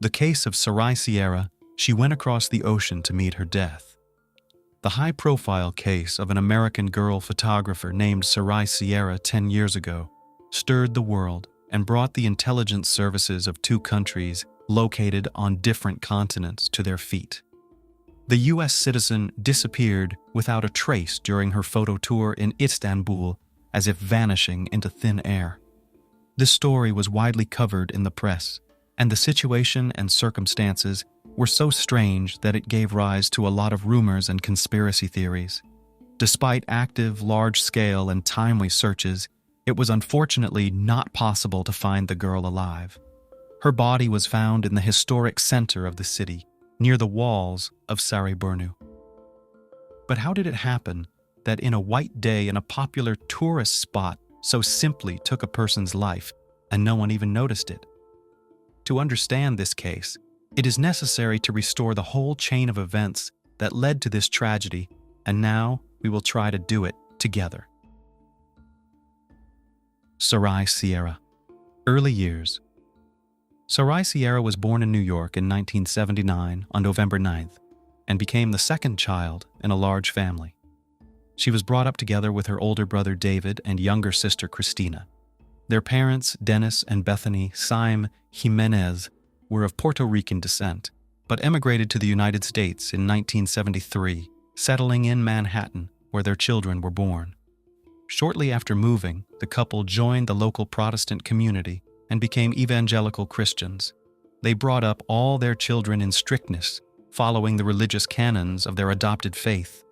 The case of Sarai Sierra, she went across the ocean to meet her death. The high-profile case of an American girl photographer named Sarai Sierra 10 years ago stirred the world and brought the intelligence services of two countries located on different continents to their feet. The U.S. citizen disappeared without a trace during her photo tour in Istanbul, as if vanishing into thin air. This story was widely covered in the press, and the situation and circumstances were so strange that it gave rise to a lot of rumors and conspiracy theories. Despite active, large-scale, and timely searches, it was unfortunately not possible to find the girl alive. Her body was found in the historic center of the city, near the walls of Sarai. But how did it happen that in a white day in a popular tourist spot so simply took a person's life and no one even noticed it? To understand this case, it is necessary to restore the whole chain of events that led to this tragedy, and now we will try to do it together. Sarai Sierra. Early years. Sarai Sierra was born in New York in 1979 on November 9th and became the second child in a large family. She was brought up together with her older brother David and younger sister Christina. Their parents, Dennis and Bethany Saim Jimenez, were of Puerto Rican descent, but emigrated to the United States in 1973, settling in Manhattan, where their children were born. Shortly after moving, the couple joined the local Protestant community and became evangelical Christians. They brought up all their children in strictness, following the religious canons of their adopted faith.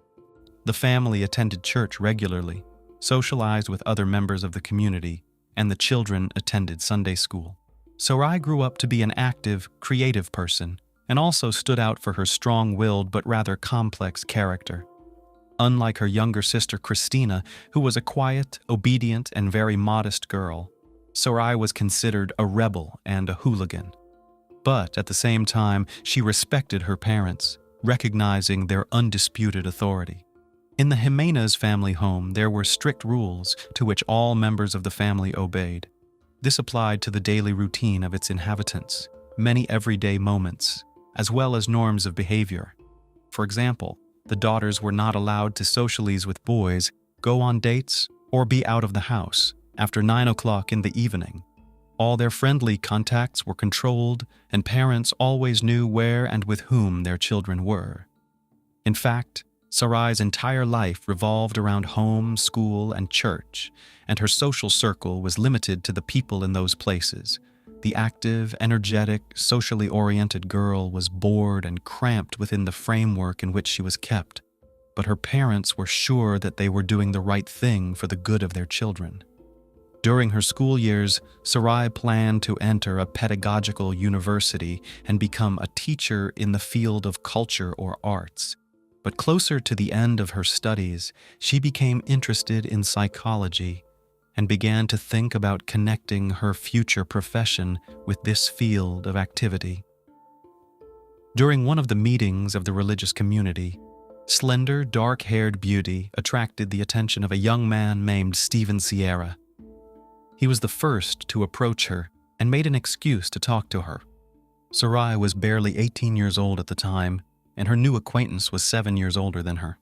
The family attended church regularly, socialized with other members of the community, and the children attended Sunday school. Sarai grew up to be an active, creative person, and also stood out for her strong-willed but rather complex character. Unlike her younger sister Christina, who was a quiet, obedient, and very modest girl, Sarai was considered a rebel and a hooligan. But at the same time, she respected her parents, recognizing their undisputed authority. In the Jimenez family home, there were strict rules to which all members of the family obeyed. This applied to the daily routine of its inhabitants, many everyday moments, as well as norms of behavior. For example, the daughters were not allowed to socialize with boys, go on dates, or be out of the house after 9 o'clock in the evening. All their friendly contacts were controlled, and parents always knew where and with whom their children were. In fact, Sarai's entire life revolved around home, school, and church, and her social circle was limited to the people in those places. The active, energetic, socially oriented girl was bored and cramped within the framework in which she was kept, but her parents were sure that they were doing the right thing for the good of their children. During her school years, Sarai planned to enter a pedagogical university and become a teacher in the field of culture or arts. But closer to the end of her studies, she became interested in psychology and began to think about connecting her future profession with this field of activity. During one of the meetings of the religious community, slender, dark-haired beauty attracted the attention of a young man named Stephen Sierra. He was the first to approach her and made an excuse to talk to her. Sarai was barely 18 years old at the time, and her new acquaintance was 7 years older than her.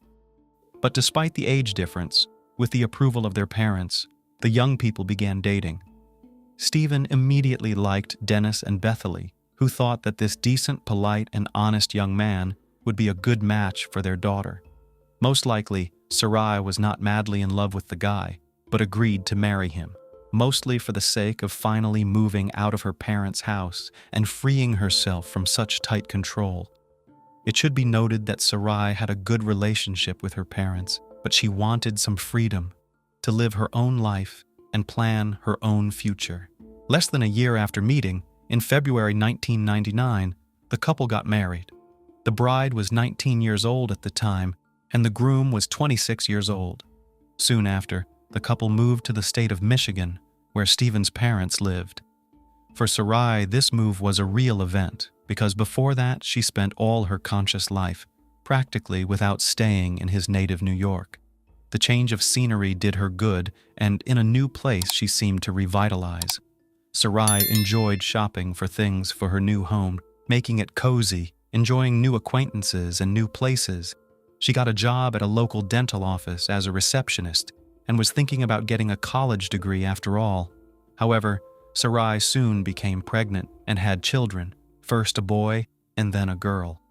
But despite the age difference, with the approval of their parents, the young people began dating. Stephen immediately liked Dennis and Bethany, who thought that this decent, polite, and honest young man would be a good match for their daughter. Most likely, Sarai was not madly in love with the guy, but agreed to marry him, mostly for the sake of finally moving out of her parents' house and freeing herself from such tight control. It should be noted that Sarai had a good relationship with her parents, but she wanted some freedom to live her own life and plan her own future. Less than a year after meeting, in February 1999, the couple got married. The bride was 19 years old at the time, and the groom was 26 years old. Soon after, the couple moved to the state of Michigan, where Stephen's parents lived. For Sarai, this move was a real event, because before that, she spent all her conscious life practically without staying in his native New York. The change of scenery did her good, and in a new place she seemed to revitalize. Sarai enjoyed shopping for things for her new home, making it cozy, enjoying new acquaintances and new places. She got a job at a local dental office as a receptionist and was thinking about getting a college degree after all. However, Sarai soon became pregnant and had children, first a boy and then a girl.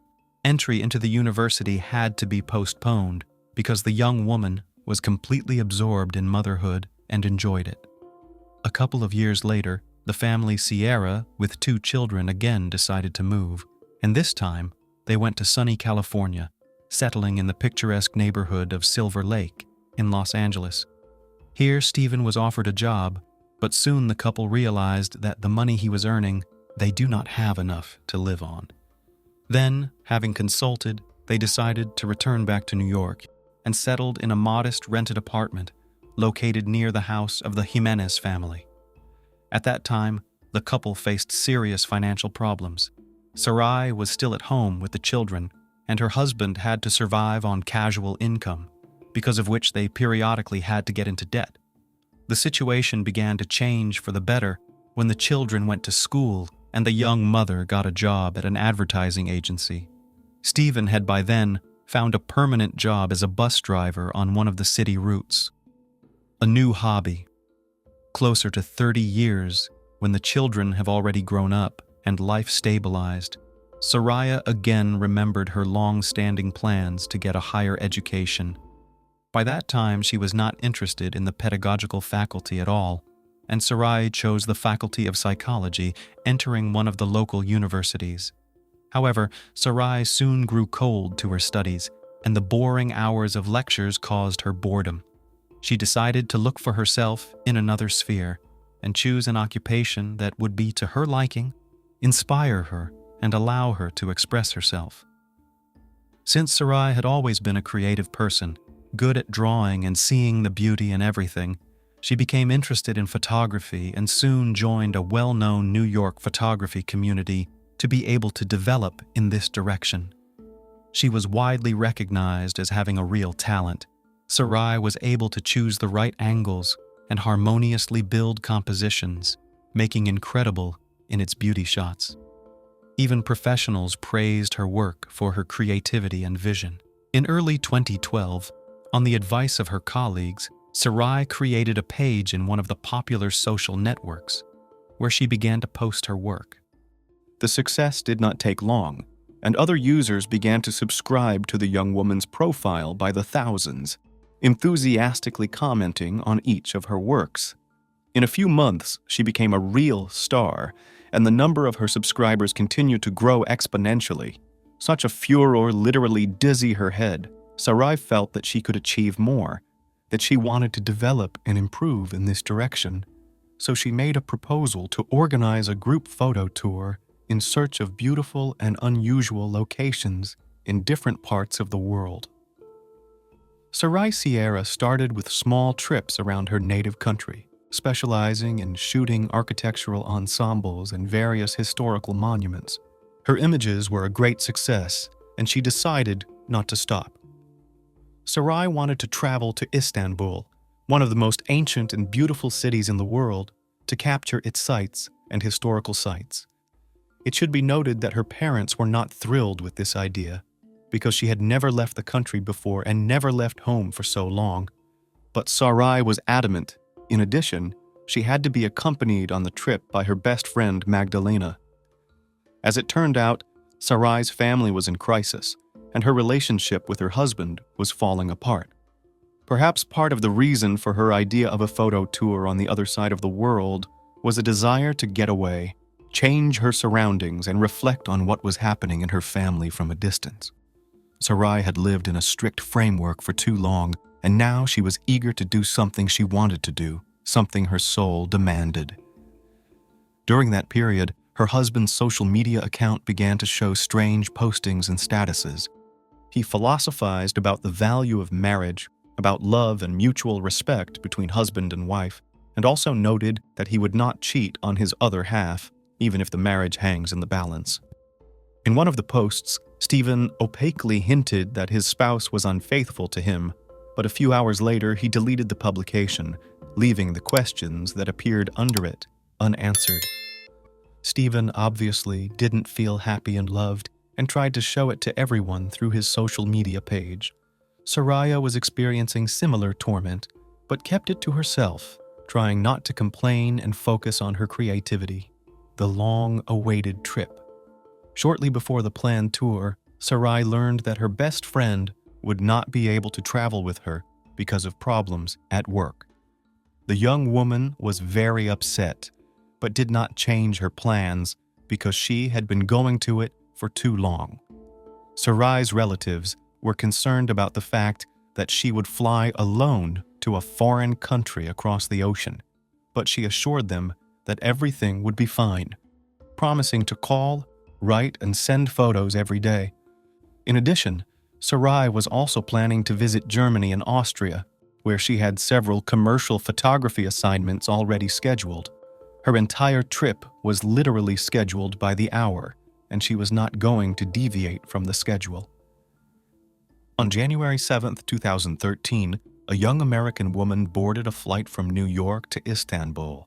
Entry into the university had to be postponed because the young woman was completely absorbed in motherhood and enjoyed it. A couple of years later, the family Sierra, with 2 children, again decided to move, and this time they went to sunny California, settling in the picturesque neighborhood of Silver Lake in Los Angeles. Here, Stephen was offered a job, but soon the couple realized that the money he was earning, they do not have enough to live on. Then, having consulted, they decided to return back to New York and settled in a modest rented apartment located near the house of the Jimenez family. At that time, the couple faced serious financial problems. Sarai was still at home with the children, and her husband had to survive on casual income, because of which they periodically had to get into debt. The situation began to change for the better when the children went to school and the young mother got a job at an advertising agency. Stephen had by then found a permanent job as a bus driver on one of the city routes. A new hobby. Closer to 30 years, when the children have already grown up and life stabilized, Sarai again remembered her long-standing plans to get a higher education. By that time, she was not interested in the pedagogical faculty at all, and Sarai chose the Faculty of Psychology, entering one of the local universities. However, Sarai soon grew cold to her studies, and the boring hours of lectures caused her boredom. She decided to look for herself in another sphere and choose an occupation that would be to her liking, inspire her, and allow her to express herself. Since Sarai had always been a creative person, good at drawing and seeing the beauty in everything, she became interested in photography and soon joined a well-known New York photography community to be able to develop in this direction. She was widely recognized as having a real talent. Sarai was able to choose the right angles and harmoniously build compositions, making incredible in its beauty shots. Even professionals praised her work for her creativity and vision. In early 2012, on the advice of her colleagues, Sarai created a page in one of the popular social networks, where she began to post her work. The success did not take long, and other users began to subscribe to the young woman's profile by the thousands, enthusiastically commenting on each of her works. In a few months, she became a real star, and the number of her subscribers continued to grow exponentially. Such a furor literally dizzy her head. Sarai felt that she could achieve more, that she wanted to develop and improve in this direction. So she made a proposal to organize a group photo tour in search of beautiful and unusual locations in different parts of the world. Sarai Sierra started with small trips around her native country, specializing in shooting architectural ensembles and various historical monuments. Her images were a great success, and she decided not to stop. Sarai wanted to travel to Istanbul, one of the most ancient and beautiful cities in the world, to capture its sights and historical sites. It should be noted that her parents were not thrilled with this idea, because she had never left the country before and never left home for so long. But Sarai was adamant. In addition, she had to be accompanied on the trip by her best friend Magdalena. As it turned out, Sarai's family was in crisis, and her relationship with her husband was falling apart. Perhaps part of the reason for her idea of a photo tour on the other side of the world was a desire to get away, change her surroundings, and reflect on what was happening in her family from a distance. Sarai had lived in a strict framework for too long, and now she was eager to do something she wanted to do, something her soul demanded. During that period, her husband's social media account began to show strange postings and statuses. He philosophized about the value of marriage, about love and mutual respect between husband and wife, and also noted that he would not cheat on his other half, even if the marriage hangs in the balance. In one of the posts, Stephen opaquely hinted that his spouse was unfaithful to him, but a few hours later he deleted the publication, leaving the questions that appeared under it unanswered. Stephen obviously didn't feel happy and loved and tried to show it to everyone through his social media page. Sarai was experiencing similar torment, but kept it to herself, trying not to complain and focus on her creativity. The long-awaited trip. Shortly before the planned tour, Sarai learned that her best friend would not be able to travel with her because of problems at work. The young woman was very upset, but did not change her plans because she had been going to it for too long. Sarai's relatives were concerned about the fact that she would fly alone to a foreign country across the ocean, but she assured them that everything would be fine, promising to call, write, and send photos every day. In addition, Sarai was also planning to visit Germany and Austria, where she had several commercial photography assignments already scheduled. Her entire trip was literally scheduled by the hour, and she was not going to deviate from the schedule. On January 7, 2013, a young American woman boarded a flight from New York to Istanbul.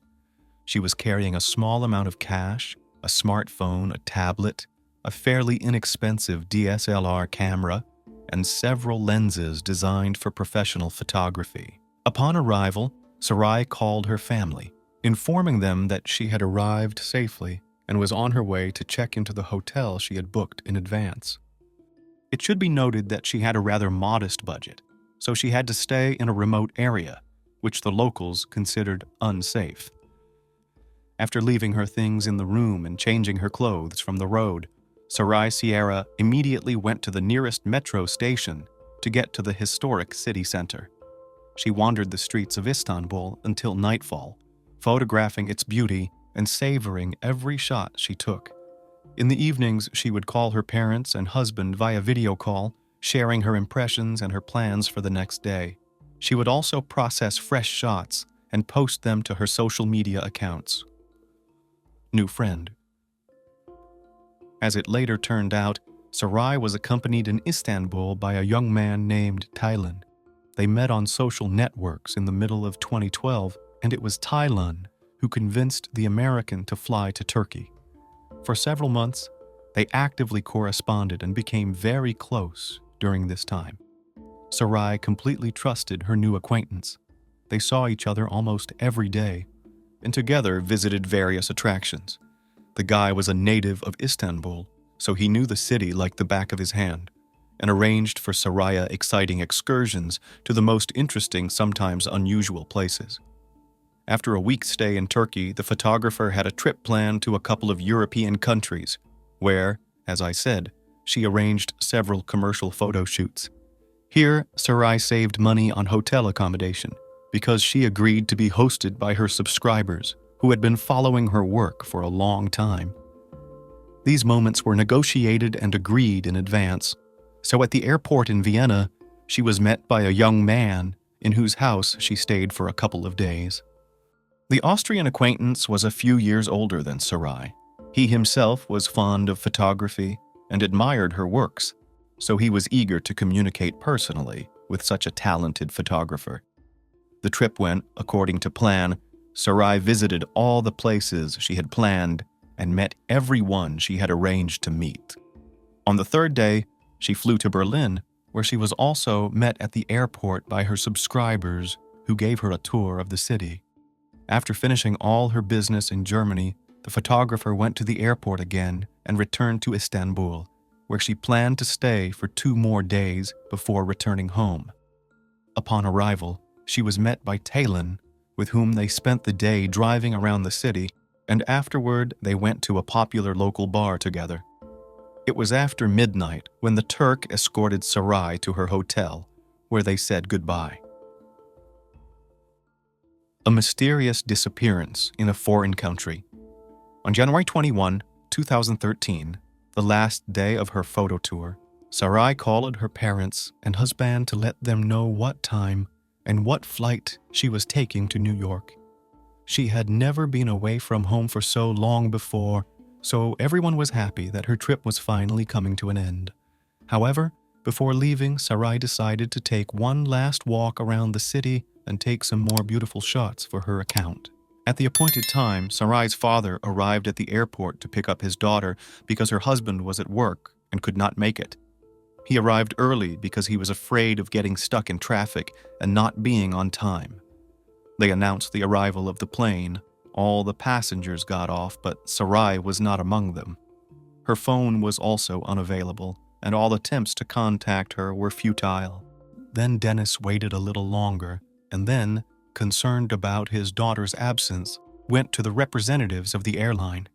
She was carrying a small amount of cash, a smartphone, a tablet, a fairly inexpensive DSLR camera, and several lenses designed for professional photography. Upon arrival, Sarai called her family, informing them that she had arrived safely and was on her way to check into the hotel she had booked in advance. It should be noted that she had a rather modest budget, so she had to stay in a remote area, which the locals considered unsafe. After leaving her things in the room and changing her clothes from the road, Sarai Sierra immediately went to the nearest metro station to get to the historic city center. She wandered the streets of Istanbul until nightfall, photographing its beauty and savoring every shot she took. In the evenings, she would call her parents and husband via video call, sharing her impressions and her plans for the next day. She would also process fresh shots and post them to her social media accounts. New friend. As it later turned out, Sarai was accompanied in Istanbul by a young man named Taylan. They met on social networks in the middle of 2012, and it was Taylan who convinced the American to fly to Turkey. For several months, they actively corresponded and became very close during this time. Sarai completely trusted her new acquaintance. They saw each other almost every day, and together visited various attractions. The guy was a native of Istanbul, so he knew the city like the back of his hand, and arranged for Sarai exciting excursions to the most interesting, sometimes unusual places. After a week's stay in Turkey, the photographer had a trip planned to a couple of European countries, where, as I said, she arranged several commercial photo shoots. Here, Sarai saved money on hotel accommodation because she agreed to be hosted by her subscribers who had been following her work for a long time. These moments were negotiated and agreed in advance, so at the airport in Vienna, she was met by a young man in whose house she stayed for a couple of days. The Austrian acquaintance was a few years older than Sarai. He himself was fond of photography and admired her works, so he was eager to communicate personally with such a talented photographer. The trip went according to plan. Sarai visited all the places she had planned and met everyone she had arranged to meet. On the third day, she flew to Berlin, where she was also met at the airport by her subscribers who gave her a tour of the city. After finishing all her business in Germany, the photographer went to the airport again and returned to Istanbul, where she planned to stay for 2 more days before returning home. Upon arrival, she was met by Taylan, with whom they spent the day driving around the city, and afterward they went to a popular local bar together. It was after midnight when the Turk escorted Sarai to her hotel, where they said goodbye. A mysterious disappearance in a foreign country. On January 21, 2013, the last day of her photo tour, Sarai called her parents and husband to let them know what time and what flight she was taking to New York. She had never been away from home for so long before, so everyone was happy that her trip was finally coming to an end. However, before leaving, Sarai decided to take one last walk around the city and take some more beautiful shots for her account. At the appointed time, Sarai's father arrived at the airport to pick up his daughter because her husband was at work and could not make it. He arrived early because he was afraid of getting stuck in traffic and not being on time. They announced the arrival of the plane. All the passengers got off, but Sarai was not among them. Her phone was also unavailable, and all attempts to contact her were futile. Then Dennis waited a little longer, and then, concerned about his daughter's absence, went to the representatives of the airline.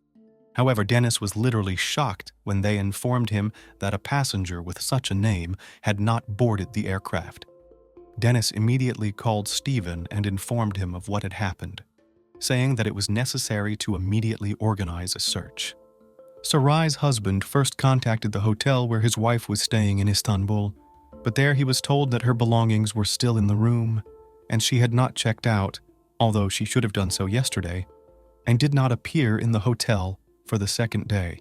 However, Dennis was literally shocked when they informed him that a passenger with such a name had not boarded the aircraft. Dennis immediately called Stephen and informed him of what had happened, saying that it was necessary to immediately organize a search. Sarai's husband first contacted the hotel where his wife was staying in Istanbul, but there he was told that her belongings were still in the room, and she had not checked out, although she should have done so yesterday, and did not appear in the hotel for the second day.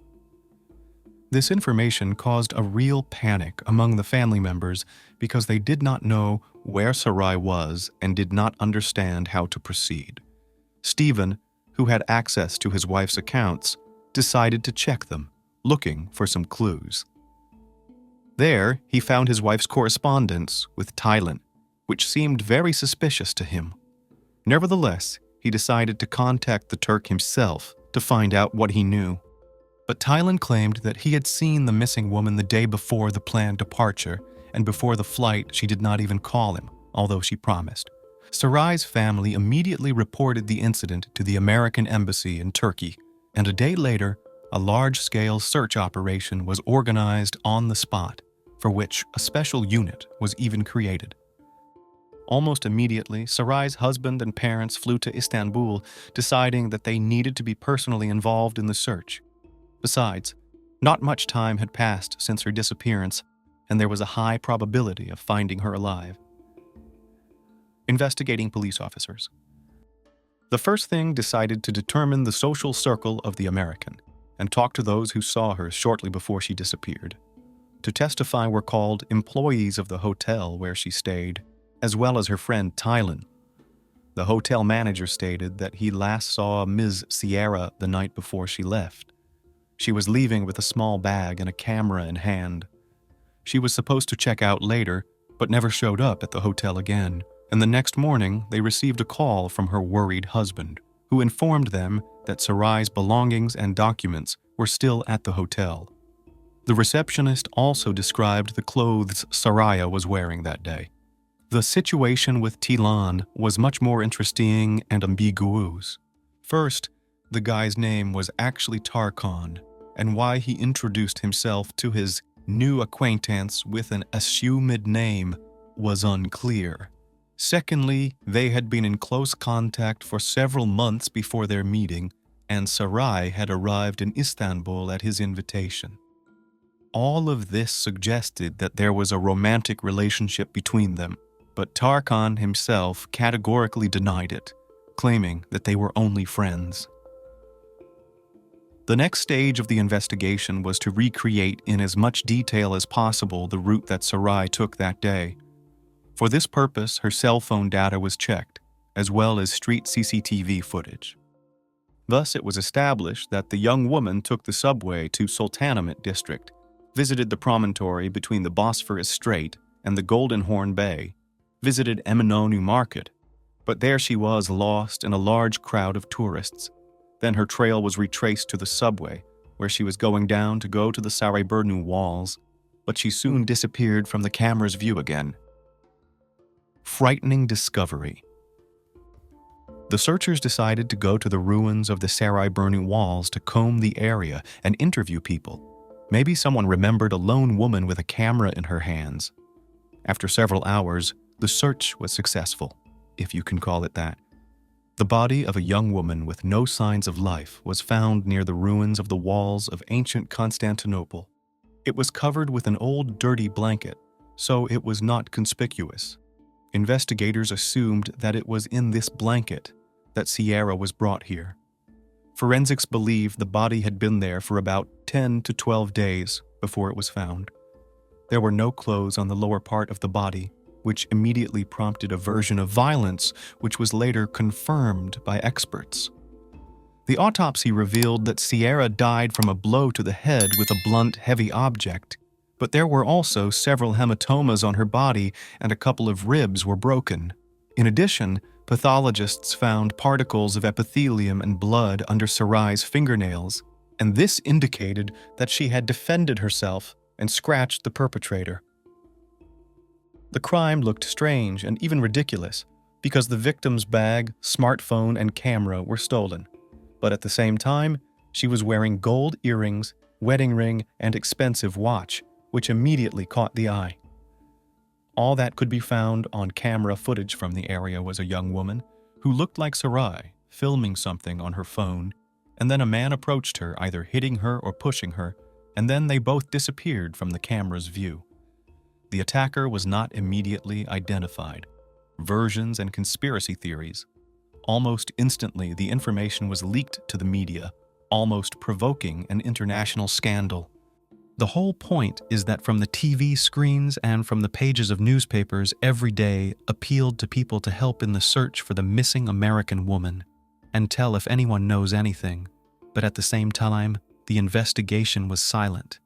This information caused a real panic among the family members because they did not know where Sarai was and did not understand how to proceed. Stephen, who had access to his wife's accounts, decided to check them, looking for some clues. There, he found his wife's correspondence with Thailand, which seemed very suspicious to him. Nevertheless, he decided to contact the Turk himself to find out what he knew. But Thailand claimed that he had seen the missing woman the day before the planned departure, and before the flight she did not even call him, although she promised. Sarai's family immediately reported the incident to the American embassy in Turkey, and a day later, a large-scale search operation was organized on the spot, for which a special unit was even created. Almost immediately, Sarai's husband and parents flew to Istanbul, deciding that they needed to be personally involved in the search. Besides, not much time had passed since her disappearance, and there was a high probability of finding her alive. Investigating police officers. The first thing decided to determine the social circle of the American and talk to those who saw her shortly before she disappeared. To testify were called employees of the hotel where she stayed, as well as her friend Thailand. The hotel manager stated that he last saw Ms. Sierra the night before she left. She was leaving with a small bag and a camera in hand. She was supposed to check out later, but never showed up at the hotel again, and the next morning they received a call from her worried husband, who informed them that Sarai's belongings and documents were still at the hotel. The receptionist also described the clothes Sarai was wearing that day. The situation with Tilan was much more interesting and ambiguous. First, the guy's name was actually Tarkan, and why he introduced himself to his new acquaintance with an assumed name was unclear. Secondly, they had been in close contact for several months before their meeting, and Sarai had arrived in Istanbul at his invitation. All of this suggested that there was a romantic relationship between them, but Tarkan himself categorically denied it, claiming that they were only friends. The next stage of the investigation was to recreate in as much detail as possible the route that Sarai took that day. For this purpose, her cell phone data was checked, as well as street CCTV footage. Thus, it was established that the young woman took the subway to Sultanahmet district, visited the promontory between the Bosphorus Strait and the Golden Horn Bay, visited Eminonu Market, but there she was lost in a large crowd of tourists. Then her trail was retraced to the subway, where she was going down to go to the Sarai walls, but she soon disappeared from the camera's view again. Frightening discovery. The searchers decided to go to the ruins of the Sarai walls to comb the area and interview people. Maybe someone remembered a lone woman with a camera in her hands. After several hours, the search was successful, if you can call it that. The body of a young woman with no signs of life was found near the ruins of the walls of ancient Constantinople. It was covered with an old dirty blanket, so it was not conspicuous. Investigators assumed that it was in this blanket that Sierra was brought here. Forensics believe the body had been there for about 10 to 12 days before it was found. There were no clothes on the lower part of the body, which immediately prompted a version of violence which was later confirmed by experts. The autopsy revealed that Sierra died from a blow to the head with a blunt, heavy object, but there were also several hematomas on her body and a couple of ribs were broken. In addition, pathologists found particles of epithelium and blood under Sarai's fingernails, and this indicated that she had defended herself and scratched the perpetrator. The crime looked strange and even ridiculous because the victim's bag, smartphone, and camera were stolen. But at the same time, she was wearing gold earrings, wedding ring, and expensive watch, which immediately caught the eye. All that could be found on camera footage from the area was a young woman who looked like Sarai, filming something on her phone, and then a man approached her, either hitting her or pushing her, and then they both disappeared from the camera's view. The attacker was not immediately identified. Versions and conspiracy theories. Almost instantly, the information was leaked to the media, almost provoking an international scandal. The whole point is that from the TV screens and from the pages of newspapers every day appealed to people to help in the search for the missing American woman and tell if anyone knows anything. But at the same time, the investigation was silent.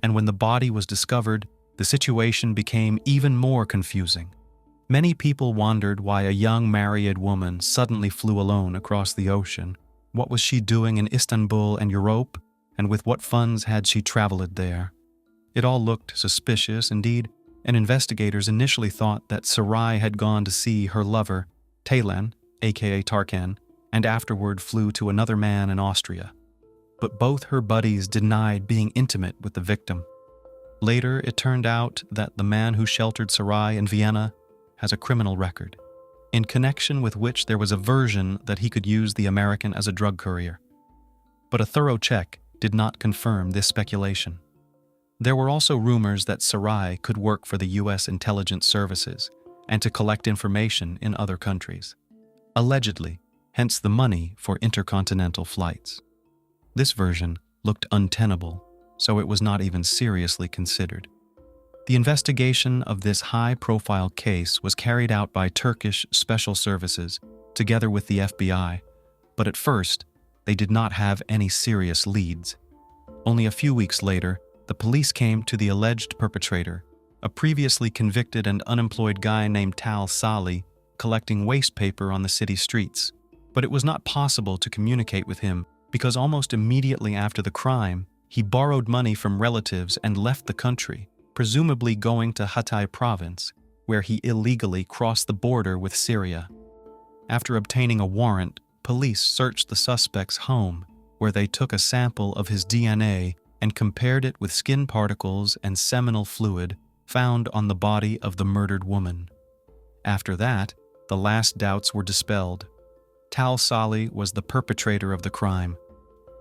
And when the body was discovered, the situation became even more confusing. Many people wondered why a young married woman suddenly flew alone across the ocean. What was she doing in Istanbul and Europe? And with what funds had she traveled there? It all looked suspicious indeed, and investigators initially thought that Sarai had gone to see her lover, Taylan, aka Tarkan, and afterward flew to another man in Austria. But both her buddies denied being intimate with the victim. Later, it turned out that the man who sheltered Sarai in Vienna has a criminal record, in connection with which there was a version that he could use the American as a drug courier. But a thorough check did not confirm this speculation. There were also rumors that Sarai could work for the U.S. intelligence services and to collect information in other countries. Allegedly, hence the money for intercontinental flights. This version looked untenable, so it was not even seriously considered. The investigation of this high-profile case was carried out by Turkish special services together with the FBI, but at first, they did not have any serious leads. Only a few weeks later, the police came to the alleged perpetrator, a previously convicted and unemployed guy named Tal Salih, collecting waste paper on the city streets. But it was not possible to communicate with him because almost immediately after the crime, he borrowed money from relatives and left the country, presumably going to Hatay province, where he illegally crossed the border with Syria. After obtaining a warrant, police searched the suspect's home, where they took a sample of his DNA and compared it with skin particles and seminal fluid found on the body of the murdered woman. After that, the last doubts were dispelled. Tal Salih was the perpetrator of the crime.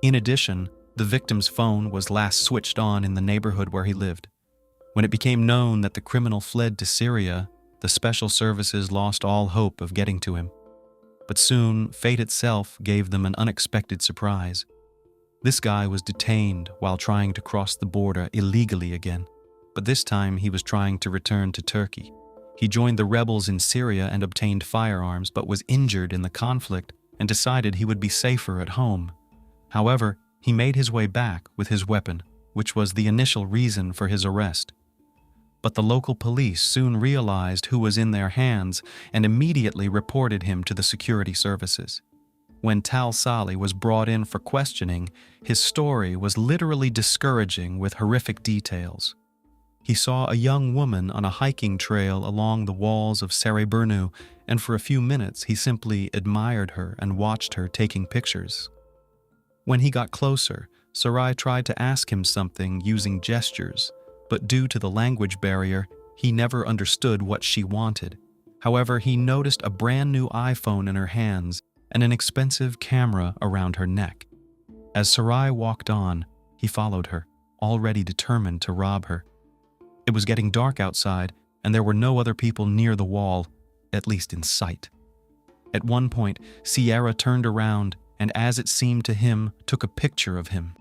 In addition, the victim's phone was last switched on in the neighborhood where he lived. When it became known that the criminal fled to Syria, the special services lost all hope of getting to him. But soon, fate itself gave them an unexpected surprise. This guy was detained while trying to cross the border illegally again, but this time he was trying to return to Turkey. He joined the rebels in Syria and obtained firearms, but was injured in the conflict and decided he would be safer at home. However, he made his way back with his weapon, which was the initial reason for his arrest. But the local police soon realized who was in their hands and immediately reported him to the security services. When Tal Salih was brought in for questioning, his story was literally discouraging with horrific details. He saw a young woman on a hiking trail along the walls of Sarai, and for a few minutes he simply admired her and watched her taking pictures. When he got closer, Sarai tried to ask him something using gestures, but due to the language barrier, he never understood what she wanted. However, he noticed a brand new iPhone in her hands and an expensive camera around her neck. As Sarai walked on, he followed her, already determined to rob her. It was getting dark outside, and there were no other people near the wall, at least in sight. At one point, Sierra turned around and, as it seemed to him, took a picture of him.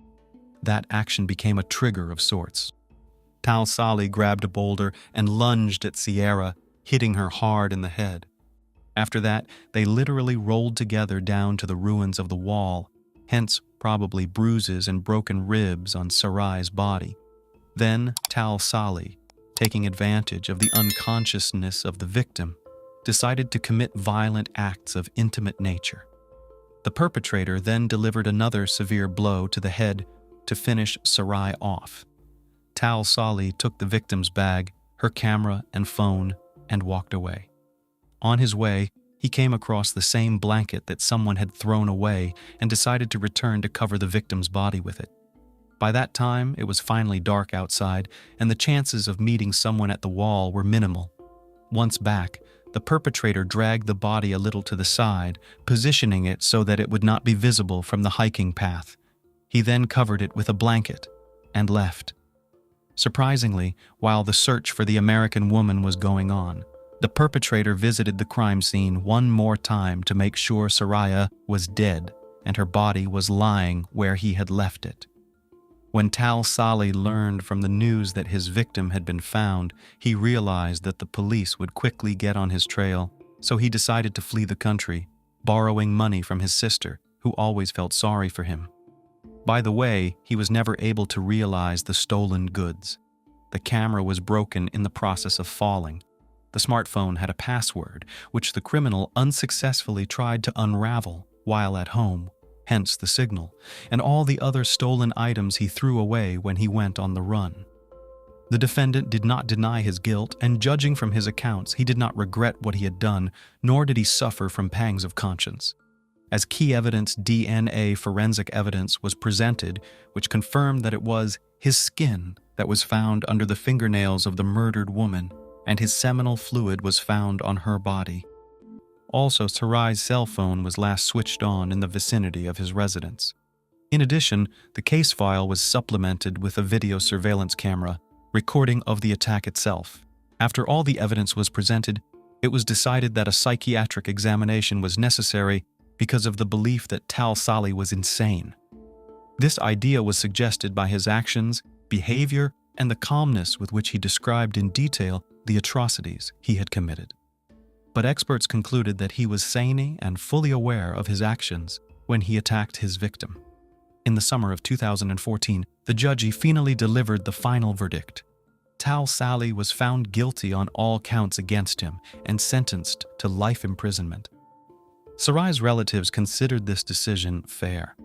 That action became a trigger of sorts. Tal Salih grabbed a boulder and lunged at Sierra, hitting her hard in the head. After that, they literally rolled together down to the ruins of the wall, hence probably bruises and broken ribs on Sarai's body. Then Tal Sali, taking advantage of the unconsciousness of the victim, decided to commit violent acts of intimate nature. The perpetrator then delivered another severe blow to the head to finish Sarai off. Tal Sali took the victim's bag, her camera and phone, and walked away. On his way, he came across the same blanket that someone had thrown away and decided to return to cover the victim's body with it. By that time, it was finally dark outside, and the chances of meeting someone at the wall were minimal. Once back, the perpetrator dragged the body a little to the side, positioning it so that it would not be visible from the hiking path. He then covered it with a blanket and left. Surprisingly, while the search for the American woman was going on, the perpetrator visited the crime scene one more time to make sure Sarai was dead and her body was lying where he had left it. When Tal Sali learned from the news that his victim had been found, he realized that the police would quickly get on his trail, so he decided to flee the country, borrowing money from his sister, who always felt sorry for him. By the way, he was never able to realize the stolen goods. The camera was broken in the process of falling. The smartphone had a password, which the criminal unsuccessfully tried to unravel while at home, hence the signal, and all the other stolen items he threw away when he went on the run. The defendant did not deny his guilt, and judging from his accounts, he did not regret what he had done, nor did he suffer from pangs of conscience. As key evidence, DNA forensic evidence was presented, which confirmed that it was his skin that was found under the fingernails of the murdered woman, and his seminal fluid was found on her body. Also, Sarai's cell phone was last switched on in the vicinity of his residence. In addition, the case file was supplemented with a video surveillance camera, recording of the attack itself. After all the evidence was presented, it was decided that a psychiatric examination was necessary because of the belief that Tal Sali was insane. This idea was suggested by his actions, behavior, and the calmness with which he described in detail the atrocities he had committed. But experts concluded that he was sane and fully aware of his actions when he attacked his victim. In the summer of 2014, the judge finally delivered the final verdict. Tal Sali was found guilty on all counts against him and sentenced to life imprisonment. Sarai's relatives considered this decision fair.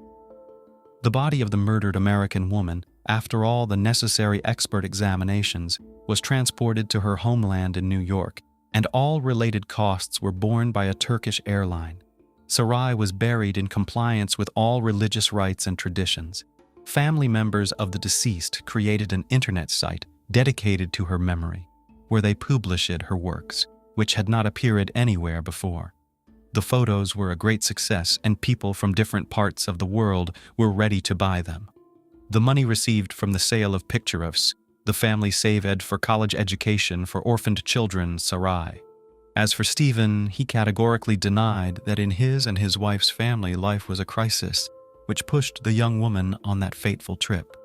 The body of the murdered American woman, after all the necessary expert examinations, was transported to her homeland in New York, and all related costs were borne by a Turkish airline. Sarai was buried in compliance with all religious rites and traditions. Family members of the deceased created an internet site dedicated to her memory, where they published her works, which had not appeared anywhere before. The photos were a great success, and people from different parts of the world were ready to buy them. The money received from the sale of pictures, the family saved for college education for orphaned children, Sarai. As for Stephen, he categorically denied that in his and his wife's family life was a crisis, which pushed the young woman on that fateful trip.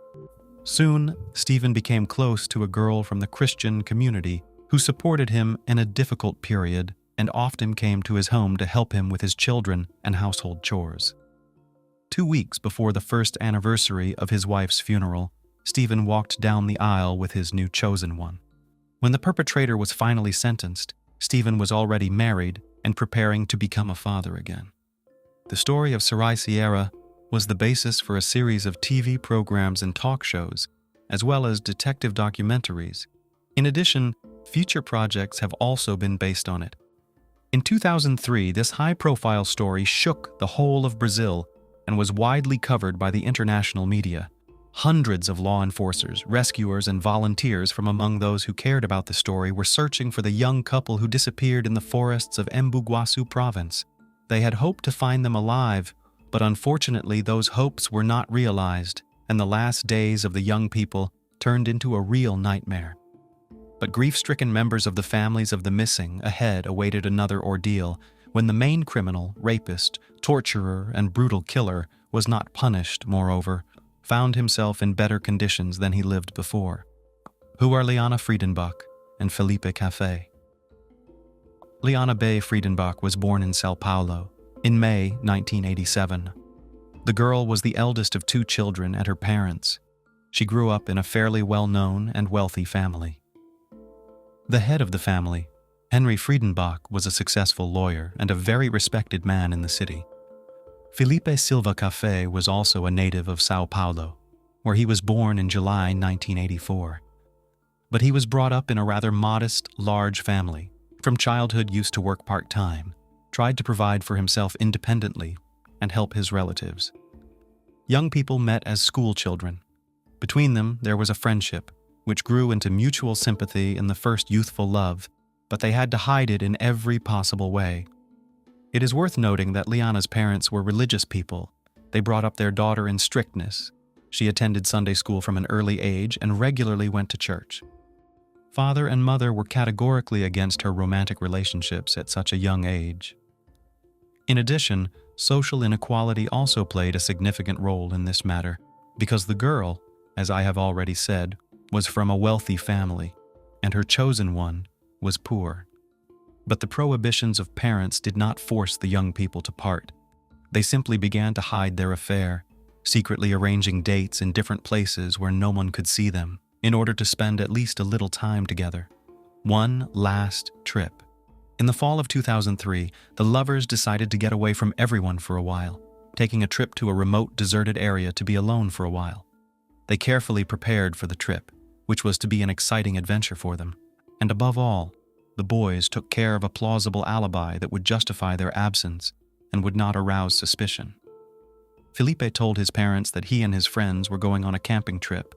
Soon, Stephen became close to a girl from the Christian community who supported him in a difficult period and often came to his home to help him with his children and household chores. 2 weeks before the first anniversary of his wife's funeral, Stephen walked down the aisle with his new chosen one. When the perpetrator was finally sentenced, Stephen was already married and preparing to become a father again. The story of Sarai Sierra was the basis for a series of TV programs and talk shows, as well as detective documentaries. In addition, future projects have also been based on it. In 2003, this high-profile story shook the whole of Brazil and was widely covered by the international media. Hundreds of law enforcers, rescuers, and volunteers from among those who cared about the story were searching for the young couple who disappeared in the forests of Embu-Guaçu province. They had hoped to find them alive, but unfortunately those hopes were not realized, and the last days of the young people turned into a real nightmare. But grief-stricken members of the families of the missing ahead awaited another ordeal when the main criminal, rapist, torturer, and brutal killer was not punished, moreover, found himself in better conditions than he lived before. Who are Liana Friedenbach and Felipe Café? Liana Bay Friedenbach was born in Sao Paulo in May 1987. The girl was the eldest of two children and her parents. She grew up in a fairly well-known and wealthy family. The head of the family, Henry Friedenbach, was a successful lawyer and a very respected man in the city. Felipe Silva Café was also a native of Sao Paulo, where he was born in July 1984. But he was brought up in a rather modest, large family. From childhood used to work part-time, tried to provide for himself independently and help his relatives. Young people met as school children. Between them, there was a friendship, which grew into mutual sympathy in the first youthful love, but they had to hide it in every possible way. It is worth noting that Liana's parents were religious people. They brought up their daughter in strictness. She attended Sunday school from an early age and regularly went to church. Father and mother were categorically against her romantic relationships at such a young age. In addition, social inequality also played a significant role in this matter, because the girl, as I have already said, was from a wealthy family, and her chosen one was poor. But the prohibitions of parents did not force the young people to part. They simply began to hide their affair, secretly arranging dates in different places where no one could see them, in order to spend at least a little time together. One last trip. In the fall of 2003, the lovers decided to get away from everyone for a while, taking a trip to a remote, deserted area to be alone for a while. They carefully prepared for the trip, which was to be an exciting adventure for them. And above all, the boys took care of a plausible alibi that would justify their absence and would not arouse suspicion. Felipe told his parents that he and his friends were going on a camping trip.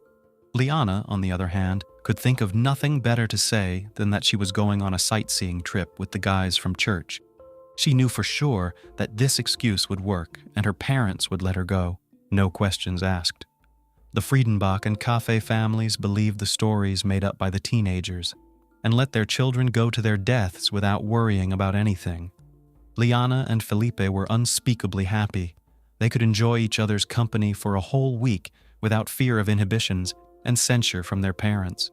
Liana, on the other hand, could think of nothing better to say than that she was going on a sightseeing trip with the guys from church. She knew for sure that this excuse would work and her parents would let her go, no questions asked. The Friedenbach and Cafe families believed the stories made up by the teenagers and let their children go to their deaths without worrying about anything. Liana and Felipe were unspeakably happy. They could enjoy each other's company for a whole week without fear of inhibitions and censure from their parents.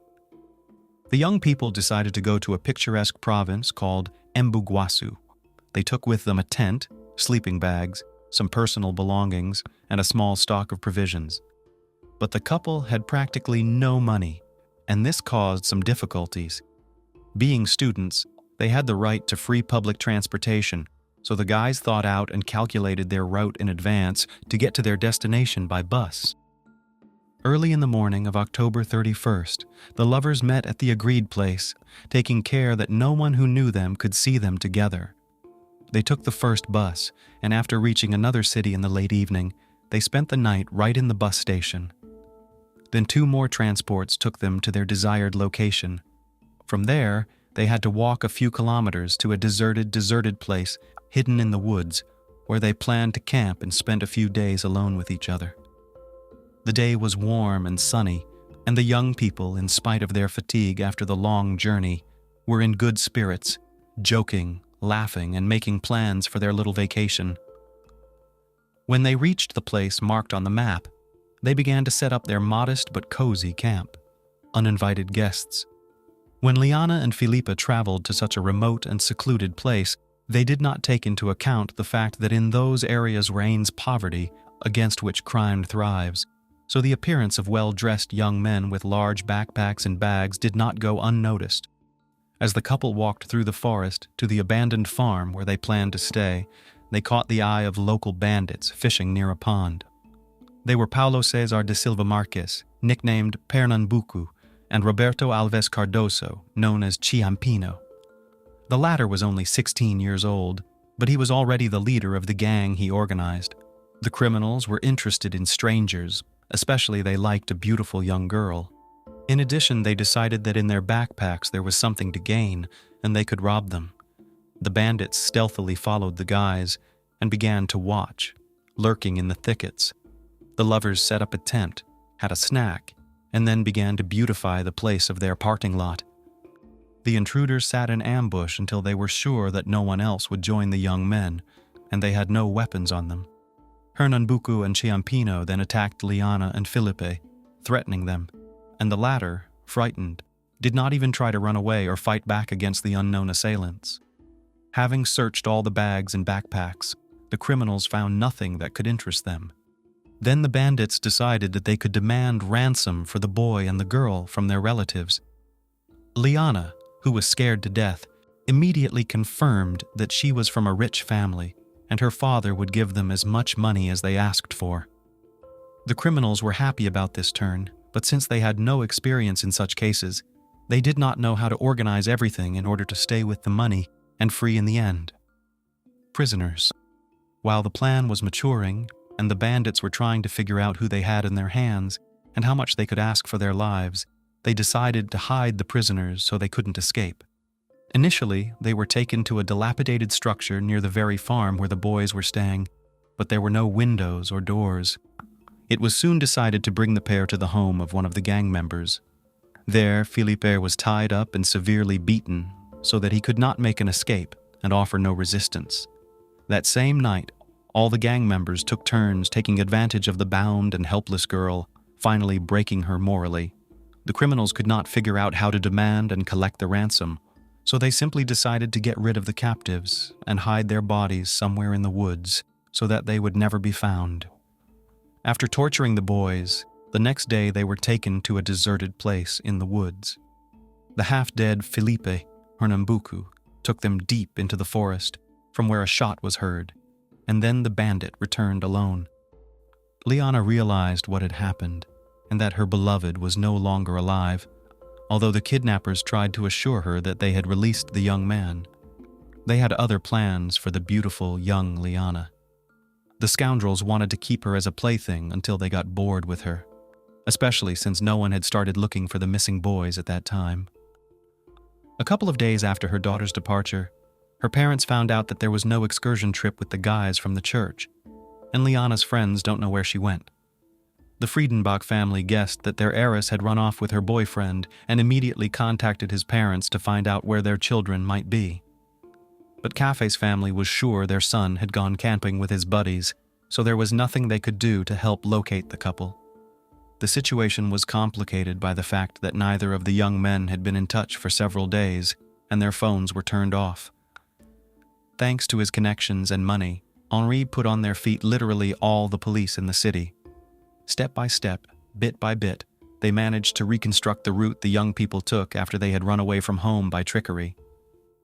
The young people decided to go to a picturesque province called Embu-Guasu. They took with them a tent, sleeping bags, some personal belongings, and a small stock of provisions. But the couple had practically no money, and this caused some difficulties. Being students, they had the right to free public transportation, so the guys thought out and calculated their route in advance to get to their destination by bus. Early in the morning of October 31st, the lovers met at the agreed place, taking care that no one who knew them could see them together. They took the first bus, and after reaching another city in the late evening, they spent the night right in the bus station. Then 2 more transports took them to their desired location. From there, they had to walk a few kilometers to a deserted place hidden in the woods, where they planned to camp and spend a few days alone with each other. The day was warm and sunny, and the young people, in spite of their fatigue after the long journey, were in good spirits, joking, laughing, and making plans for their little vacation. When they reached the place marked on the map, they began to set up their modest but cozy camp. Uninvited guests. When Liana and Felipe traveled to such a remote and secluded place, they did not take into account the fact that in those areas reigns poverty, against which crime thrives. So the appearance of well-dressed young men with large backpacks and bags did not go unnoticed. As the couple walked through the forest to the abandoned farm where they planned to stay, they caught the eye of local bandits fishing near a pond. They were Paulo Cesar de Silva Marques, nicknamed Pernambuco, and Roberto Alves Cardoso, known as Ciampino. The latter was only 16 years old, but he was already the leader of the gang he organized. The criminals were interested in strangers, especially they liked a beautiful young girl. In addition, they decided that in their backpacks there was something to gain, and they could rob them. The bandits stealthily followed the guys and began to watch, lurking in the thickets. The lovers set up a tent, had a snack, and then began to beautify the place of their parting lot. The intruders sat in ambush until they were sure that no one else would join the young men, and they had no weapons on them. Pernambuco and Ciampino then attacked Liana and Felipe, threatening them, and the latter, frightened, did not even try to run away or fight back against the unknown assailants. Having searched all the bags and backpacks, the criminals found nothing that could interest them. Then the bandits decided that they could demand ransom for the boy and the girl from their relatives. Liana, who was scared to death, immediately confirmed that she was from a rich family and her father would give them as much money as they asked for. The criminals were happy about this turn, but since they had no experience in such cases, they did not know how to organize everything in order to stay with the money and free in the end. Prisoners. While the plan was maturing and the bandits were trying to figure out who they had in their hands and how much they could ask for their lives, they decided to hide the prisoners so they couldn't escape. Initially, they were taken to a dilapidated structure near the very farm where the boys were staying, but there were no windows or doors. It was soon decided to bring the pair to the home of one of the gang members. There, Felipe was tied up and severely beaten so that he could not make an escape and offer no resistance. That same night, all the gang members took turns taking advantage of the bound and helpless girl, finally breaking her morally. The criminals could not figure out how to demand and collect the ransom, so they simply decided to get rid of the captives and hide their bodies somewhere in the woods so that they would never be found. After torturing the boys, the next day they were taken to a deserted place in the woods. The half-dead Felipe Hernambuku took them deep into the forest, from where a shot was heard, and then the bandit returned alone. Liana realized what had happened, and that her beloved was no longer alive, although the kidnappers tried to assure her that they had released the young man. They had other plans for the beautiful young Liana. The scoundrels wanted to keep her as a plaything until they got bored with her, especially since no one had started looking for the missing boys at that time. A couple of days after her daughter's departure, her parents found out that there was no excursion trip with the guys from the church, and Liana's friends don't know where she went. The Friedenbach family guessed that their heiress had run off with her boyfriend and immediately contacted his parents to find out where their children might be. But Cafe's family was sure their son had gone camping with his buddies, so there was nothing they could do to help locate the couple. The situation was complicated by the fact that neither of the young men had been in touch for several days, and their phones were turned off. Thanks to his connections and money, Henri put on their feet literally all the police in the city. Step by step, bit by bit, they managed to reconstruct the route the young people took after they had run away from home by trickery.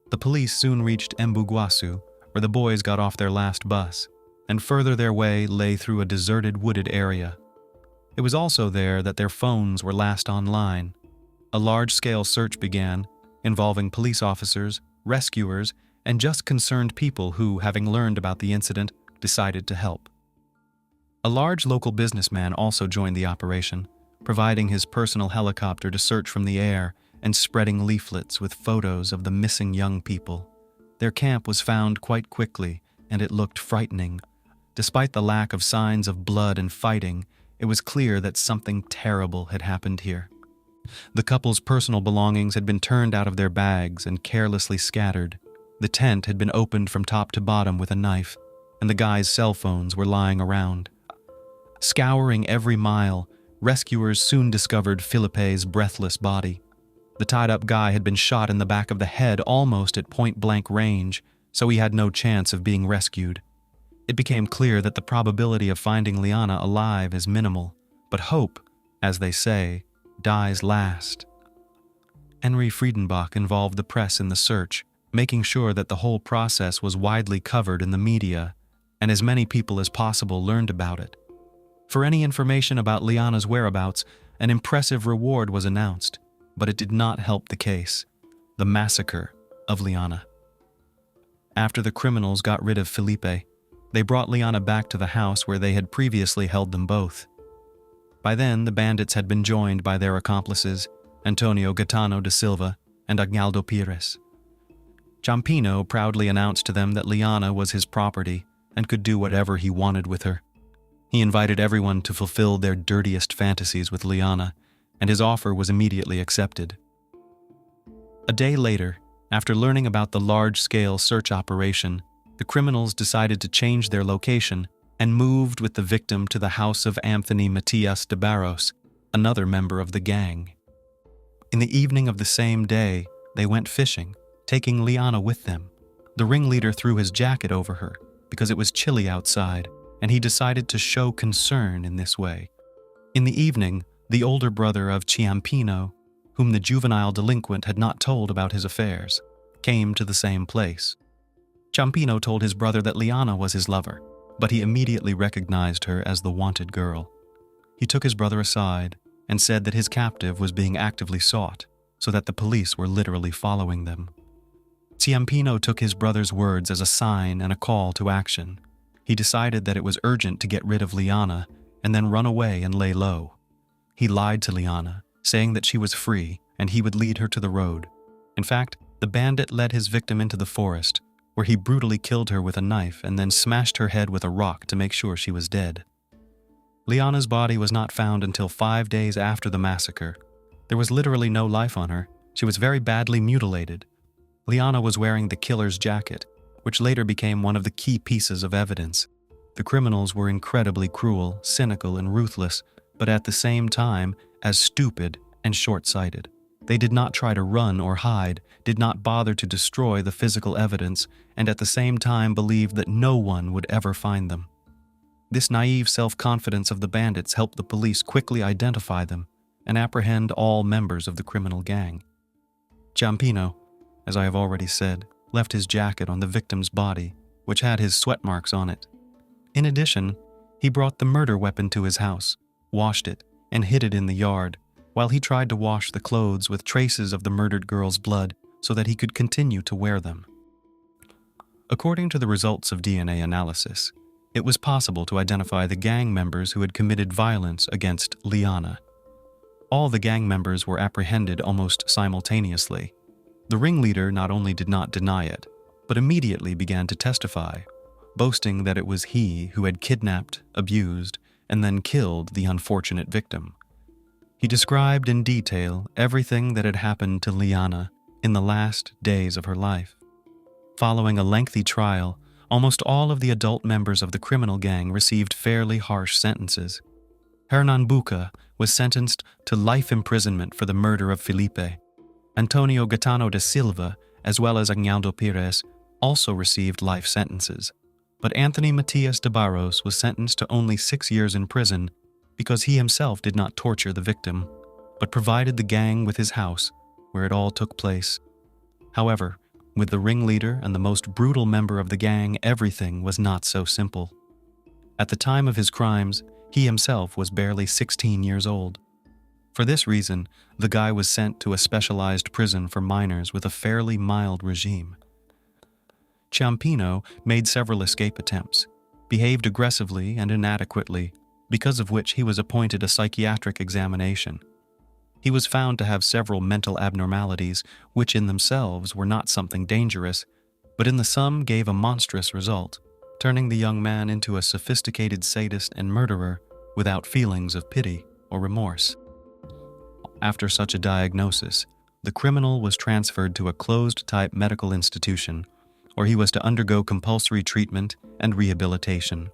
The police soon reached Mbuguasu, where the boys got off their last bus, and further their way lay through a deserted wooded area. It was also there that their phones were last online. A large-scale search began, involving police officers, rescuers, and just concerned people who, having learned about the incident, decided to help. A large local businessman also joined the operation, providing his personal helicopter to search from the air and spreading leaflets with photos of the missing young people. Their camp was found quite quickly, and it looked frightening. Despite the lack of signs of blood and fighting, it was clear that something terrible had happened here. The couple's personal belongings had been turned out of their bags and carelessly scattered. The tent had been opened from top to bottom with a knife, and the guys' cell phones were lying around. Scouring every mile, rescuers soon discovered Felipe's breathless body. The tied-up guy had been shot in the back of the head almost at point-blank range, so he had no chance of being rescued. It became clear that the probability of finding Liana alive is minimal, but hope, as they say, dies last. Henri Friedenbach involved the press in the search, making sure that the whole process was widely covered in the media, and as many people as possible learned about it. For any information about Liana's whereabouts, an impressive reward was announced, but it did not help the case: the massacre of Liana. After the criminals got rid of Felipe, they brought Liana back to the house where they had previously held them both. By then, the bandits had been joined by their accomplices, Antonio Gaetano da Silva and Agnaldo Pires. Ciampino proudly announced to them that Liana was his property and could do whatever he wanted with her. He invited everyone to fulfill their dirtiest fantasies with Liana, and his offer was immediately accepted. A day later, after learning about the large-scale search operation, the criminals decided to change their location and moved with the victim to the house of Anthony Matias de Barros, another member of the gang. In the evening of the same day, they went fishing, taking Liana with them. The ringleader threw his jacket over her because it was chilly outside, and he decided to show concern in this way. In the evening, the older brother of Ciampino, whom the juvenile delinquent had not told about his affairs, came to the same place. Ciampino told his brother that Liana was his lover, but he immediately recognized her as the wanted girl. He took his brother aside and said that his captive was being actively sought, so that the police were literally following them. Ciampino took his brother's words as a sign and a call to action. He decided that it was urgent to get rid of Liana and then run away and lay low. He lied to Liana, saying that she was free and he would lead her to the road. In fact, the bandit led his victim into the forest, where he brutally killed her with a knife and then smashed her head with a rock to make sure she was dead. Liana's body was not found until 5 days after the massacre. There was literally no life on her. She was very badly mutilated. Liana was wearing the killer's jacket, which later became one of the key pieces of evidence. The criminals were incredibly cruel, cynical, and ruthless, but at the same time as stupid and short-sighted. They did not try to run or hide, did not bother to destroy the physical evidence, and at the same time believed that no one would ever find them. This naive self-confidence of the bandits helped the police quickly identify them and apprehend all members of the criminal gang. Ciampino, as I have already said, left his jacket on the victim's body, which had his sweat marks on it. In addition, he brought the murder weapon to his house, washed it, and hid it in the yard, while he tried to wash the clothes with traces of the murdered girl's blood so that he could continue to wear them. According to the results of DNA analysis, it was possible to identify the gang members who had committed violence against Liana. All the gang members were apprehended almost simultaneously. The ringleader not only did not deny it, but immediately began to testify, boasting that it was he who had kidnapped, abused, and then killed the unfortunate victim. He described in detail everything that had happened to Liana in the last days of her life. Following a lengthy trial, almost all of the adult members of the criminal gang received fairly harsh sentences. Hernan Buca was sentenced to life imprisonment for the murder of Felipe. Antonio Gaetano da Silva, as well as Agnaldo Pires, also received life sentences. But Anthony Matias de Barros was sentenced to only 6 years in prison because he himself did not torture the victim, but provided the gang with his house, where it all took place. However, with the ringleader and the most brutal member of the gang, everything was not so simple. At the time of his crimes, he himself was barely 16 years old. For this reason, the guy was sent to a specialized prison for minors with a fairly mild regime. Ciampino made several escape attempts, behaved aggressively and inadequately, because of which he was appointed a psychiatric examination. He was found to have several mental abnormalities, which in themselves were not something dangerous, but in the sum gave a monstrous result, turning the young man into a sophisticated sadist and murderer without feelings of pity or remorse. After such a diagnosis, the criminal was transferred to a closed-type medical institution, where he was to undergo compulsory treatment and rehabilitation.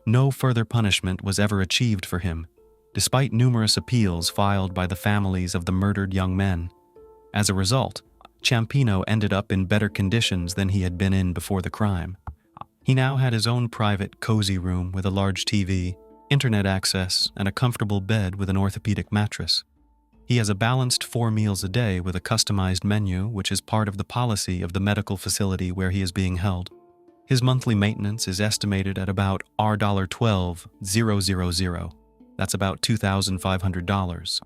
No further punishment was ever achieved for him, despite numerous appeals filed by the families of the murdered young men. As a result, Ciampino ended up in better conditions than he had been in before the crime. He now had his own private, cozy room with a large TV, internet access, and a comfortable bed with an orthopedic mattress. He has a balanced 4 meals a day with a customized menu, which is part of the policy of the medical facility where he is being held. His monthly maintenance is estimated at about $12,000. That's about $2,500.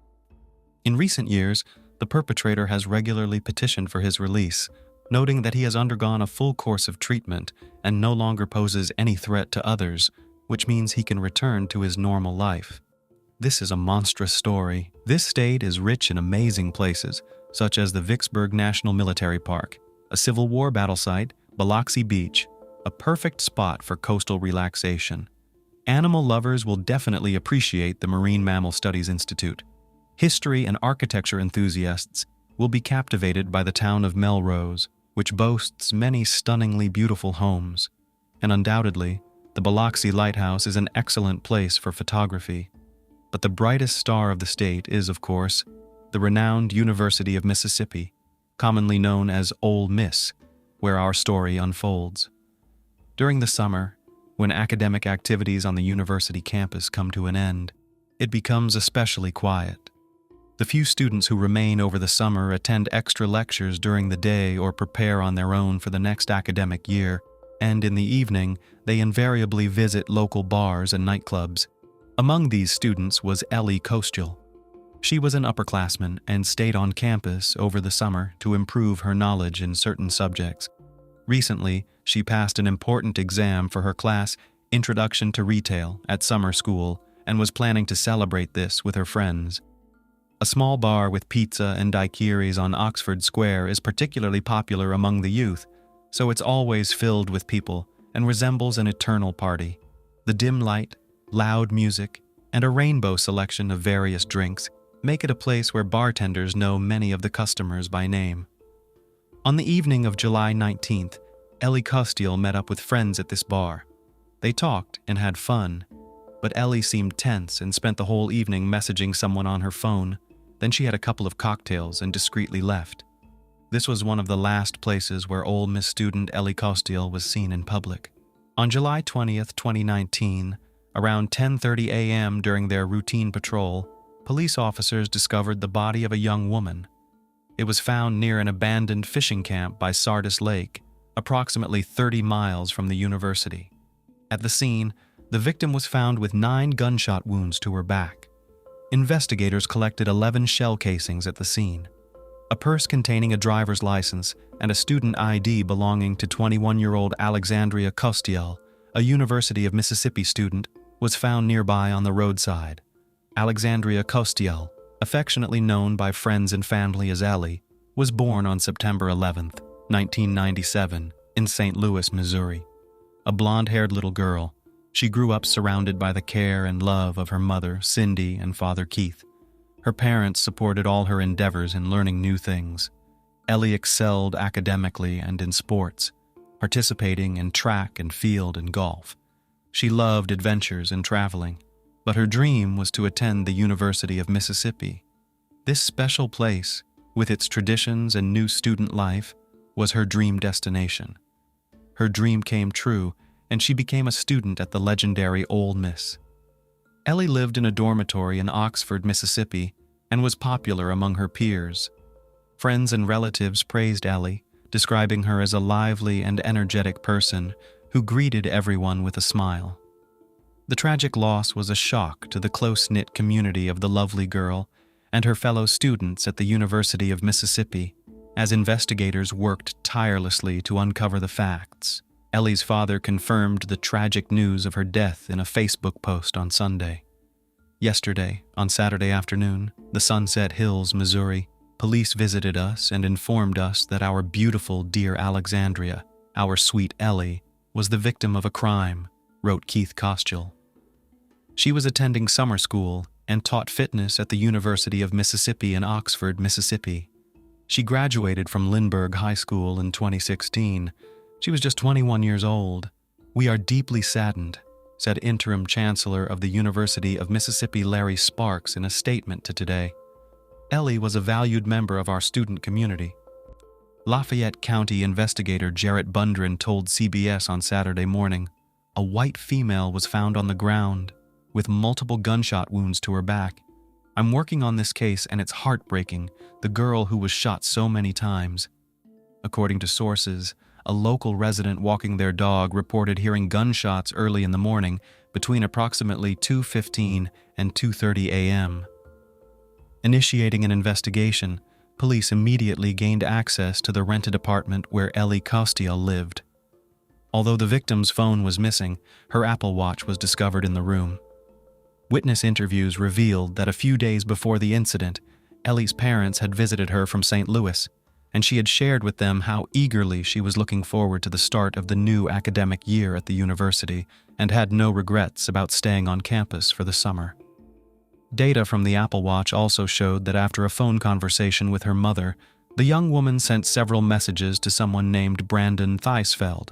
In recent years, the perpetrator has regularly petitioned for his release, noting that he has undergone a full course of treatment and no longer poses any threat to others, which means he can return to his normal life. This is a monstrous story. This state is rich in amazing places, such as the Vicksburg National Military Park, a Civil War battle site, Biloxi Beach, a perfect spot for coastal relaxation. Animal lovers will definitely appreciate the Marine Mammal Studies Institute. History and architecture enthusiasts will be captivated by the town of Melrose, which boasts many stunningly beautiful homes. And undoubtedly, the Biloxi Lighthouse is an excellent place for photography. But the brightest star of the state is, of course, the renowned University of Mississippi, commonly known as Ole Miss. where our story unfolds. During the summer, when academic activities on the university campus come to an end, it becomes especially quiet. The few students who remain over the summer attend extra lectures during the day or prepare on their own for the next academic year, and in the evening, they invariably visit local bars and nightclubs. Among these students was Ellie Kostiel. She was an upperclassman and stayed on campus over the summer to improve her knowledge in certain subjects. Recently, she passed an important exam for her class, Introduction to Retail, at summer school, and was planning to celebrate this with her friends. A small bar with pizza and daiquiris on Oxford Square is particularly popular among the youth, so it's always filled with people and resembles an eternal party. The dim light, loud music, and a rainbow selection of various drinks make it a place where bartenders know many of the customers by name. On the evening of July 19th, Ellie Kostiel met up with friends at this bar. They talked and had fun, but Ellie seemed tense and spent the whole evening messaging someone on her phone. Then she had a couple of cocktails and discreetly left. This was one of the last places where old Miss Student Ellie Kostiel was seen in public. On July 20th, 2019, around 10:30 a.m. during their routine patrol, police officers discovered the body of a young woman. It was found near an abandoned fishing camp by Sardis Lake, approximately 30 miles from the university. At the scene, the victim was found with 9 gunshot wounds to her back. Investigators collected 11 shell casings at the scene. A purse containing a driver's license and a student ID belonging to 21-year-old Alexandria Kostiel, a University of Mississippi student, was found nearby on the roadside. Alexandria Kostiel, affectionately known by friends and family as Ellie, was born on September 11, 1997, in St. Louis, Missouri. A blonde-haired little girl, she grew up surrounded by the care and love of her mother, Cindy, and father, Keith. Her parents supported all her endeavors in learning new things. Ellie excelled academically and in sports, participating in track and field and golf. She loved adventures and traveling, but her dream was to attend the University of Mississippi. This special place, with its traditions and new student life, was her dream destination. Her dream came true, and she became a student at the legendary Ole Miss. Ellie lived in a dormitory in Oxford, Mississippi, and was popular among her peers. Friends and relatives praised Ellie, describing her as a lively and energetic person who greeted everyone with a smile. The tragic loss was a shock to the close-knit community of the lovely girl and her fellow students at the University of Mississippi, as investigators worked tirelessly to uncover the facts. Ellie's father confirmed the tragic news of her death in a Facebook post on Sunday. Yesterday, on Saturday afternoon, the Sunset Hills, Missouri, police visited us and informed us that our beautiful dear Alexandria, our sweet Ellie, was the victim of a crime, wrote Keith Kostiel. She was attending summer school and taught fitness at the University of Mississippi in Oxford, Mississippi. She graduated from Lindbergh High School in 2016. She was just 21 years old. "We are deeply saddened," said Interim Chancellor of the University of Mississippi Larry Sparks in a statement to Today. Ellie was a valued member of our student community. Lafayette County investigator Jarrett Bundren told CBS on Saturday morning, "A white female was found on the ground with multiple gunshot wounds to her back. I'm working on this case and it's heartbreaking, the girl who was shot so many times." According to sources, a local resident walking their dog reported hearing gunshots early in the morning between approximately 2:15 and 2:30 a.m. Initiating an investigation, police immediately gained access to the rented apartment where Ellie Kostiel lived. Although the victim's phone was missing, her Apple Watch was discovered in the room. Witness interviews revealed that a few days before the incident, Ellie's parents had visited her from St. Louis, and she had shared with them how eagerly she was looking forward to the start of the new academic year at the university and had no regrets about staying on campus for the summer. Data from the Apple Watch also showed that after a phone conversation with her mother, the young woman sent several messages to someone named Brandon Theisfeld.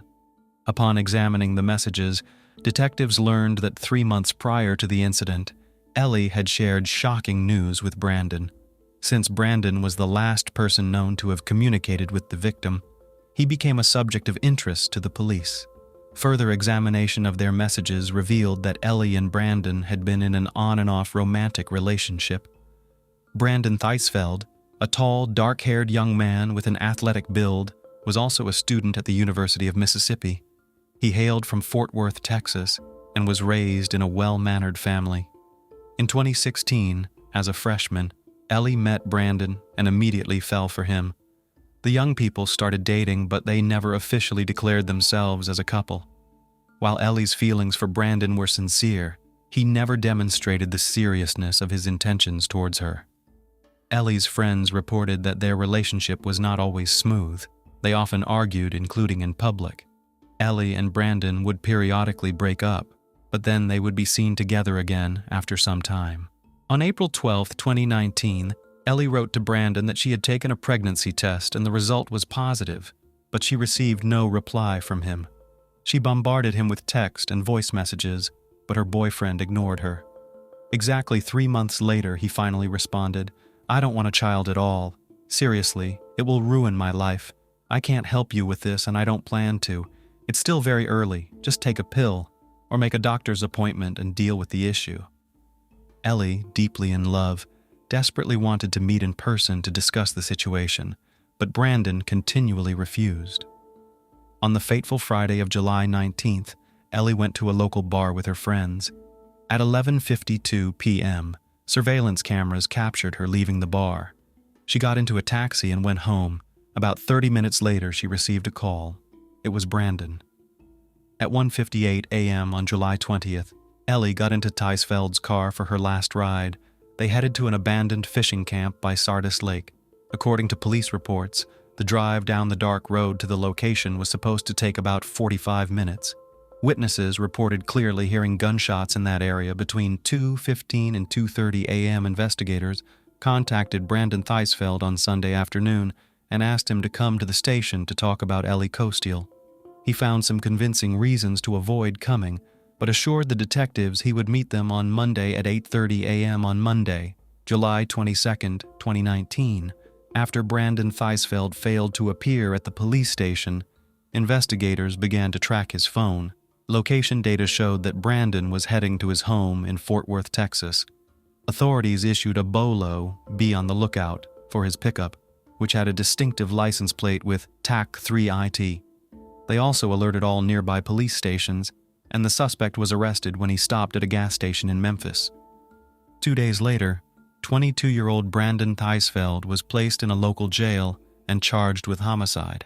Upon examining the messages, detectives learned that 3 months prior to the incident, Ellie had shared shocking news with Brandon. Since Brandon was the last person known to have communicated with the victim, He became a subject of interest to the police. Further examination of their messages revealed that Ellie and Brandon had been in an on-and-off romantic relationship. Brandon Theisfeld, a tall, dark-haired young man with an athletic build, was also a student at the University of Mississippi. He hailed from Fort Worth, Texas, and was raised in a well-mannered family. In 2016, as a freshman, Ellie met Brandon and immediately fell for him. The young people started dating, but they never officially declared themselves as a couple. While Ellie's feelings for Brandon were sincere, he never demonstrated the seriousness of his intentions towards her. Ellie's friends reported that their relationship was not always smooth. They often argued, including in public. Ellie and Brandon would periodically break up, but then they would be seen together again after some time. On April 12, 2019, Ellie wrote to Brandon that she had taken a pregnancy test and the result was positive, but she received no reply from him. She bombarded him with text and voice messages, but her boyfriend ignored her. Exactly 3 months later, he finally responded, "I don't want a child at all. Seriously, it will ruin my life. I can't help you with this and I don't plan to. It's still very early. Just take a pill or make a doctor's appointment and deal with the issue." Ellie, deeply in love, desperately wanted to meet in person to discuss the situation, but Brandon continually refused. On the fateful Friday of July 19th, Ellie went to a local bar with her friends. At 11:52 p.m., surveillance cameras captured her leaving the bar. She got into a taxi and went home. About 30 minutes later, she received a call. It was Brandon. At 1:58 a.m. on July 20th, Ellie got into Theisfeld's car for her last ride. They headed to an abandoned fishing camp by Sardis Lake. According to police reports, the drive down the dark road to the location was supposed to take about 45 minutes. Witnesses reported clearly hearing gunshots in that area between 2:15 and 2:30 a.m. Investigators contacted Brandon Theisfeld on Sunday afternoon and asked him to come to the station to talk about Ellie Costiel. He found some convincing reasons to avoid coming, but assured the detectives he would meet them on Monday at 8:30 a.m. on Monday, July 22, 2019. After Brandon Theisfeld failed to appear at the police station, investigators began to track his phone. Location data showed that Brandon was heading to his home in Fort Worth, Texas. Authorities issued a BOLO, be on the lookout, for his pickup, which had a distinctive license plate with TAC 3IT. They also alerted all nearby police stations, and the suspect was arrested when he stopped at a gas station in Memphis. 2 days later, 22-year-old Brandon Theisfeld was placed in a local jail and charged with homicide.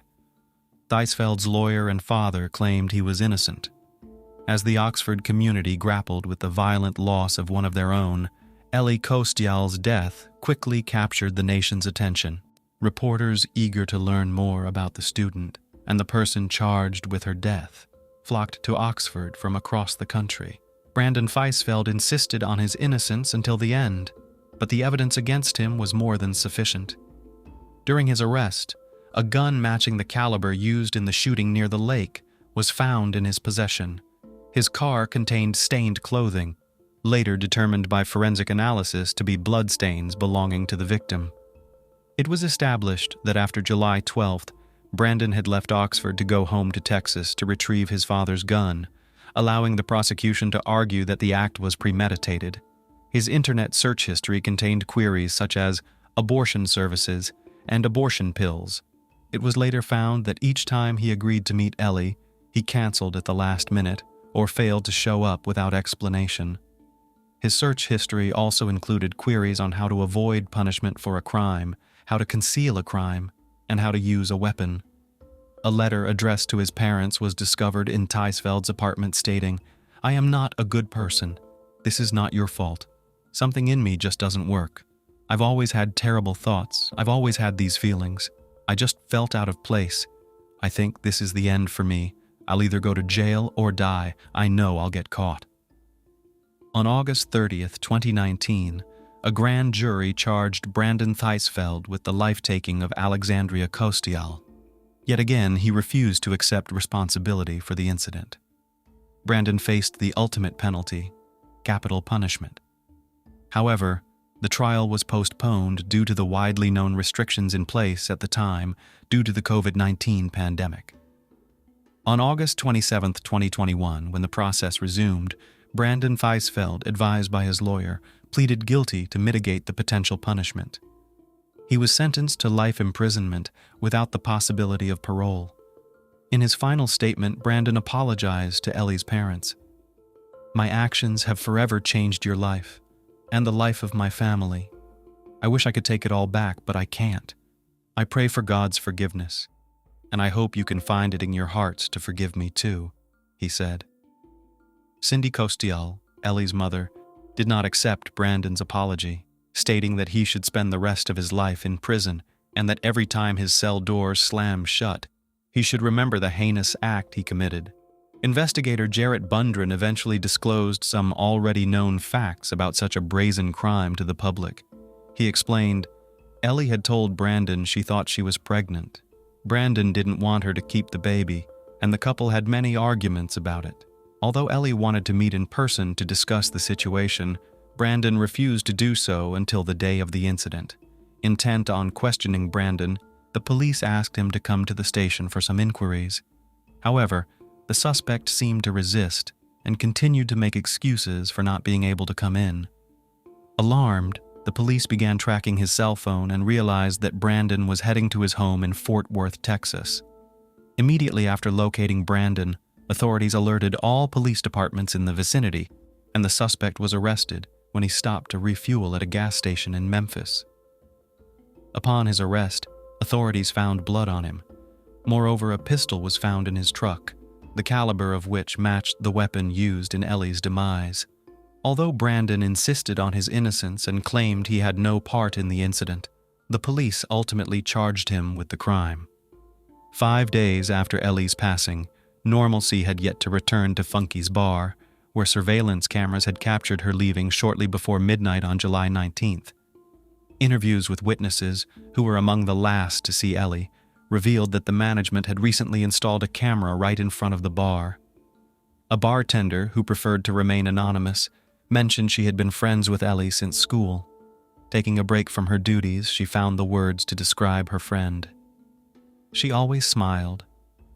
Theisfeld's lawyer and father claimed he was innocent. As the Oxford community grappled with the violent loss of one of their own, Ellie Costiel's death quickly captured the nation's attention. Reporters eager to learn more about the student and the person charged with her death flocked to Oxford from across the country. Brandon Theisfeld insisted on his innocence until the end, but the evidence against him was more than sufficient. During his arrest, a gun matching the caliber used in the shooting near the lake was found in his possession. His car contained stained clothing, later determined by forensic analysis to be bloodstains belonging to the victim. It was established that after July 12th, Brandon had left Oxford to go home to Texas to retrieve his father's gun, allowing the prosecution to argue that the act was premeditated. His internet search history contained queries such as abortion services and abortion pills. It was later found that each time he agreed to meet Ellie, he canceled at the last minute or failed to show up without explanation. His search history also included queries on how to avoid punishment for a crime, how to conceal a crime, and how to use a weapon. A letter addressed to his parents was discovered in Theisfeld's apartment stating, "I am not a good person. This is not your fault. Something in me just doesn't work. I've always had terrible thoughts. I've always had these feelings. I just felt out of place. I think this is the end for me. I'll either go to jail or die. I know I'll get caught." On August 30th, 2019, a grand jury charged Brandon Theisfeld with the life-taking of Alexandria Costiel. Yet again, he refused to accept responsibility for the incident. Brandon faced the ultimate penalty, capital punishment. However, The trial was postponed due to the widely known restrictions in place at the time due to the COVID-19 pandemic. On August 27, 2021, when the process resumed, Brandon Feisfeld, advised by his lawyer, pleaded guilty to mitigate the potential punishment. He was sentenced to life imprisonment without the possibility of parole. In his final statement, Brandon apologized to Ellie's parents. "My actions have forever changed your life, and the life of my family. I wish I could take it all back, but I can't. I pray for God's forgiveness, and I hope you can find it in your hearts to forgive me too," he said. Cindy Kostiel, Ellie's mother, did not accept Brandon's apology, stating that he should spend the rest of his life in prison and that every time his cell doors slammed shut, he should remember the heinous act he committed. Investigator Jarrett Bundren eventually disclosed some already known facts about such a brazen crime to the public. He explained, Ellie had told Brandon she thought she was pregnant. Brandon didn't want her to keep the baby, and the couple had many arguments about it. Although Ellie wanted to meet in person to discuss the situation, Brandon refused to do so until the day of the incident. Intent on questioning Brandon, the police asked him to come to the station for some inquiries. However, the suspect seemed to resist and continued to make excuses for not being able to come in. Alarmed, the police began tracking his cell phone and realized that Brandon was heading to his home in Fort Worth, Texas. Immediately after locating Brandon, authorities alerted all police departments in the vicinity, and the suspect was arrested when he stopped to refuel at a gas station in Memphis. Upon his arrest, authorities found blood on him. Moreover, a pistol was found in his truck, the caliber of which matched the weapon used in Ellie's demise. Although Brandon insisted on his innocence and claimed he had no part in the incident, the police ultimately charged him with the crime. 5 days after Ellie's passing, normalcy had yet to return to Funky's bar, where surveillance cameras had captured her leaving shortly before midnight on July 19th. Interviews with witnesses, who were among the last to see Ellie, revealed that the management had recently installed a camera right in front of the bar. A bartender, who preferred to remain anonymous, mentioned she had been friends with Ellie since school. Taking a break from her duties, she found the words to describe her friend. "She always smiled.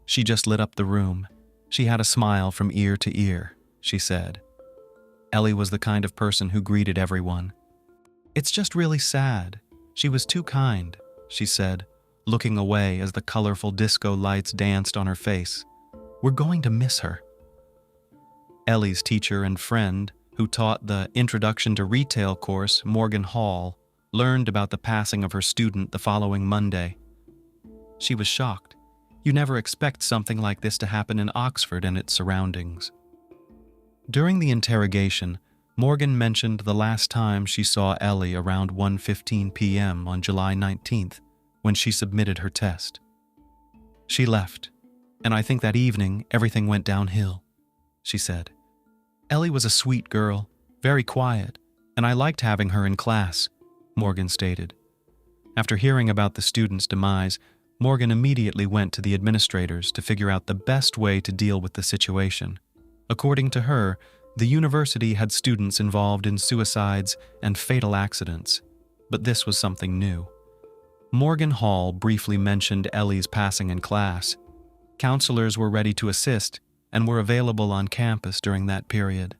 She just lit up the room. She had a smile from ear to ear," she said. Ellie was the kind of person who greeted everyone. "It's just really sad. She was too kind," she said, looking away as the colorful disco lights danced on her face. "We're going to miss her." Ellie's teacher and friend, who taught the Introduction to Retail course, Morgan Hall, learned about the passing of her student the following Monday. She was shocked. You never expect something like this to happen in Oxford and its surroundings. During the interrogation, Morgan mentioned the last time she saw Ellie around 1:15 p.m. on July 19th, when she submitted her test. "She left, and I think that evening everything went downhill," she said. "Ellie was a sweet girl, very quiet, and I liked having her in class," Morgan stated. After hearing about the student's demise, Morgan immediately went to the administrators to figure out the best way to deal with the situation. According to her, the university had students involved in suicides and fatal accidents, but this was something new. Morgan Hall briefly mentioned Ellie's passing in class. Counselors were ready to assist and were available on campus during that period.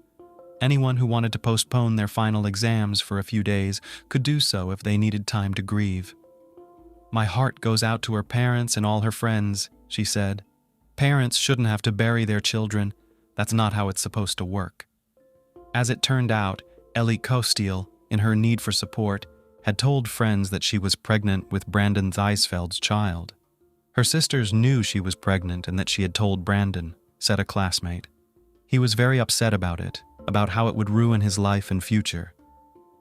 Anyone who wanted to postpone their final exams for a few days could do so if they needed time to grieve. "My heart goes out to her parents and all her friends," she said. "Parents shouldn't have to bury their children. That's not how it's supposed to work." As it turned out, Ellie Kostiel, in her need for support, had told friends that she was pregnant with Brandon Feisfeld's child. Her sisters knew she was pregnant and that she had told Brandon, said a classmate. He was very upset about it, about how it would ruin his life and future.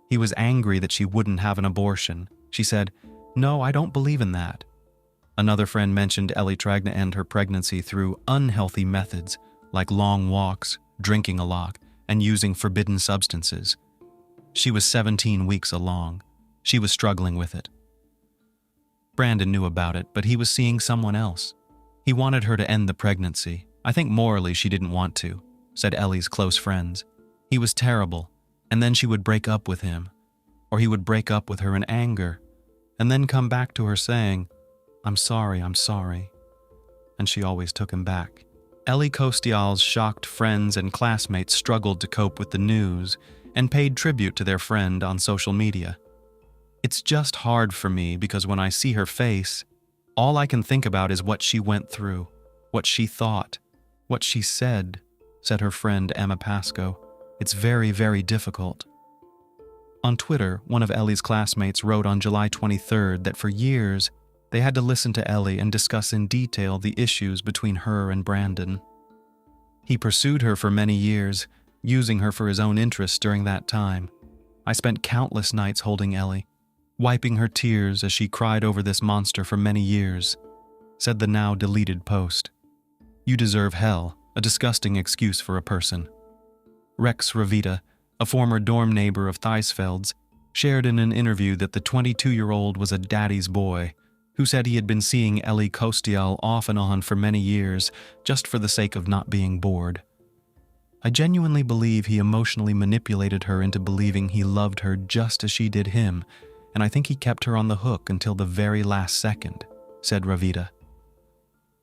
He was angry that she wouldn't have an abortion. She said, "No, I don't believe in that." Another friend mentioned Ellie tried to end her pregnancy through unhealthy methods, like long walks, drinking a lot, and using forbidden substances. She was 17 weeks along. She was struggling with it. Brandon knew about it, but he was seeing someone else. He wanted her to end the pregnancy. "I think morally she didn't want to," said Ellie's close friends. "He was terrible, and then she would break up with him. or he would break up with her in anger, and then come back to her saying, I'm sorry, and she always took him back. Ellie Kostial's shocked friends and classmates struggled to cope with the news and paid tribute to their friend on social media. It's just hard for me because when I see her face, all I can think about is what she went through, what she thought, what she said her friend Emma Pascoe. It's very, very difficult. On Twitter, one of Ellie's classmates wrote on July 23rd that for years, they had to listen to Ellie and discuss in detail the issues between her and Brandon. He pursued her for many years, using her for his own interests during that time. I spent countless nights holding Ellie, wiping her tears as she cried over this monster for many years, said the now deleted post. You deserve hell, a disgusting excuse for a person. Rex Ravita, a former dorm neighbor of Theisfeld's, shared in an interview that the 22-year-old was a daddy's boy who said he had been seeing Ellie Kostial off and on for many years just for the sake of not being bored. I genuinely believe he emotionally manipulated her into believing he loved her just as she did him, and I think he kept her on the hook until the very last second, said Ravita.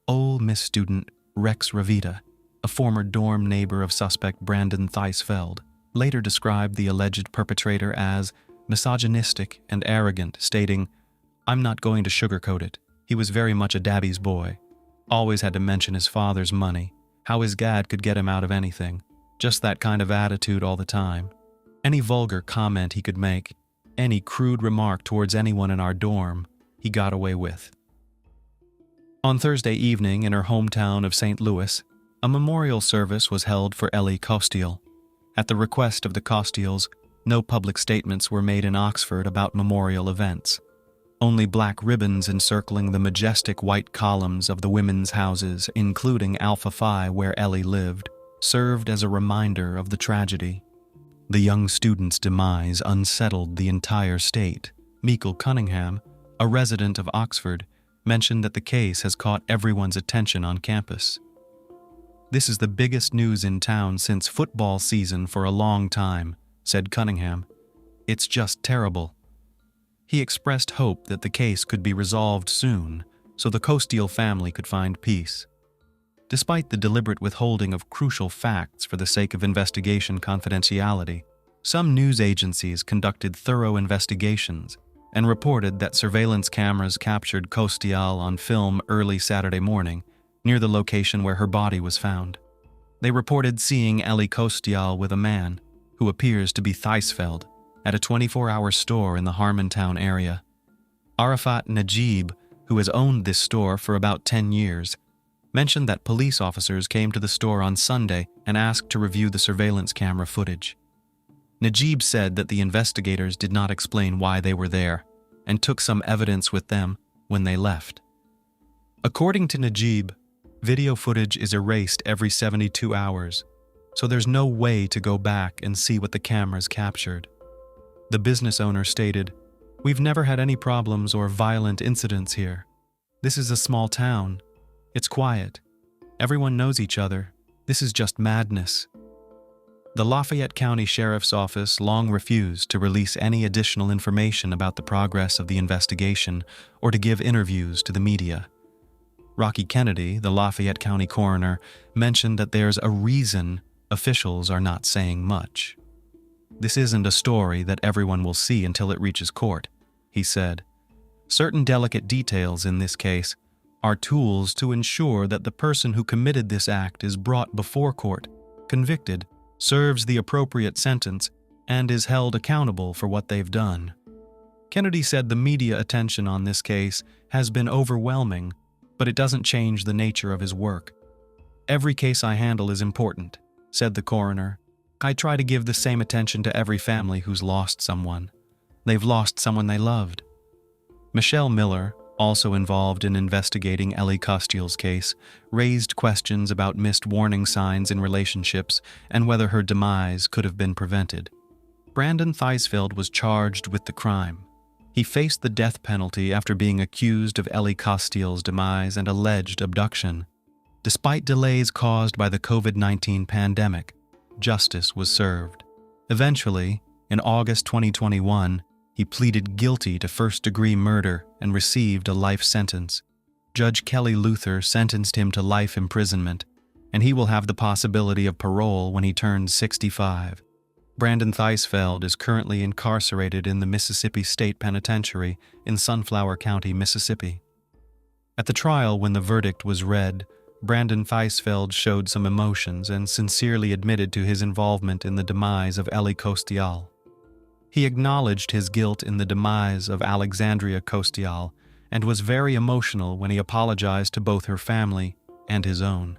Ole Miss student Rex Ravita, a former dorm neighbor of suspect Brandon Theisfeld, later described the alleged perpetrator as misogynistic and arrogant, stating, I'm not going to sugarcoat it. He was very much a daddy's boy. Always had to mention his father's money, how his dad could get him out of anything. Just that kind of attitude all the time. Any vulgar comment he could make, any crude remark towards anyone in our dorm, he got away with. On Thursday evening in her hometown of St. Louis, a memorial service was held for Ellie Kostial. At the request of the Kostials, no public statements were made in Oxford about memorial events. Only black ribbons encircling the majestic white columns of the women's houses, including Alpha Phi where Ellie lived, served as a reminder of the tragedy. The young student's demise unsettled the entire state. Meikle Cunningham, a resident of Oxford, mentioned that the case has caught everyone's attention on campus. This is the biggest news in town since football season for a long time, said Cunningham. It's just terrible. He expressed hope that the case could be resolved soon, so the Kostial family could find peace. Despite the deliberate withholding of crucial facts for the sake of investigation confidentiality, some news agencies conducted thorough investigations and reported that surveillance cameras captured Kostial on film early Saturday morning, near the location where her body was found. They reported seeing Ellie Kostial with a man, who appears to be Theisfeld, at a 24-hour store in the Harmontown area. Arafat Najib, who has owned this store for about 10 years, mentioned that police officers came to the store on Sunday and asked to review the surveillance camera footage. Najib said that the investigators did not explain why they were there and took some evidence with them when they left. According to Najib, video footage is erased every 72 hours, so there's no way to go back and see what the cameras captured. The business owner stated, "We've never had any problems or violent incidents here. This is a small town. It's quiet. Everyone knows each other. This is just madness." The Lafayette County Sheriff's Office long refused to release any additional information about the progress of the investigation or to give interviews to the media. Rocky Kennedy, the Lafayette County coroner, mentioned that there's a reason officials are not saying much. "This isn't a story that everyone will see until it reaches court," he said. "Certain delicate details in this case are tools to ensure that the person who committed this act is brought before court, convicted, serves the appropriate sentence, and is held accountable for what they've done." Kennedy said the media attention on this case has been overwhelming, but it doesn't change the nature of his work. "Every case I handle is important," said the coroner. "I try to give the same attention to every family who's lost someone. They've lost someone they loved." Michelle Miller, also involved in investigating Ellie Kostial's case, raised questions about missed warning signs in relationships and whether her demise could have been prevented. Brandon Theisfeld was charged with the crime. He faced the death penalty after being accused of Ellie Kostial's demise and alleged abduction. Despite delays caused by the COVID-19 pandemic, justice was served. Eventually, in August 2021, He pleaded guilty to first-degree murder and received a life sentence. Judge Kelly Luther sentenced him to life imprisonment, and he will have the possibility of parole when he turns 65. Brandon Theisfeld is currently incarcerated in the Mississippi State Penitentiary in Sunflower County, Mississippi. At the trial, when the verdict was read, Brandon Theisfeld showed some emotions and sincerely admitted to his involvement in the demise of Ellie Costial. He acknowledged his guilt in the demise of Alexandria Costial and was very emotional when he apologized to both her family and his own.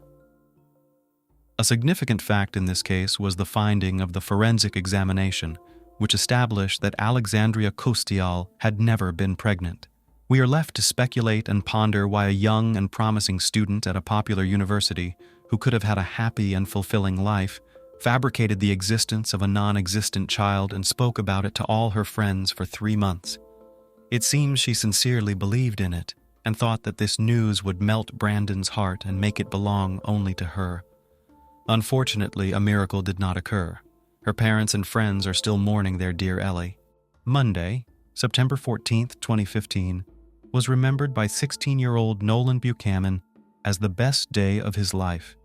A significant fact in this case was the finding of the forensic examination, which established that Alexandria Costial had never been pregnant. We are left to speculate and ponder why a young and promising student at a popular university, who could have had a happy and fulfilling life, fabricated the existence of a non-existent child and spoke about it to all her friends for 3 months. It seems she sincerely believed in it and thought that this news would melt Brandon's heart and make it belong only to her. Unfortunately, a miracle did not occur. Her parents and friends are still mourning their dear Ellie. Monday, September 14, 2015, was remembered by 16-year-old Nolan Buchanan as the best day of his life.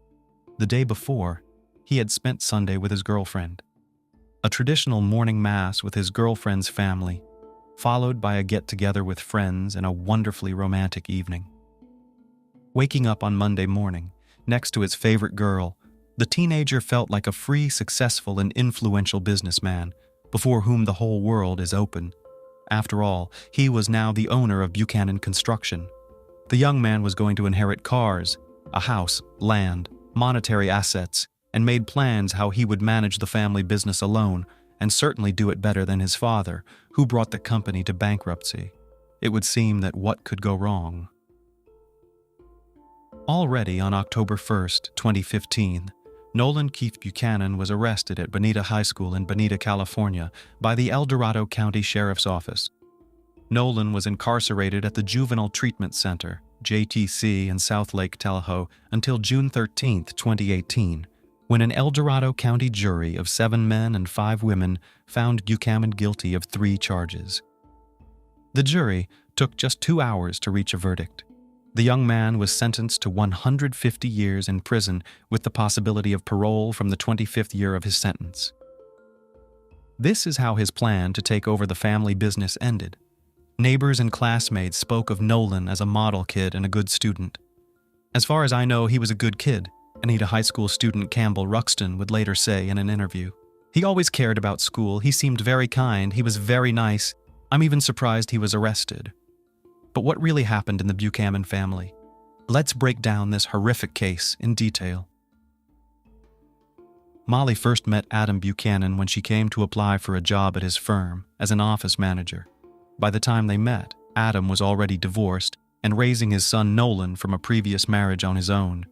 The day before, he had spent Sunday with his girlfriend. A traditional morning mass with his girlfriend's family, followed by a get-together with friends and a wonderfully romantic evening. Waking up on Monday morning, next to his favorite girl, the teenager felt like a free, successful, and influential businessman before whom the whole world is open. After all, he was now the owner of Buchanan Construction. The young man was going to inherit cars, a house, land, monetary assets, and made plans how he would manage the family business alone, and certainly do it better than his father, who brought the company to bankruptcy. It would seem that what could go wrong? Already on October 1st, 2015, Nolan Keith Buchanan was arrested at Bonita High School in Bonita, California, by the El Dorado County Sheriff's Office. Nolan was incarcerated at the Juvenile Treatment Center, JTC, in South Lake Tahoe until June 13, 2018, when an El Dorado County jury of 7 men and 5 women found Buchanan guilty of 3 charges. The jury took just 2 hours to reach a verdict. The young man was sentenced to 150 years in prison with the possibility of parole from the 25th year of his sentence. This is how his plan to take over the family business ended. Neighbors and classmates spoke of Nolan as a model kid and a good student. As far as I know, he was a good kid, Anita High School student Campbell Ruxton would later say in an interview. He always cared about school, he seemed very kind, he was very nice. I'm even surprised he was arrested. But what really happened in the Buchanan family? Let's break down this horrific case in detail. Molly first met Adam Buchanan when she came to apply for a job at his firm as an office manager. By the time they met, Adam was already divorced and raising his son Nolan from a previous marriage on his own.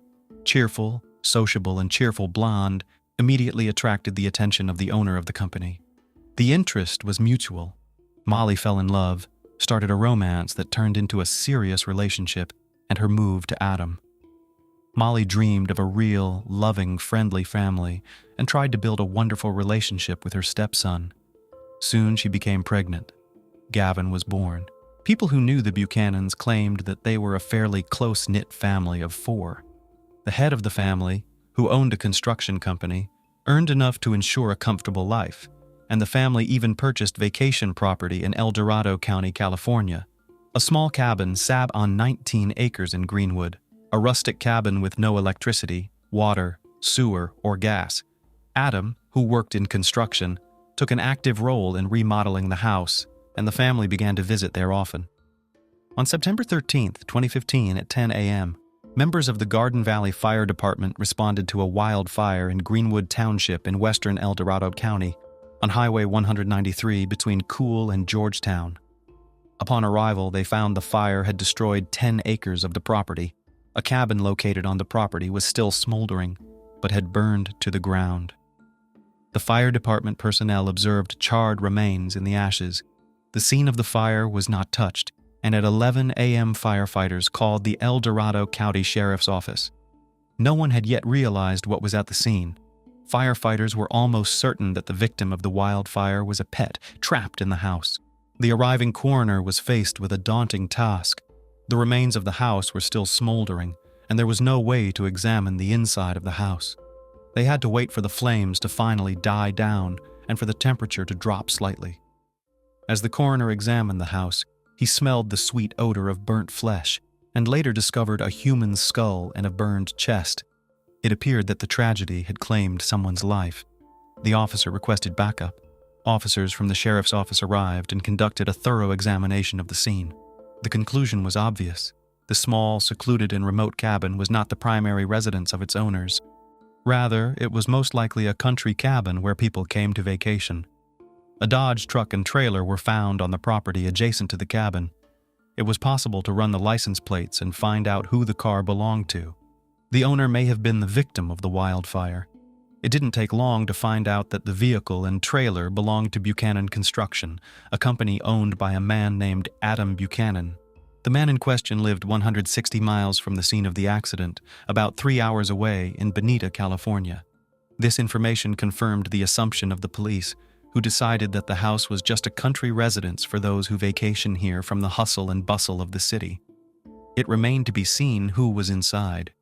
Cheerful, sociable, and cheerful blonde immediately attracted the attention of the owner of the company. The interest was mutual. Molly fell in love, started a romance that turned into a serious relationship, and her move to Adam. Molly dreamed of a real, loving, friendly family and tried to build a wonderful relationship with her stepson. Soon she became pregnant. Gavin was born. People who knew the Buchanans claimed that they were a fairly close-knit family of 4. The head of the family, who owned a construction company, earned enough to ensure a comfortable life, and the family even purchased vacation property in El Dorado County, California. A small cabin sat on 19 acres in Greenwood, a rustic cabin with no electricity, water, sewer, or gas. Adam, who worked in construction, took an active role in remodeling the house, and the family began to visit there often. On September 13, 2015 at 10 a.m., members of the Garden Valley Fire Department responded to a wildfire in Greenwood Township in western El Dorado County, on Highway 193 between Cool and Georgetown. Upon arrival, they found the fire had destroyed 10 acres of the property. A cabin located on the property was still smoldering, but had burned to the ground. The fire department personnel observed charred remains in the ashes. The scene of the fire was not touched, and at 11 a.m. firefighters called the El Dorado County Sheriff's Office. No one had yet realized what was at the scene. Firefighters were almost certain that the victim of the wildfire was a pet trapped in the house. The arriving coroner was faced with a daunting task. The remains of the house were still smoldering, and there was no way to examine the inside of the house. They had to wait for the flames to finally die down and for the temperature to drop slightly. As the coroner examined the house, he smelled the sweet odor of burnt flesh and later discovered a human skull and a burned chest. It appeared that the tragedy had claimed someone's life. The officer requested backup. Officers from the sheriff's office arrived and conducted a thorough examination of the scene. The conclusion was obvious. The small, secluded and remote cabin was not the primary residence of its owners. Rather, it was most likely a country cabin where people came to vacation. A Dodge truck and trailer were found on the property adjacent to the cabin. It was possible to run the license plates and find out who the car belonged to. The owner may have been the victim of the wildfire. It didn't take long to find out that the vehicle and trailer belonged to Buchanan Construction, a company owned by a man named Adam Buchanan. The man in question lived 160 miles from the scene of the accident, about 3 hours away in Bonita, California. This information confirmed the assumption of the police, who decided that the house was just a country residence for those who vacation here from the hustle and bustle of the city. It remained to be seen who was inside,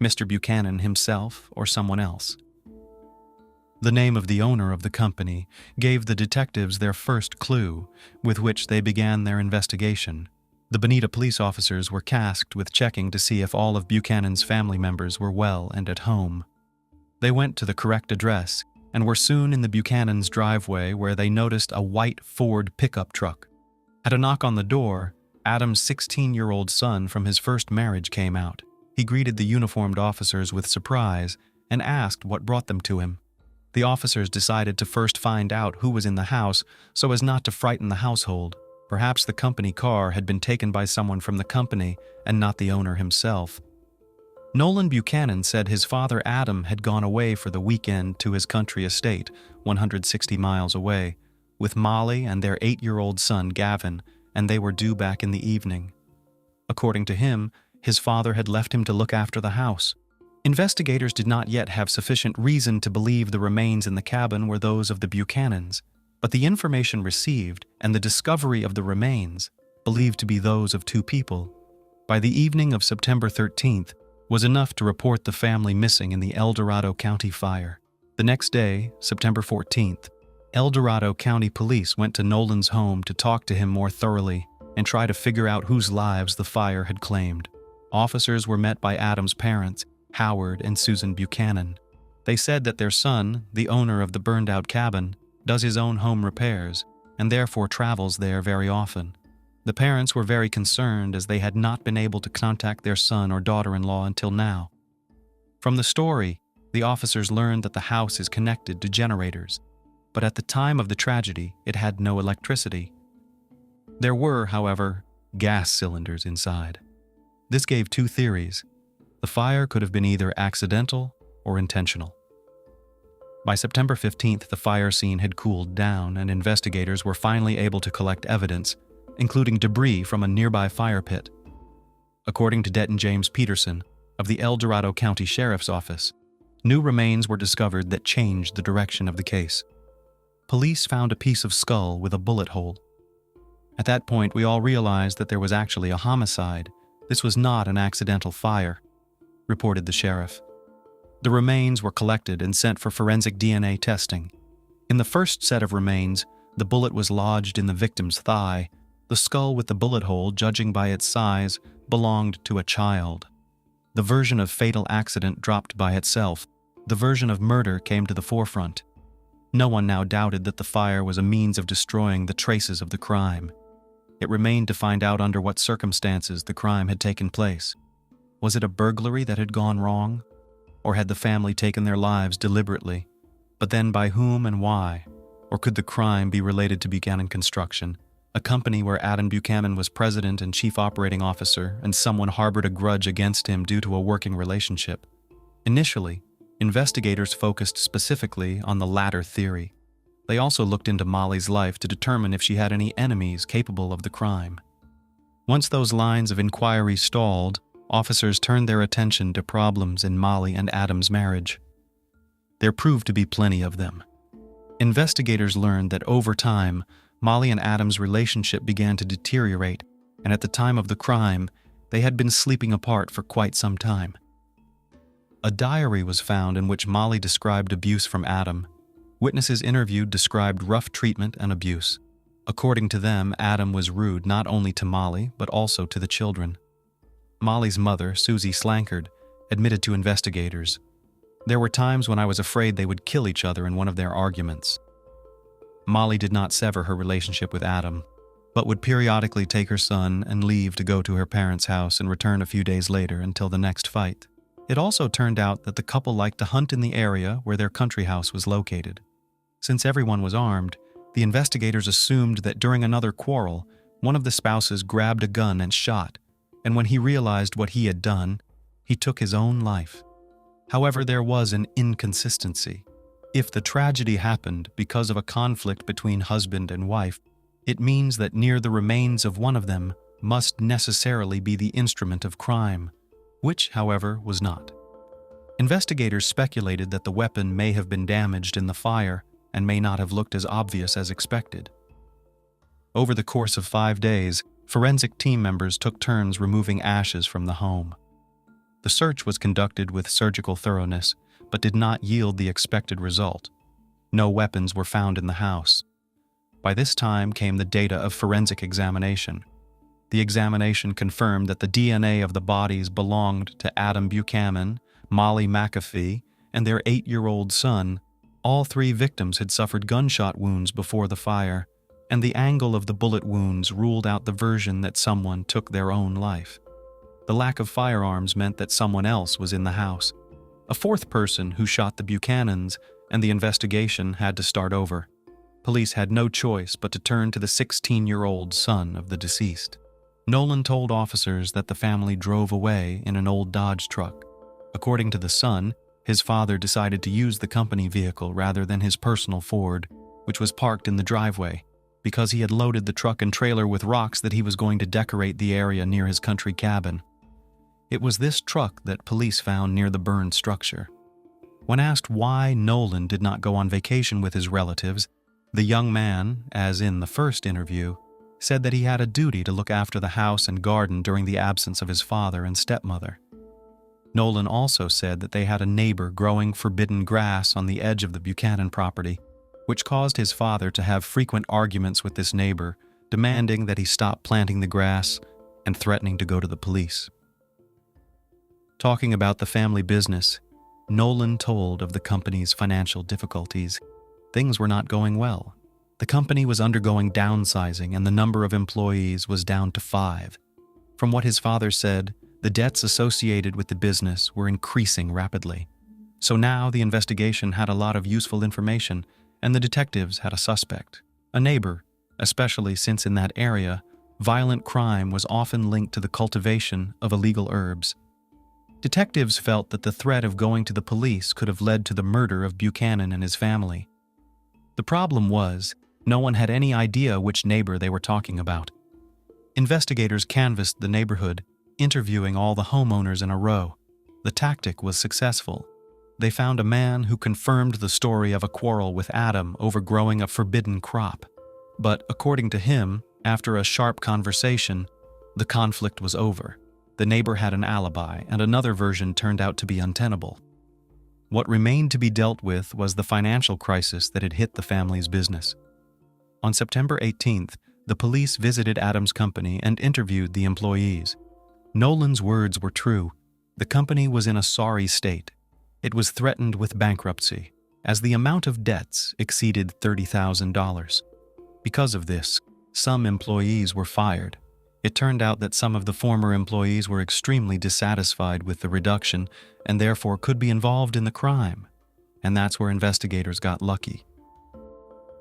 Mr. Buchanan himself or someone else. The name of the owner of the company gave the detectives their first clue, with which they began their investigation. The Bonita police officers were tasked with checking to see if all of Buchanan's family members were well and at home. They went to the correct address and were soon in the Buchanan's driveway, where they noticed a white Ford pickup truck. At a knock on the door, Adam's 16-year-old son from his first marriage came out. He greeted the uniformed officers with surprise and asked what brought them to him. The officers decided to first find out who was in the house so as not to frighten the household. Perhaps the company car had been taken by someone from the company and not the owner himself. Nolan Buchanan said his father Adam had gone away for the weekend to his country estate, 160 miles away, with Molly and their 8-year-old son Gavin, and they were due back in the evening. According to him, his father had left him to look after the house. Investigators did not yet have sufficient reason to believe the remains in the cabin were those of the Buchanans, but the information received and the discovery of the remains, believed to be those of 2 people, by the evening of September 13th, was enough to report the family missing in the El Dorado County fire. The next day, September 14th, El Dorado County Police went to Nolan's home to talk to him more thoroughly and try to figure out whose lives the fire had claimed. Officers were met by Adam's parents, Howard and Susan Buchanan. They said that their son, the owner of the burned-out cabin, does his own home repairs and therefore travels there very often. The parents were very concerned as they had not been able to contact their son or daughter-in-law until now. From the story, the officers learned that the house is connected to generators, but at the time of the tragedy, it had no electricity. There were, however, gas cylinders inside. This gave 2 theories. The fire could have been either accidental or intentional. By September 15th, the fire scene had cooled down and investigators were finally able to collect evidence, including debris from a nearby fire pit. According to Detective James Peterson of the El Dorado County Sheriff's Office, new remains were discovered that changed the direction of the case. Police found a piece of skull with a bullet hole. At that point, we all realized that there was actually a homicide. This was not an accidental fire, reported the sheriff. The remains were collected and sent for forensic DNA testing. In the first set of remains, the bullet was lodged in the victim's thigh. The skull with the bullet hole, judging by its size, belonged to a child. The version of fatal accident dropped by itself. The version of murder came to the forefront. No one now doubted that the fire was a means of destroying the traces of the crime. It remained to find out under what circumstances the crime had taken place. Was it a burglary that had gone wrong? Or had the family taken their lives deliberately? But then by whom and why? Or could the crime be related to Buchanan Construction, a company where Adam Buchanan was president and chief operating officer, and someone harbored a grudge against him due to a working relationship? Initially, investigators focused specifically on the latter theory. They also looked into Molly's life to determine if she had any enemies capable of the crime. Once those lines of inquiry stalled, officers turned their attention to problems in Molly and Adam's marriage. There proved to be plenty of them. Investigators learned that over time, Molly and Adam's relationship began to deteriorate, and at the time of the crime, they had been sleeping apart for quite some time. A diary was found in which Molly described abuse from Adam. Witnesses interviewed described rough treatment and abuse. According to them, Adam was rude not only to Molly, but also to the children. Molly's mother, Susie Slankard, admitted to investigators, "There were times when I was afraid they would kill each other in one of their arguments." Molly did not sever her relationship with Adam, but would periodically take her son and leave to go to her parents' house and return a few days later until the next fight. It also turned out that the couple liked to hunt in the area where their country house was located. Since everyone was armed, the investigators assumed that during another quarrel, one of the spouses grabbed a gun and shot, and when he realized what he had done, he took his own life. However, there was an inconsistency. If the tragedy happened because of a conflict between husband and wife, it means that near the remains of one of them must necessarily be the instrument of crime, which, however, was not. Investigators speculated that the weapon may have been damaged in the fire and may not have looked as obvious as expected. Over the course of 5 days, forensic team members took turns removing ashes from the home. The search was conducted with surgical thoroughness, but did not yield the expected result. No weapons were found in the house. By this time came the data of forensic examination. The examination confirmed that the DNA of the bodies belonged to Adam Buchanan, Molly McAfee, and their 8-year-old son. All 3 victims had suffered gunshot wounds before the fire, and the angle of the bullet wounds ruled out the version that someone took their own life. The lack of firearms meant that someone else was in the house. A 4th person who shot the Buchanans, and the investigation had to start over. Police had no choice but to turn to the 16-year-old son of the deceased. Nolan told officers that the family drove away in an old Dodge truck. According to the son, his father decided to use the company vehicle rather than his personal Ford, which was parked in the driveway, because he had loaded the truck and trailer with rocks that he was going to decorate the area near his country cabin. It was this truck that police found near the burned structure. When asked why Nolan did not go on vacation with his relatives, the young man, as in the first interview, said that he had a duty to look after the house and garden during the absence of his father and stepmother. Nolan also said that they had a neighbor growing forbidden grass on the edge of the Buchanan property, which caused his father to have frequent arguments with this neighbor, demanding that he stop planting the grass and threatening to go to the police. Talking about the family business, Nolan told of the company's financial difficulties. Things were not going well. The company was undergoing downsizing and the number of employees was down to 5. From what his father said, the debts associated with the business were increasing rapidly. So now the investigation had a lot of useful information, and the detectives had a suspect, a neighbor, especially since in that area, violent crime was often linked to the cultivation of illegal herbs. Detectives felt that the threat of going to the police could have led to the murder of Buchanan and his family. The problem was, no one had any idea which neighbor they were talking about. Investigators canvassed the neighborhood, interviewing all the homeowners in a row. The tactic was successful. They found a man who confirmed the story of a quarrel with Adam over growing a forbidden crop. But according to him, after a sharp conversation, the conflict was over. The neighbor had an alibi, and another version turned out to be untenable. What remained to be dealt with was the financial crisis that had hit the family's business. On September 18th, the police visited Adam's company and interviewed the employees. Nolan's words were true. The company was in a sorry state. It was threatened with bankruptcy, as the amount of debts exceeded $30,000. Because of this, some employees were fired. It turned out that some of the former employees were extremely dissatisfied with the reduction and therefore could be involved in the crime. And that's where investigators got lucky.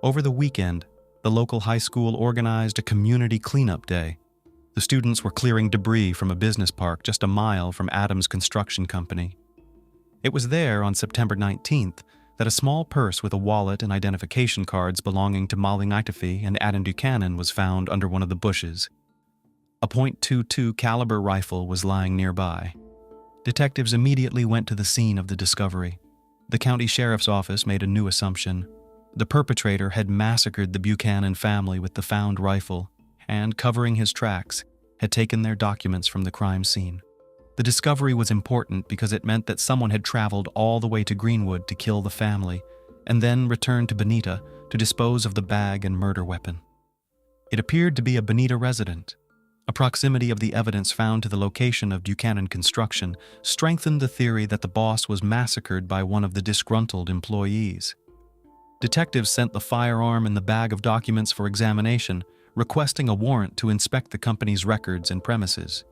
Over the weekend, the local high school organized a community cleanup day. The students were clearing debris from a business park just a mile from Adam's construction company. It was there on September 19th that a small purse with a wallet and identification cards belonging to Molly McAfee and Adam Buchanan was found under one of the bushes. A .22 caliber rifle was lying nearby. Detectives immediately went to the scene of the discovery. The county sheriff's office made a new assumption. The perpetrator had massacred the Buchanan family with the found rifle and, covering his tracks, had taken their documents from the crime scene. The discovery was important because it meant that someone had traveled all the way to Greenwood to kill the family and then returned to Bonita to dispose of the bag and murder weapon. It appeared to be a Bonita resident. A proximity of the evidence found to the location of Buchanan construction strengthened the theory that the boss was massacred by one of the disgruntled employees. Detectives sent the firearm and the bag of documents for examination, requesting a warrant to inspect the company's records and premises.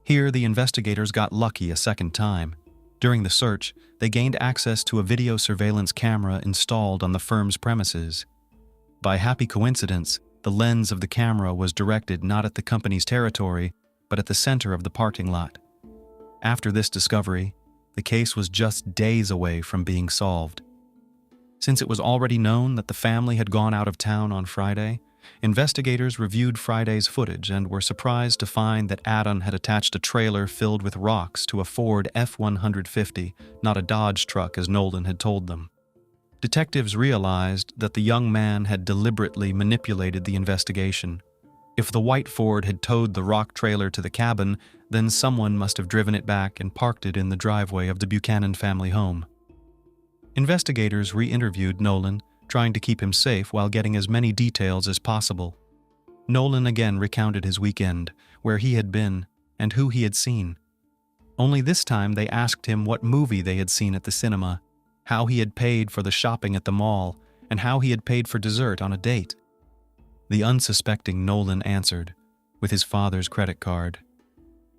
Here, the investigators got lucky a second time. During the search, they gained access to a video surveillance camera installed on the firm's premises. By happy coincidence, the lens of the camera was directed not at the company's territory, but at the center of the parking lot. After this discovery, the case was just days away from being solved. Since it was already known that the family had gone out of town on Friday, investigators reviewed Friday's footage and were surprised to find that Adam had attached a trailer filled with rocks to a Ford F-150, not a Dodge truck as Nolan had told them. Detectives realized that the young man had deliberately manipulated the investigation. If the white Ford had towed the rock trailer to the cabin, then someone must have driven it back and parked it in the driveway of the Buchanan family home. Investigators re-interviewed Nolan, trying to keep him safe while getting as many details as possible. Nolan again recounted his weekend, where he had been, and who he had seen. Only this time they asked him what movie they had seen at the cinema, how he had paid for the shopping at the mall, and how he had paid for dessert on a date. The unsuspecting Nolan answered, with his father's credit card.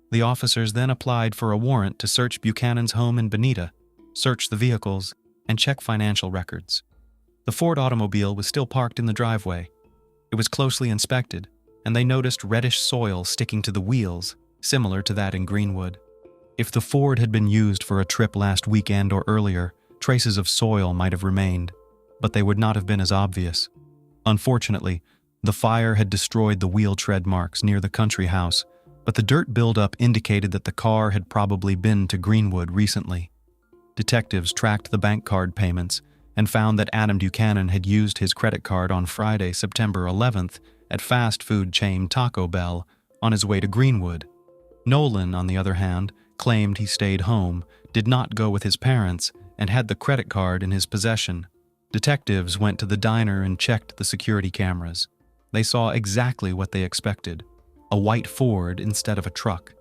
The officers then applied for a warrant to search Buchanan's home in Bonita, search the vehicles, and check financial records. The Ford automobile was still parked in the driveway. It was closely inspected, and they noticed reddish soil sticking to the wheels, similar to that in Greenwood. If the Ford had been used for a trip last weekend or earlier, traces of soil might have remained, but they would not have been as obvious. Unfortunately, the fire had destroyed the wheel tread marks near the country house, but the dirt buildup indicated that the car had probably been to Greenwood recently. Detectives tracked the bank card payments and found that Adam Buchanan had used his credit card on Friday, September 11th, at fast food chain Taco Bell on his way to Greenwood. Nolan, on the other hand, claimed he stayed home, did not go with his parents, and had the credit card in his possession. Detectives went to the diner and checked the security cameras. They saw exactly what they expected, a white Ford instead of a truck.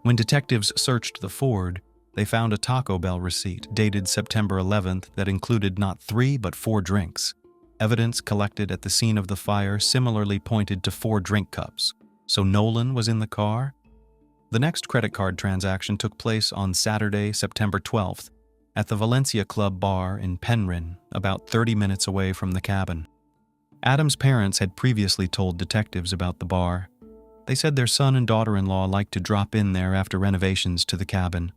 When detectives searched the Ford, they found a Taco Bell receipt dated September 11th that included not 3 but 4 drinks. Evidence collected at the scene of the fire similarly pointed to 4 drink cups. So Nolan was in the car? The next credit card transaction took place on Saturday, September 12th, at the Valencia Club bar in Penryn, about 30 minutes away from the cabin. Adam's parents had previously told detectives about the bar. They said their son and daughter-in-law liked to drop in there after renovations to the cabin.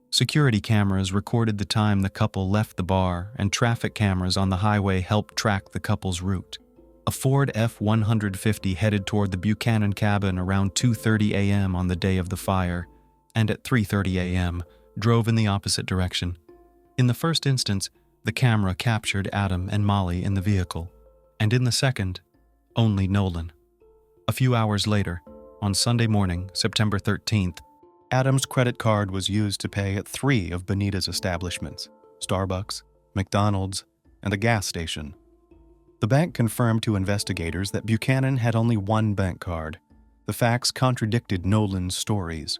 Security cameras recorded the time the couple left the bar, and traffic cameras on the highway helped track the couple's route. A Ford F-150 headed toward the Buchanan cabin around 2:30 a.m. on the day of the fire, and at 3:30 a.m. drove in the opposite direction. In the first instance, the camera captured Adam and Molly in the vehicle, and in the second, only Nolan. A few hours later, on Sunday morning, September 13th, Adam's credit card was used to pay at 3 of Bonita's establishments, Starbucks, McDonald's, and a gas station. The bank confirmed to investigators that Buchanan had only one bank card. The facts contradicted Nolan's stories.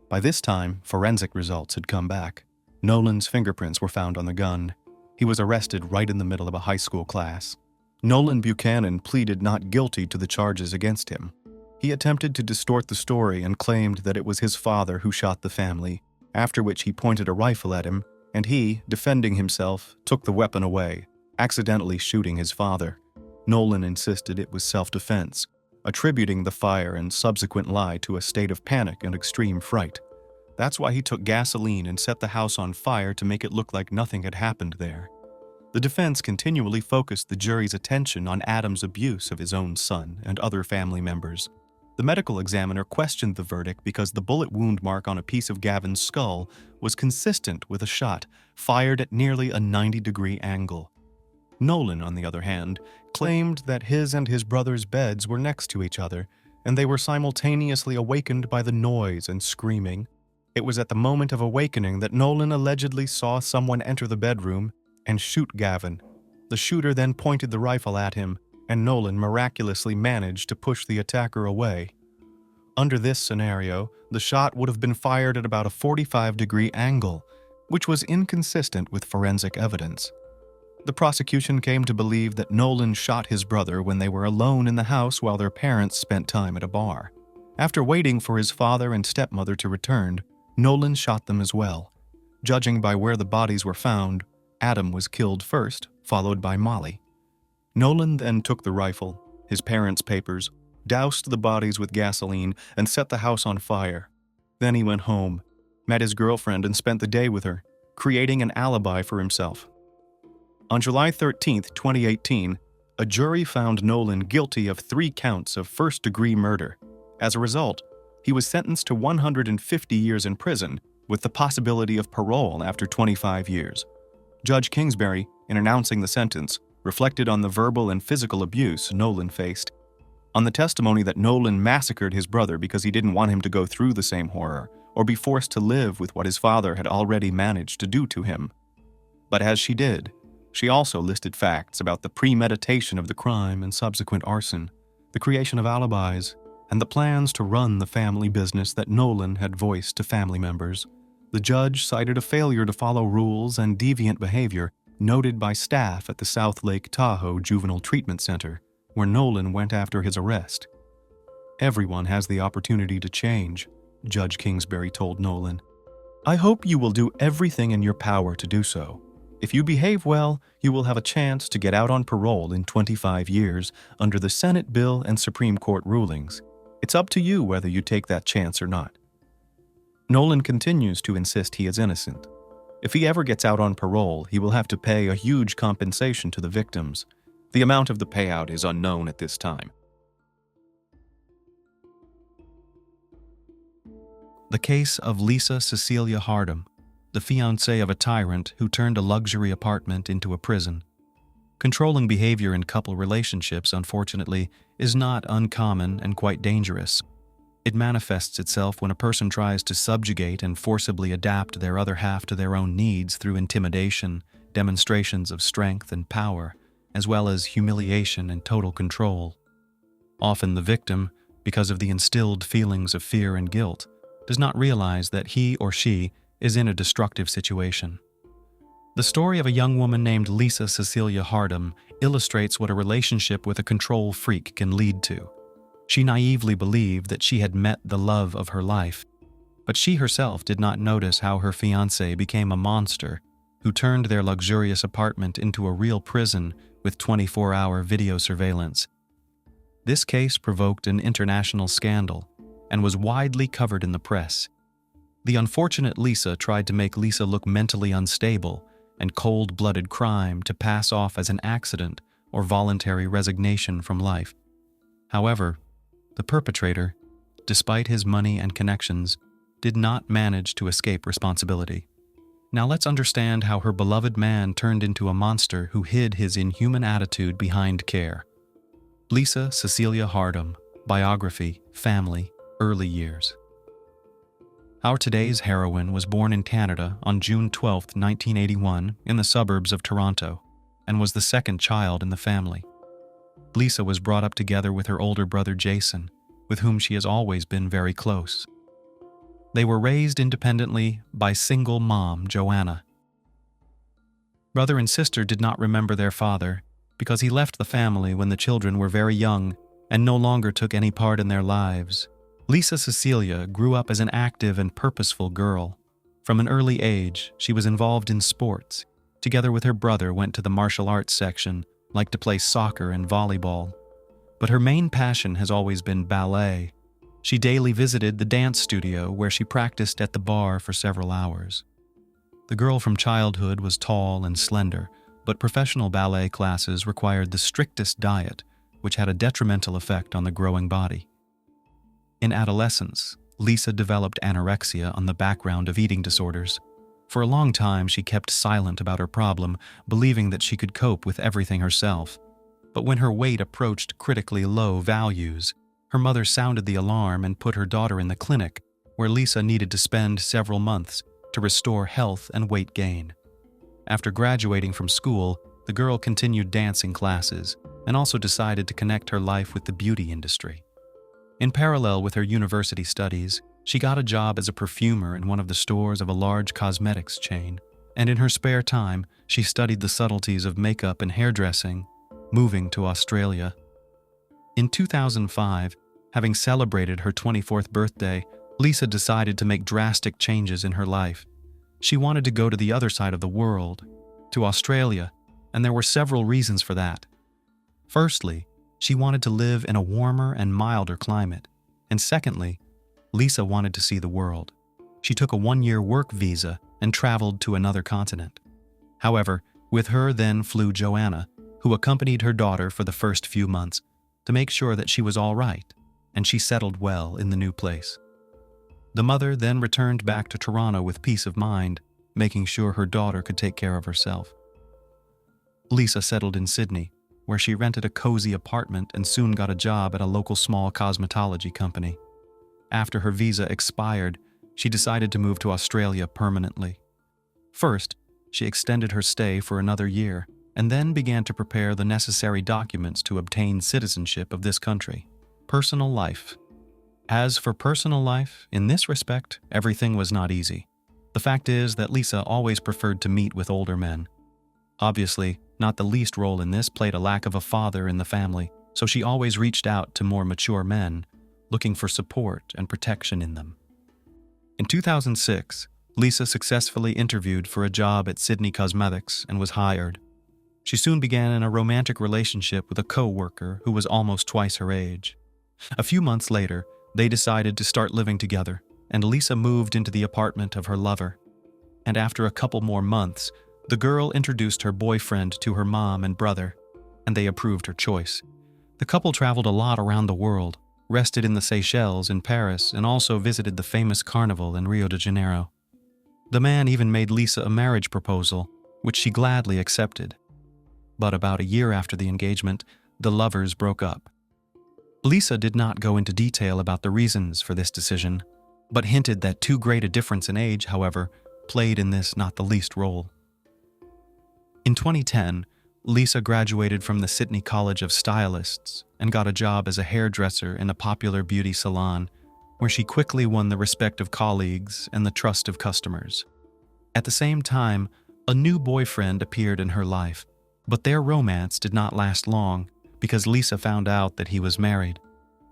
By this time, forensic results had come back. Nolan's fingerprints were found on the gun. He was arrested right in the middle of a high school class. Nolan Buchanan pleaded not guilty to the charges against him. He attempted to distort the story and claimed that it was his father who shot the family, after which he pointed a rifle at him, and he, defending himself, took the weapon away, accidentally shooting his father. Nolan insisted it was self-defense, attributing the fire and subsequent lie to a state of panic and extreme fright. That's why he took gasoline and set the house on fire to make it look like nothing had happened there. The defense continually focused the jury's attention on Adam's abuse of his own son and other family members. The medical examiner questioned the verdict because the bullet wound mark on a piece of Gavin's skull was consistent with a shot fired at nearly a 90-degree angle. Nolan, on the other hand, claimed that his and his brother's beds were next to each other, and they were simultaneously awakened by the noise and screaming. It was at the moment of awakening that Nolan allegedly saw someone enter the bedroom and shoot Gavin. The shooter then pointed the rifle at him, and Nolan miraculously managed to push the attacker away. Under this scenario, the shot would have been fired at about a 45-degree angle, which was inconsistent with forensic evidence. The prosecution came to believe that Nolan shot his brother when they were alone in the house while their parents spent time at a bar. After waiting for his father and stepmother to return, Nolan shot them as well. Judging by where the bodies were found, Adam was killed first, followed by Molly. Nolan then took the rifle, his parents' papers, doused the bodies with gasoline, and set the house on fire. Then he went home, met his girlfriend, and spent the day with her, creating an alibi for himself. On July 13, 2018, a jury found Nolan guilty of 3 counts of first-degree murder. As a result, he was sentenced to 150 years in prison, with the possibility of parole after 25 years. Judge Kingsbury, in announcing the sentence, reflected on the verbal and physical abuse Nolan faced, on the testimony that Nolan massacred his brother because he didn't want him to go through the same horror, or be forced to live with what his father had already managed to do to him. But as she did, she also listed facts about the premeditation of the crime and subsequent arson, the creation of alibis, and the plans to run the family business that Nolan had voiced to family members. The judge cited a failure to follow rules and deviant behavior noted by staff at the South Lake Tahoe Juvenile Treatment Center, where Nolan went after his arrest. "Everyone has the opportunity to change," Judge Kingsbury told Nolan. "I hope you will do everything in your power to do so. If you behave well, you will have a chance to get out on parole in 25 years under the Senate bill and Supreme Court rulings. It's up to you whether you take that chance or not." Nolan continues to insist he is innocent. If he ever gets out on parole, he will have to pay a huge compensation to the victims. The amount of the payout is unknown at this time. The case of Lisa Cecilia Hardam, the fiancée of a tyrant who turned a luxury apartment into a prison. Controlling behavior in couple relationships, unfortunately, is not uncommon and quite dangerous. It manifests itself when a person tries to subjugate and forcibly adapt their other half to their own needs through intimidation, demonstrations of strength and power, as well as humiliation and total control. Often the victim, because of the instilled feelings of fear and guilt, does not realize that he or she is in a destructive situation. The story of a young woman named Lisa Cecilia Hardam illustrates what a relationship with a control freak can lead to. She naively believed that she had met the love of her life, but she herself did not notice how her fiancé became a monster who turned their luxurious apartment into a real prison with 24-hour video surveillance. This case provoked an international scandal and was widely covered in the press. The unfortunate Lisa tried to make Lisa look mentally unstable and cold-blooded crime to pass off as an accident or voluntary resignation from life. However, the perpetrator, despite his money and connections, did not manage to escape responsibility. Now let's understand how her beloved man turned into a monster who hid his inhuman attitude behind care. Lisa Cecilia Hardam, biography, family, early years. Our today's heroine was born in Canada on June 12, 1981, in the suburbs of Toronto, and was the second child in the family. Lisa was brought up together with her older brother Jason, with whom she has always been very close. They were raised independently by single mom Joanna. Brother and sister did not remember their father because he left the family when the children were very young and no longer took any part in their lives. Lisa Cecilia grew up as an active and purposeful girl. From an early age, she was involved in sports. Together with her brother, went to the martial arts section, liked to play soccer and volleyball. But her main passion has always been ballet. She daily visited the dance studio where she practiced at the bar for several hours. The girl from childhood was tall and slender, but professional ballet classes required the strictest diet, which had a detrimental effect on the growing body. In adolescence, Lisa developed anorexia on the background of eating disorders. For a long time, she kept silent about her problem, believing that she could cope with everything herself. But when her weight approached critically low values, her mother sounded the alarm and put her daughter in the clinic, where Lisa needed to spend several months to restore health and weight gain. After graduating from school, the girl continued dancing classes and also decided to connect her life with the beauty industry. In parallel with her university studies, she got a job as a perfumer in one of the stores of a large cosmetics chain, and in her spare time, she studied the subtleties of makeup and hairdressing, moving to Australia. In 2005, having celebrated her 24th birthday, Lisa decided to make drastic changes in her life. She wanted to go to the other side of the world, to Australia, and there were several reasons for that. Firstly, she wanted to live in a warmer and milder climate, and secondly, Lisa wanted to see the world. She took a 1-year work visa and traveled to another continent. However, with her then flew Joanna, who accompanied her daughter for the first few months to make sure that she was all right, and she settled well in the new place. The mother then returned back to Toronto with peace of mind, making sure her daughter could take care of herself. Lisa settled in Sydney, where she rented a cozy apartment and soon got a job at a local small cosmetology company. After her visa expired, she decided to move to Australia permanently. First, she extended her stay for another year, and then began to prepare the necessary documents to obtain citizenship of this country. Personal life. As for personal life, in this respect, everything was not easy. The fact is that Lisa always preferred to meet with older men. Obviously, not the least role in this played a lack of a father in the family, so she always reached out to more mature men, looking for support and protection in them. In 2006, Lisa successfully interviewed for a job at Sydney Cosmetics and was hired. She soon began in a romantic relationship with a co-worker who was almost twice her age. A few months later, they decided to start living together, and Lisa moved into the apartment of her lover. And after a couple more months, the girl introduced her boyfriend to her mom and brother, and they approved her choice. The couple traveled a lot around the world, rested in the Seychelles in Paris, and also visited the famous carnival in Rio de Janeiro. The man even made Lisa a marriage proposal, which she gladly accepted. But about a year after the engagement, the lovers broke up. Lisa did not go into detail about the reasons for this decision, but hinted that too great a difference in age, however, played in this not the least role. In 2010, Lisa graduated from the Sydney College of Stylists and got a job as a hairdresser in a popular beauty salon, where she quickly won the respect of colleagues and the trust of customers. At the same time, a new boyfriend appeared in her life, but their romance did not last long because Lisa found out that he was married.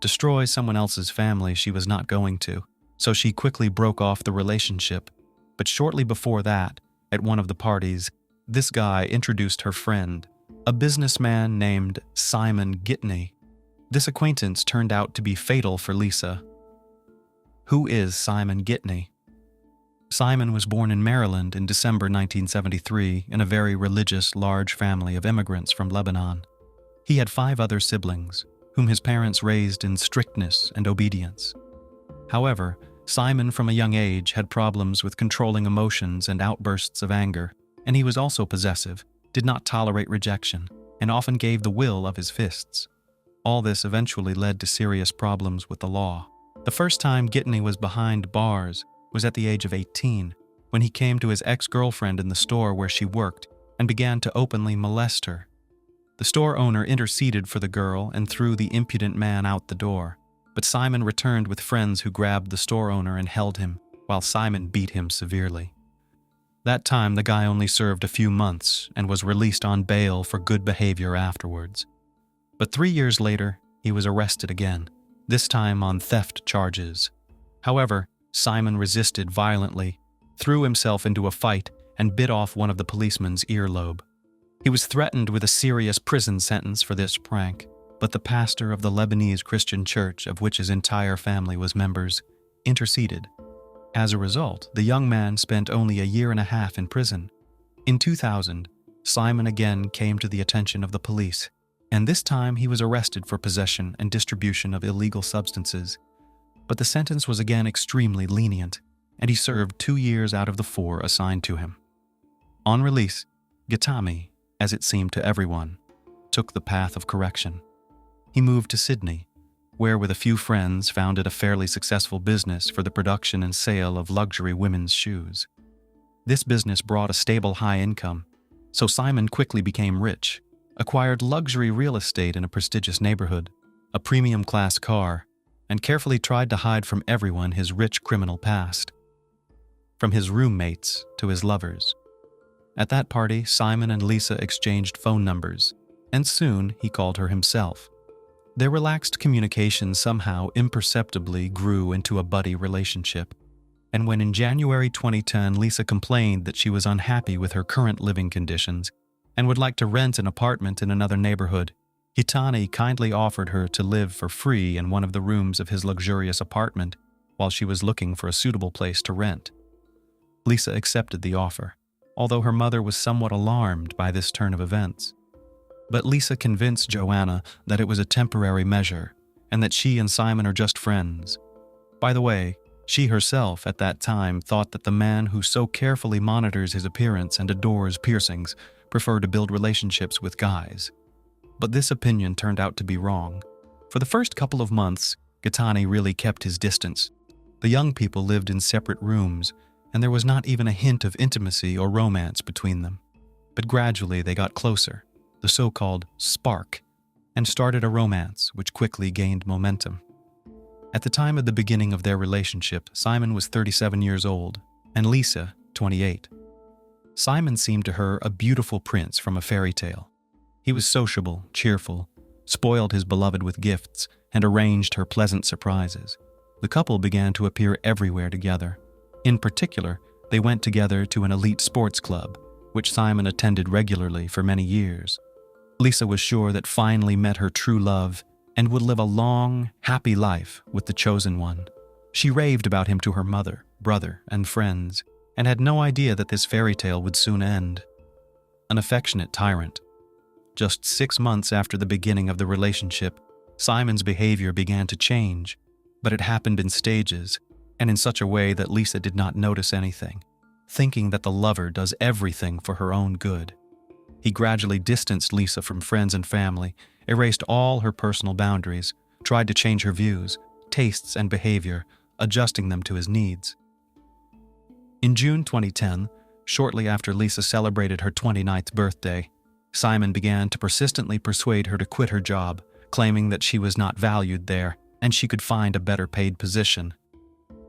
Destroy someone else's family she was not going to, so she quickly broke off the relationship. But shortly before that, at one of the parties, this guy introduced her friend, a businessman named Simon Gitney. This acquaintance turned out to be fatal for Lisa. Who is Simon Gitney? Simon was born in Maryland in December 1973 in a very religious, large family of immigrants from Lebanon. He had 5 other siblings, whom his parents raised in strictness and obedience. However, Simon from a young age had problems with controlling emotions and outbursts of anger, and he was also possessive, did not tolerate rejection, and often gave the will of his fists. All this eventually led to serious problems with the law. The first time Gitney was behind bars was at the age of 18, when he came to his ex-girlfriend in the store where she worked and began to openly molest her. The store owner interceded for the girl and threw the impudent man out the door, but Simon returned with friends who grabbed the store owner and held him, while Simon beat him severely. That time, the guy only served a few months and was released on bail for good behavior afterwards. But 3 years later, he was arrested again, this time on theft charges. However, Simon resisted violently, threw himself into a fight, and bit off one of the policeman's earlobe. He was threatened with a serious prison sentence for this prank, but the pastor of the Lebanese Christian church, of which his entire family was members, interceded. As a result, the young man spent only a year and a half in prison. In 2000, Simon again came to the attention of the police, and this time he was arrested for possession and distribution of illegal substances. But the sentence was again extremely lenient. and he served 2 years out of the 4 assigned to him. On release, Gitami, as it seemed to everyone, took the path of correction. He moved to Sydney, where with a few friends founded a fairly successful business for the production and sale of luxury women's shoes. This business brought a stable high income, so Simon quickly became rich, acquired luxury real estate in a prestigious neighborhood, a premium class car, and carefully tried to hide from everyone his rich criminal past. From his roommates to his lovers. At that party, Simon and Lisa exchanged phone numbers, and soon he called her himself. Their relaxed communication somehow imperceptibly grew into a buddy relationship, and when in January 2010 Lisa complained that she was unhappy with her current living conditions and would like to rent an apartment in another neighborhood, Gitami kindly offered her to live for free in one of the rooms of his luxurious apartment while she was looking for a suitable place to rent. Lisa accepted the offer, although her mother was somewhat alarmed by this turn of events. But Lisa convinced Joanna that it was a temporary measure and that she and Simon are just friends. By the way, she herself at that time thought that the man who so carefully monitors his appearance and adores piercings preferred to build relationships with guys. But this opinion turned out to be wrong. For the first couple of months, Gitami really kept his distance. The young people lived in separate rooms, and there was not even a hint of intimacy or romance between them. But gradually they got closer, the so-called spark, and started a romance which quickly gained momentum. At the time of the beginning of their relationship, Simon was 37 years old, and Lisa, 28. Simon seemed to her a beautiful prince from a fairy tale. He was sociable, cheerful, spoiled his beloved with gifts, and arranged her pleasant surprises. The couple began to appear everywhere together. In particular, they went together to an elite sports club, which Simon attended regularly for many years. Lisa was sure that finally met her true love and would live a long, happy life with the chosen one. She raved about him to her mother, brother, and friends, and had no idea that this fairy tale would soon end. An affectionate tyrant. Just 6 months after the beginning of the relationship, Simon's behavior began to change, but it happened in stages, and in such a way that Lisa did not notice anything, thinking that the lover does everything for her own good. He gradually distanced Lisa from friends and family, erased all her personal boundaries, tried to change her views, tastes, and behavior, adjusting them to his needs. In June 2010, shortly after Lisa celebrated her 29th birthday, Simon began to persistently persuade her to quit her job, claiming that she was not valued there and she could find a better paid position.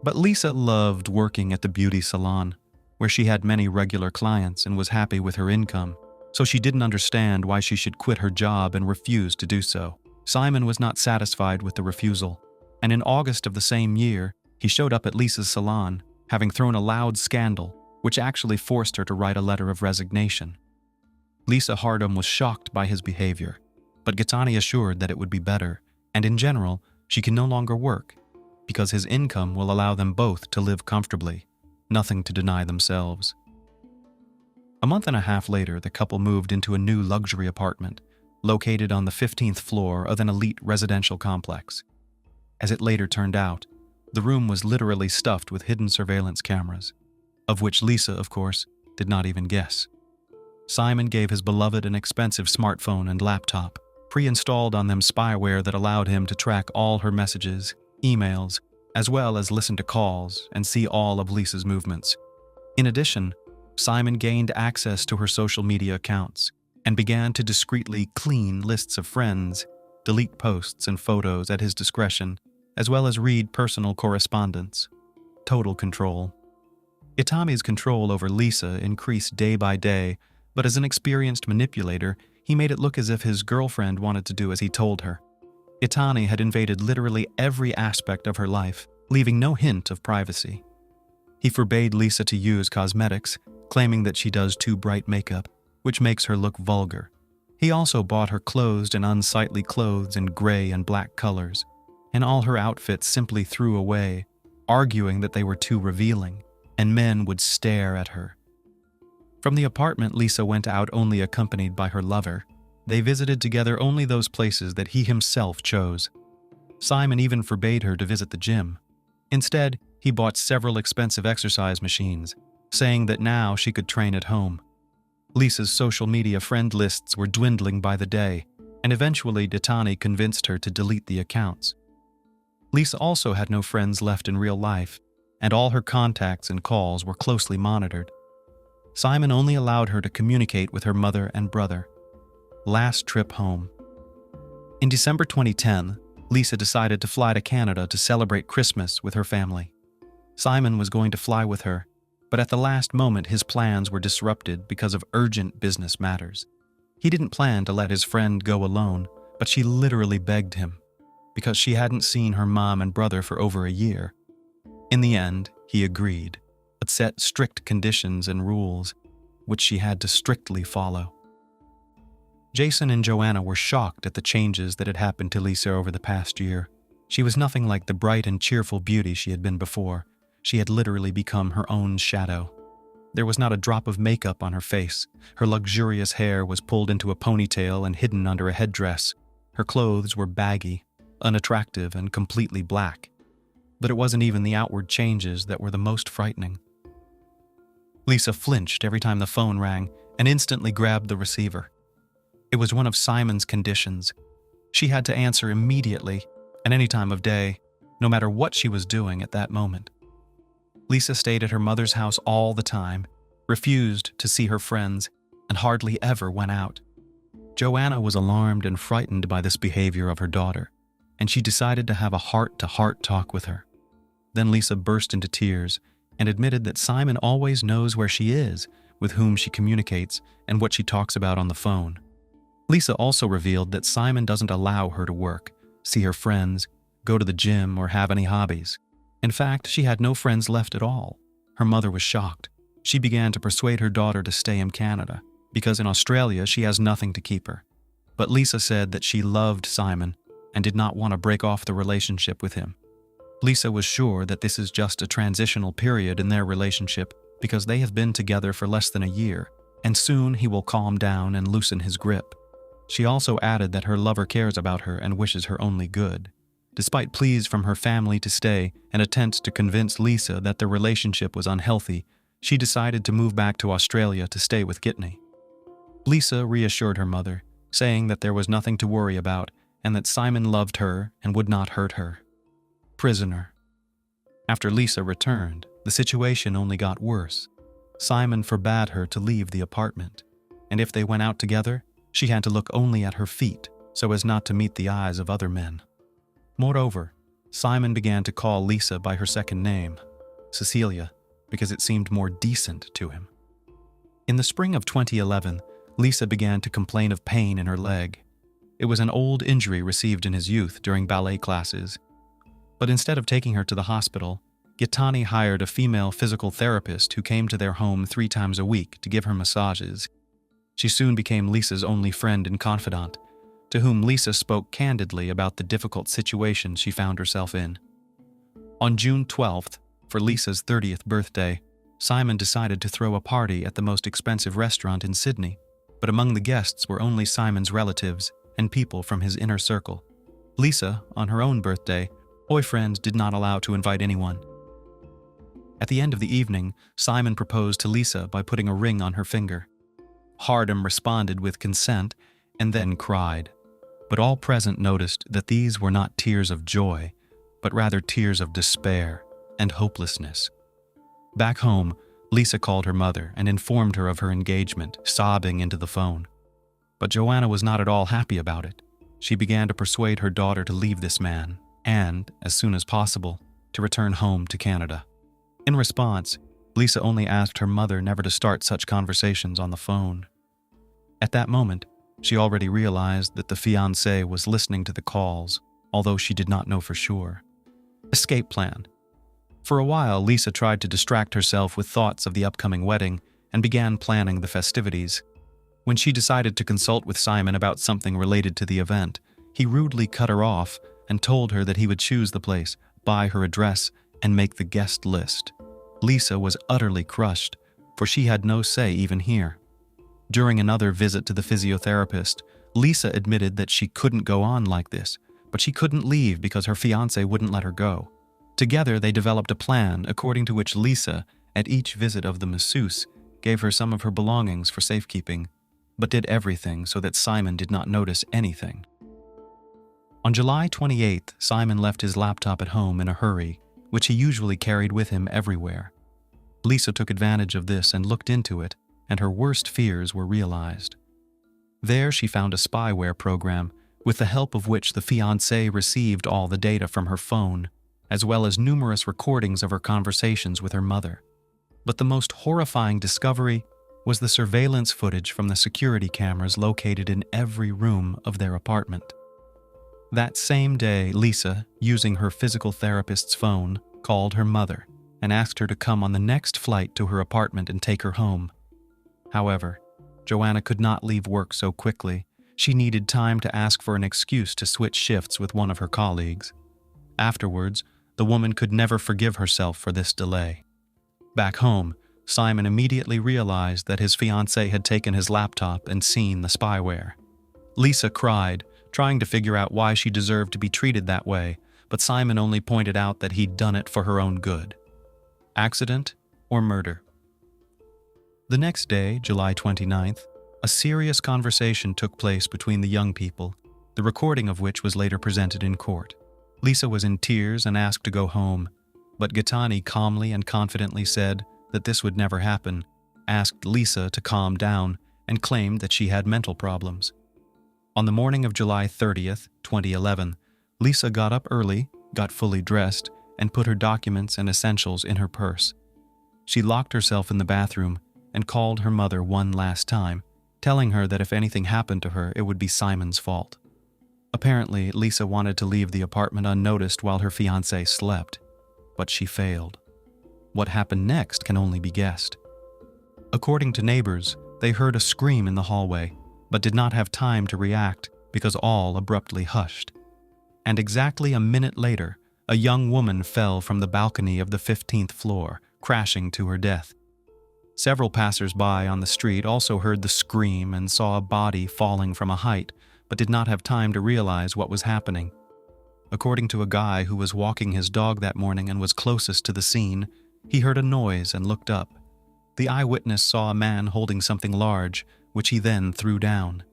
But Lisa loved working at the beauty salon, where she had many regular clients and was happy with her income, so she didn't understand why she should quit her job and refuse to do so. Simon was not satisfied with the refusal, and in August of the same year, he showed up at Lisa's salon, having thrown a loud scandal, which actually forced her to write a letter of resignation. Lisa Hardam was shocked by his behavior, but Gitami assured that it would be better, and in general, she can no longer work, because his income will allow them both to live comfortably, nothing to deny themselves. A month and a half later, the couple moved into a new luxury apartment, located on the 15th floor of an elite residential complex. As it later turned out, the room was literally stuffed with hidden surveillance cameras, of which Lisa, of course, did not even guess. Simon gave his beloved an expensive smartphone and laptop, pre-installed on them spyware that allowed him to track all her messages, emails, as well as listen to calls and see all of Lisa's movements. In addition, Simon gained access to her social media accounts and began to discreetly clean lists of friends, delete posts and photos at his discretion, as well as read personal correspondence. Total control. Itami's control over Lisa increased day by day, but as an experienced manipulator, he made it look as if his girlfriend wanted to do as he told her. Itami had invaded literally every aspect of her life, leaving no hint of privacy. He forbade Lisa to use cosmetics, claiming that she does too bright makeup, which makes her look vulgar. He also bought her clothes and unsightly clothes in gray and black colors, and all her outfits simply threw away, arguing that they were too revealing, and men would stare at her. From the apartment, Lisa went out only accompanied by her lover. They visited together only those places that he himself chose. Simon even forbade her to visit the gym. Instead, He bought several expensive exercise machines, saying that now she could train at home. Lisa's social media friend lists were dwindling by the day, and eventually Ditani convinced her to delete the accounts. Lisa also had no friends left in real life, and all her contacts and calls were closely monitored. Simon only allowed her to communicate with her mother and brother. Last trip home. In December 2010, Lisa decided to fly to Canada to celebrate Christmas with her family. Simon was going to fly with her, but at the last moment his plans were disrupted because of urgent business matters. He didn't plan to let his friend go alone, but she literally begged him, because she hadn't seen her mom and brother for over a year. In the end, he agreed, but set strict conditions and rules, which she had to strictly follow. Jason and Joanna were shocked at the changes that had happened to Lisa over the past year. She was nothing like the bright and cheerful beauty she had been before. She had literally become her own shadow. There was not a drop of makeup on her face. Her luxurious hair was pulled into a ponytail and hidden under a headdress. Her clothes were baggy, unattractive, and completely black. But it wasn't even the outward changes that were the most frightening. Lisa flinched every time the phone rang and instantly grabbed the receiver. It was one of Simon's conditions. She had to answer immediately, at any time of day, no matter what she was doing at that moment. Lisa stayed at her mother's house all the time, refused to see her friends, and hardly ever went out. Joanna was alarmed and frightened by this behavior of her daughter, and she decided to have a heart-to-heart talk with her. Then Lisa burst into tears and admitted that Simon always knows where she is, with whom she communicates, and what she talks about on the phone. Lisa also revealed that Simon doesn't allow her to work, see her friends, go to the gym, or have any hobbies. In fact, she had no friends left at all. Her mother was shocked. She began to persuade her daughter to stay in Canada, because in Australia she has nothing to keep her. But Lisa said that she loved Simon and did not want to break off the relationship with him. Lisa was sure that this is just a transitional period in their relationship because they have been together for less than a year, and soon he will calm down and loosen his grip. She also added that her lover cares about her and wishes her only good. Despite pleas from her family to stay and attempts to convince Lisa that their relationship was unhealthy, she decided to move back to Australia to stay with Gitney. Lisa reassured her mother, saying that there was nothing to worry about and that Simon loved her and would not hurt her. Prisoner. After Lisa returned, the situation only got worse. Simon forbade her to leave the apartment, and if they went out together, she had to look only at her feet so as not to meet the eyes of other men. Moreover, Simon began to call Lisa by her second name, Cecilia, because it seemed more decent to him. In the spring of 2011, Lisa began to complain of pain in her leg. It was an old injury received in his youth during ballet classes. But instead of taking her to the hospital, Gitani hired a female physical therapist who came to their home 3 times a week to give her massages. She soon became Lisa's only friend and confidant, to whom Lisa spoke candidly about the difficult situation she found herself in. On June 12th, for Lisa's 30th birthday, Simon decided to throw a party at the most expensive restaurant in Sydney, but among the guests were only Simon's relatives and people from his inner circle. Lisa, on her own birthday, boyfriend did not allow to invite anyone. At the end of the evening, Simon proposed to Lisa by putting a ring on her finger. Hardam responded with consent and then cried, but all present noticed that these were not tears of joy, but rather tears of despair and hopelessness. Back home, Lisa called her mother and informed her of her engagement, sobbing into the phone. But Joanna was not at all happy about it. She began to persuade her daughter to leave this man and, as soon as possible, to return home to Canada. In response, Lisa only asked her mother never to start such conversations on the phone. At that moment, she already realized that the fiancé was listening to the calls, although she did not know for sure. Escape plan. For a while, Lisa tried to distract herself with thoughts of the upcoming wedding and began planning the festivities. When she decided to consult with Simon about something related to the event, he rudely cut her off and told her that he would choose the place, buy her address, and make the guest list. Lisa was utterly crushed, for she had no say even here. During another visit to the physiotherapist, Lisa admitted that she couldn't go on like this, but she couldn't leave because her fiancé wouldn't let her go. Together, they developed a plan according to which Lisa, at each visit of the masseuse, gave her some of her belongings for safekeeping, but did everything so that Simon did not notice anything. On July 28th, Simon left his laptop at home in a hurry, which he usually carried with him everywhere. Lisa took advantage of this and looked into it, and her worst fears were realized. There she found a spyware program, with the help of which the fiancé received all the data from her phone, as well as numerous recordings of her conversations with her mother. But the most horrifying discovery was the surveillance footage from the security cameras located in every room of their apartment. That same day, Lisa, using her physical therapist's phone, called her mother and asked her to come on the next flight to her apartment and take her home. However, Joanna could not leave work so quickly. She needed time to ask for an excuse to switch shifts with one of her colleagues. Afterwards, the woman could never forgive herself for this delay. Back home, Simon immediately realized that his fiancée had taken his laptop and seen the spyware. Lisa cried, trying to figure out why she deserved to be treated that way, but Simon only pointed out that he'd done it for her own good. Accident or murder? The next day, July 29th, a serious conversation took place between the young people, the recording of which was later presented in court. Lisa was in tears and asked to go home, but Gaetani calmly and confidently said that this would never happen, asked Lisa to calm down, and claimed that she had mental problems. On the morning of July 30th, 2011, Lisa got up early, got fully dressed, and put her documents and essentials in her purse. She locked herself in the bathroom and called her mother one last time, telling her that if anything happened to her, it would be Simon's fault. Apparently, Lisa wanted to leave the apartment unnoticed while her fiancé slept, but she failed. What happened next can only be guessed. According to neighbors, they heard a scream in the hallway, but did not have time to react because all abruptly hushed. And exactly a minute later, a young woman fell from the balcony of the 15th floor, crashing to her death. Several passers-by on the street also heard the scream and saw a body falling from a height, but did not have time to realize what was happening. According to a guy who was walking his dog that morning and was closest to the scene, he heard a noise and looked up. The eyewitness saw a man holding something large, which he then threw down.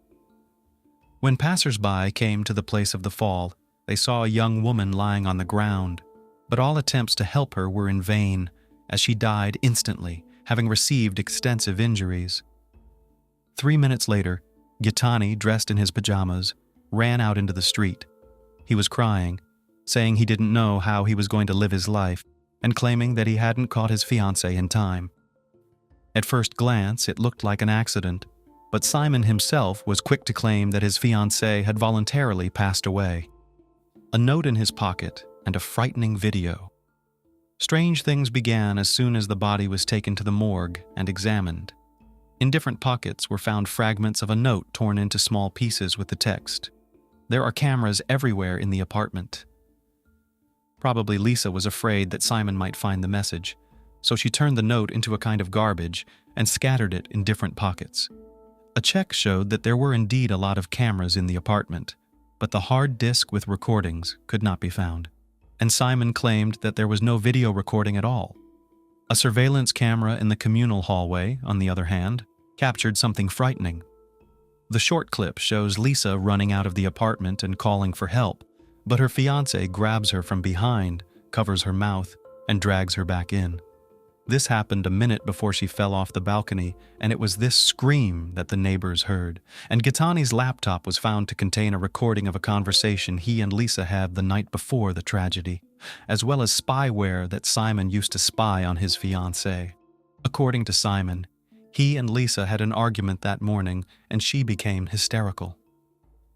When passers-by came to the place of the fall, they saw a young woman lying on the ground, but all attempts to help her were in vain, as she died instantly, having received extensive injuries. 3 minutes later, Gaetani, dressed in his pajamas, ran out into the street. He was crying, saying he didn't know how he was going to live his life, and claiming that he hadn't caught his fiancée in time. At first glance, it looked like an accident, but Simon himself was quick to claim that his fiancée had voluntarily passed away. A note in his pocket and a frightening video. Strange things began as soon as the body was taken to the morgue and examined. In different pockets were found fragments of a note torn into small pieces with the text, "There are cameras everywhere in the apartment." Probably Lisa was afraid that Simon might find the message, so she turned the note into a kind of garbage and scattered it in different pockets. A check showed that there were indeed a lot of cameras in the apartment, but the hard disk with recordings could not be found, and Simon claimed that there was no video recording at all. A surveillance camera in the communal hallway, on the other hand, captured something frightening. The short clip shows Lisa running out of the apartment and calling for help, but her fiancé grabs her from behind, covers her mouth, and drags her back in. This happened a minute before she fell off the balcony, and it was this scream that the neighbors heard. And Gaetani's laptop was found to contain a recording of a conversation he and Lisa had the night before the tragedy, as well as spyware that Simon used to spy on his fiancée. According to Simon, he and Lisa had an argument that morning, and she became hysterical.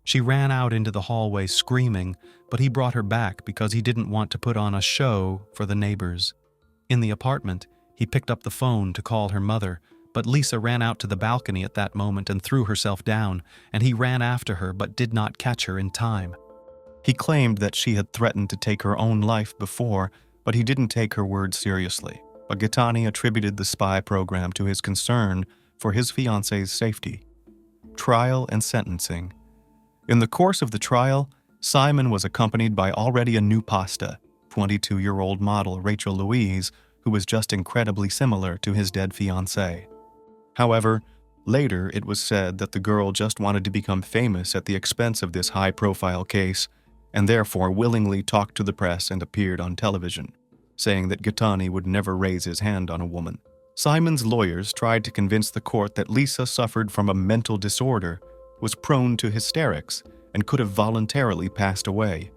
She ran out into the hallway screaming, but he brought her back because he didn't want to put on a show for the neighbors. In the apartment, he picked up the phone to call her mother, but Lisa ran out to the balcony at that moment and threw herself down, and he ran after her but did not catch her in time. He claimed that she had threatened to take her own life before, but he didn't take her words seriously. But Gaetani attributed the spy program to his concern for his fiancée's safety. Trial and sentencing. In the course of the trial, Simon was accompanied by already a new pasta, 22-year-old model Rachel Louise, who was just incredibly similar to his dead fiancée. However, later it was said that the girl just wanted to become famous at the expense of this high-profile case, and therefore willingly talked to the press and appeared on television, saying that Gattani would never raise his hand on a woman. Simon's lawyers tried to convince the court that Lisa suffered from a mental disorder, was prone to hysterics, and could have voluntarily passed away.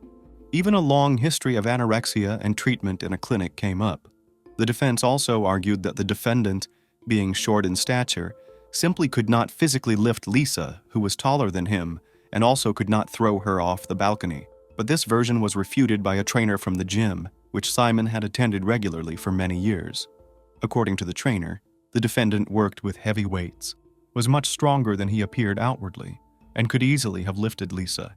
Even a long history of anorexia and treatment in a clinic came up. The defense also argued that the defendant, being short in stature, simply could not physically lift Lisa, who was taller than him, and also could not throw her off the balcony. But this version was refuted by a trainer from the gym, which Simon had attended regularly for many years. According to the trainer, the defendant worked with heavy weights, was much stronger than he appeared outwardly, and could easily have lifted Lisa.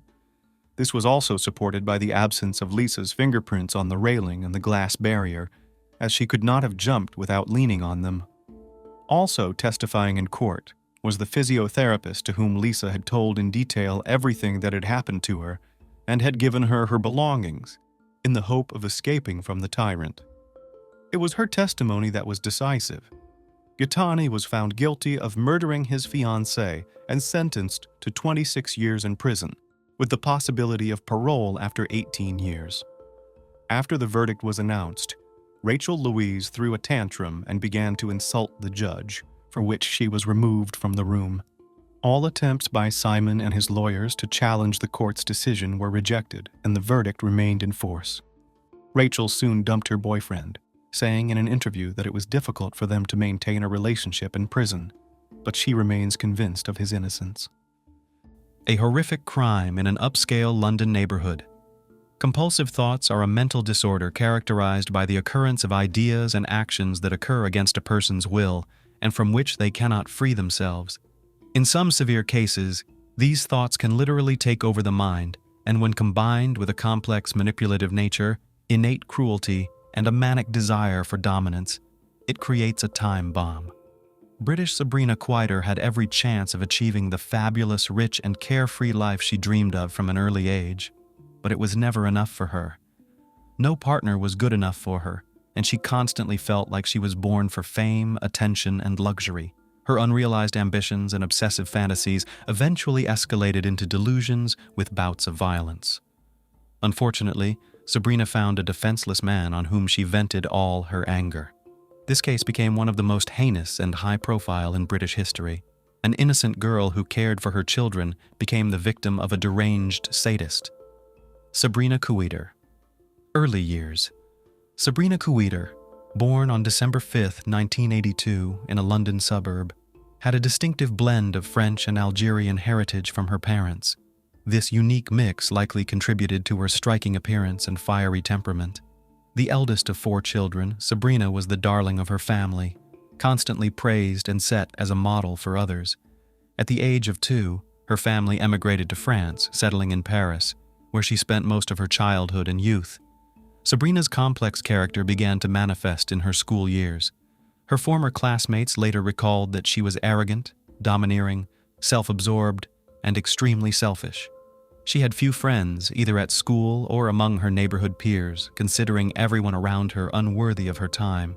This was also supported by the absence of Lisa's fingerprints on the railing and the glass barrier, as she could not have jumped without leaning on them. Also testifying in court was the physiotherapist to whom Lisa had told in detail everything that had happened to her and had given her her belongings in the hope of escaping from the tyrant. It was her testimony that was decisive. Gattani was found guilty of murdering his fiancée and sentenced to 26 years in prison, with the possibility of parole after 18 years. After the verdict was announced, Rachel Louise threw a tantrum and began to insult the judge, for which she was removed from the room. All attempts by Simon and his lawyers to challenge the court's decision were rejected, and the verdict remained in force. Rachel soon dumped her boyfriend, saying in an interview that it was difficult for them to maintain a relationship in prison, but she remains convinced of his innocence. A horrific crime in an upscale London neighborhood. Compulsive thoughts are a mental disorder characterized by the occurrence of ideas and actions that occur against a person's will and from which they cannot free themselves. In some severe cases, these thoughts can literally take over the mind, and when combined with a complex manipulative nature, innate cruelty, and a manic desire for dominance, it creates a time bomb. British Sabrina Quieter had every chance of achieving the fabulous, rich, and carefree life she dreamed of from an early age, but it was never enough for her. No partner was good enough for her, and she constantly felt like she was born for fame, attention, and luxury. Her unrealized ambitions and obsessive fantasies eventually escalated into delusions with bouts of violence. Unfortunately, Sabrina found a defenseless man on whom she vented all her anger. This case became one of the most heinous and high-profile in British history. An innocent girl who cared for her children became the victim of a deranged sadist. Sabrina Quieter. Early years. Sabrina Quieter, born on December 5, 1982, in a London suburb, had a distinctive blend of French and Algerian heritage from her parents. This unique mix likely contributed to her striking appearance and fiery temperament. The eldest of 4 children, Sabrina was the darling of her family, constantly praised and set as a model for others. At the age of 2, her family emigrated to France, settling in Paris, where she spent most of her childhood and youth. Sabrina's complex character began to manifest in her school years. Her former classmates later recalled that she was arrogant, domineering, self-absorbed, and extremely selfish. She had few friends, either at school or among her neighborhood peers, considering everyone around her unworthy of her time.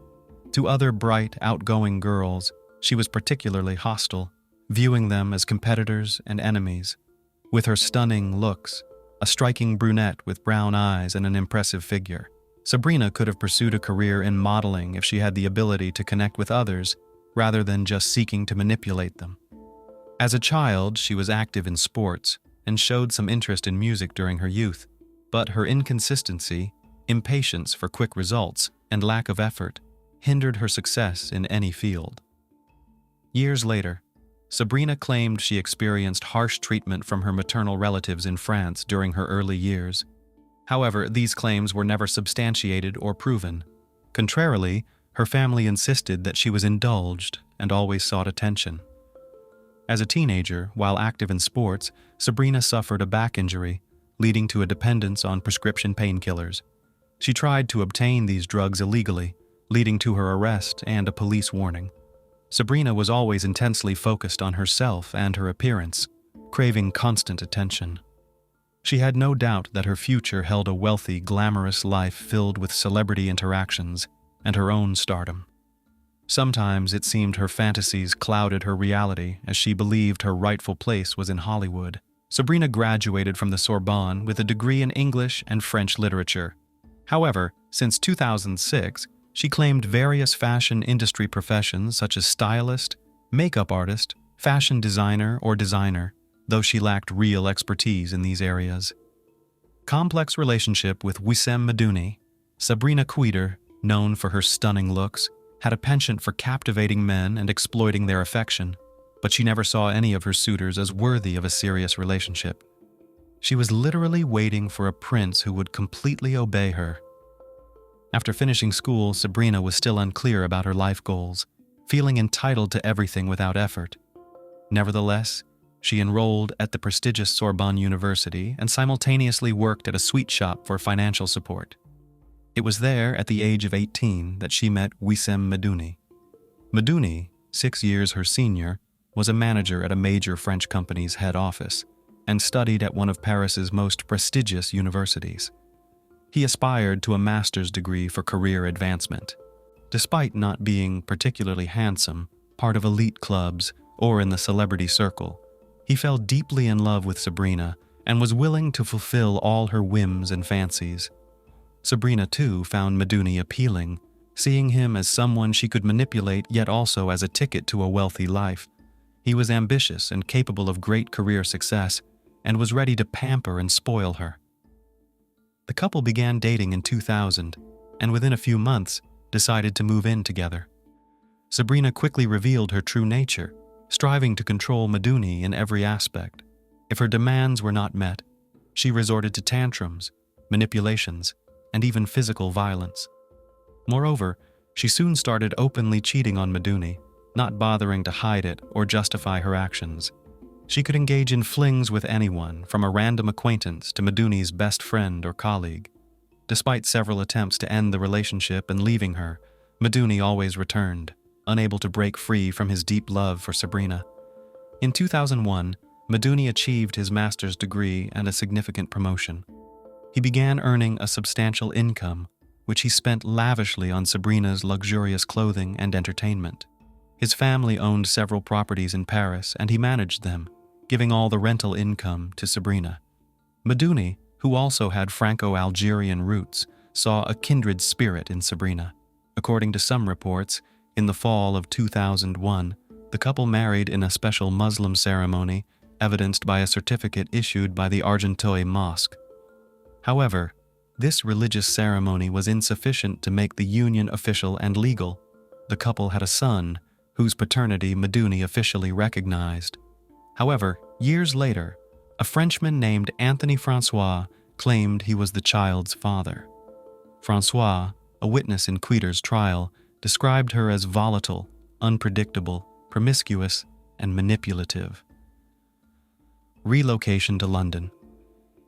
To other bright, outgoing girls, she was particularly hostile, viewing them as competitors and enemies. With her stunning looks, a striking brunette with brown eyes and an impressive figure, Sabrina could have pursued a career in modeling if she had the ability to connect with others rather than just seeking to manipulate them. As a child, she was active in sports and showed some interest in music during her youth, but her inconsistency, impatience for quick results, and lack of effort hindered her success in any field. Years later, Sabrina claimed she experienced harsh treatment from her maternal relatives in France during her early years. However, these claims were never substantiated or proven. Contrarily, her family insisted that she was indulged and always sought attention. As a teenager, while active in sports, Sabrina suffered a back injury, leading to a dependence on prescription painkillers. She tried to obtain these drugs illegally, leading to her arrest and a police warning. Sabrina was always intensely focused on herself and her appearance, craving constant attention. She had no doubt that her future held a wealthy, glamorous life filled with celebrity interactions and her own stardom. Sometimes it seemed her fantasies clouded her reality as she believed her rightful place was in Hollywood. Sabrina graduated from the Sorbonne with a degree in English and French literature. However, since 2006, she claimed various fashion industry professions such as stylist, makeup artist, fashion designer, or designer, though she lacked real expertise in these areas. Complex relationship with Wissem Medouni, Sabrina Queeder, known for her stunning looks, had a penchant for captivating men and exploiting their affection, but she never saw any of her suitors as worthy of a serious relationship. She was literally waiting for a prince who would completely obey her. After finishing school, Sabrina was still unclear about her life goals, feeling entitled to everything without effort. Nevertheless, she enrolled at the prestigious Sorbonne University and simultaneously worked at a sweet shop for financial support. It was there, at the age of 18, that she met Wissem Medouni. Medouni, 6 years her senior, was a manager at a major French company's head office and studied at one of Paris's most prestigious universities. He aspired to a master's degree for career advancement. Despite not being particularly handsome, part of elite clubs, or in the celebrity circle, he fell deeply in love with Sabrina and was willing to fulfill all her whims and fancies. Sabrina, too, found Medouni appealing, seeing him as someone she could manipulate yet also as a ticket to a wealthy life. He was ambitious and capable of great career success and was ready to pamper and spoil her. The couple began dating in 2000 and within a few months decided to move in together. Sabrina quickly revealed her true nature, striving to control Medouni in every aspect. If her demands were not met, she resorted to tantrums, manipulations, and even physical violence. Moreover, she soon started openly cheating on Medouni, not bothering to hide it or justify her actions. She could engage in flings with anyone, from a random acquaintance to Medouni's best friend or colleague. Despite several attempts to end the relationship and leaving her, Medouni always returned, unable to break free from his deep love for Sabrina. In 2001, Medouni achieved his master's degree and a significant promotion. He began earning a substantial income, which he spent lavishly on Sabrina's luxurious clothing and entertainment. His family owned several properties in Paris, and he managed them, giving all the rental income to Sabrina. Medouni, who also had Franco-Algerian roots, saw a kindred spirit in Sabrina. According to some reports, in the fall of 2001, the couple married in a special Muslim ceremony, evidenced by a certificate issued by the Argenteuil Mosque. However, this religious ceremony was insufficient to make the union official and legal. The couple had a son, whose paternity Medouni officially recognized. However, years later, a Frenchman named Anthony Francois claimed he was the child's father. Francois, a witness in Queeder's trial, described her as volatile, unpredictable, promiscuous, and manipulative. Relocation to London.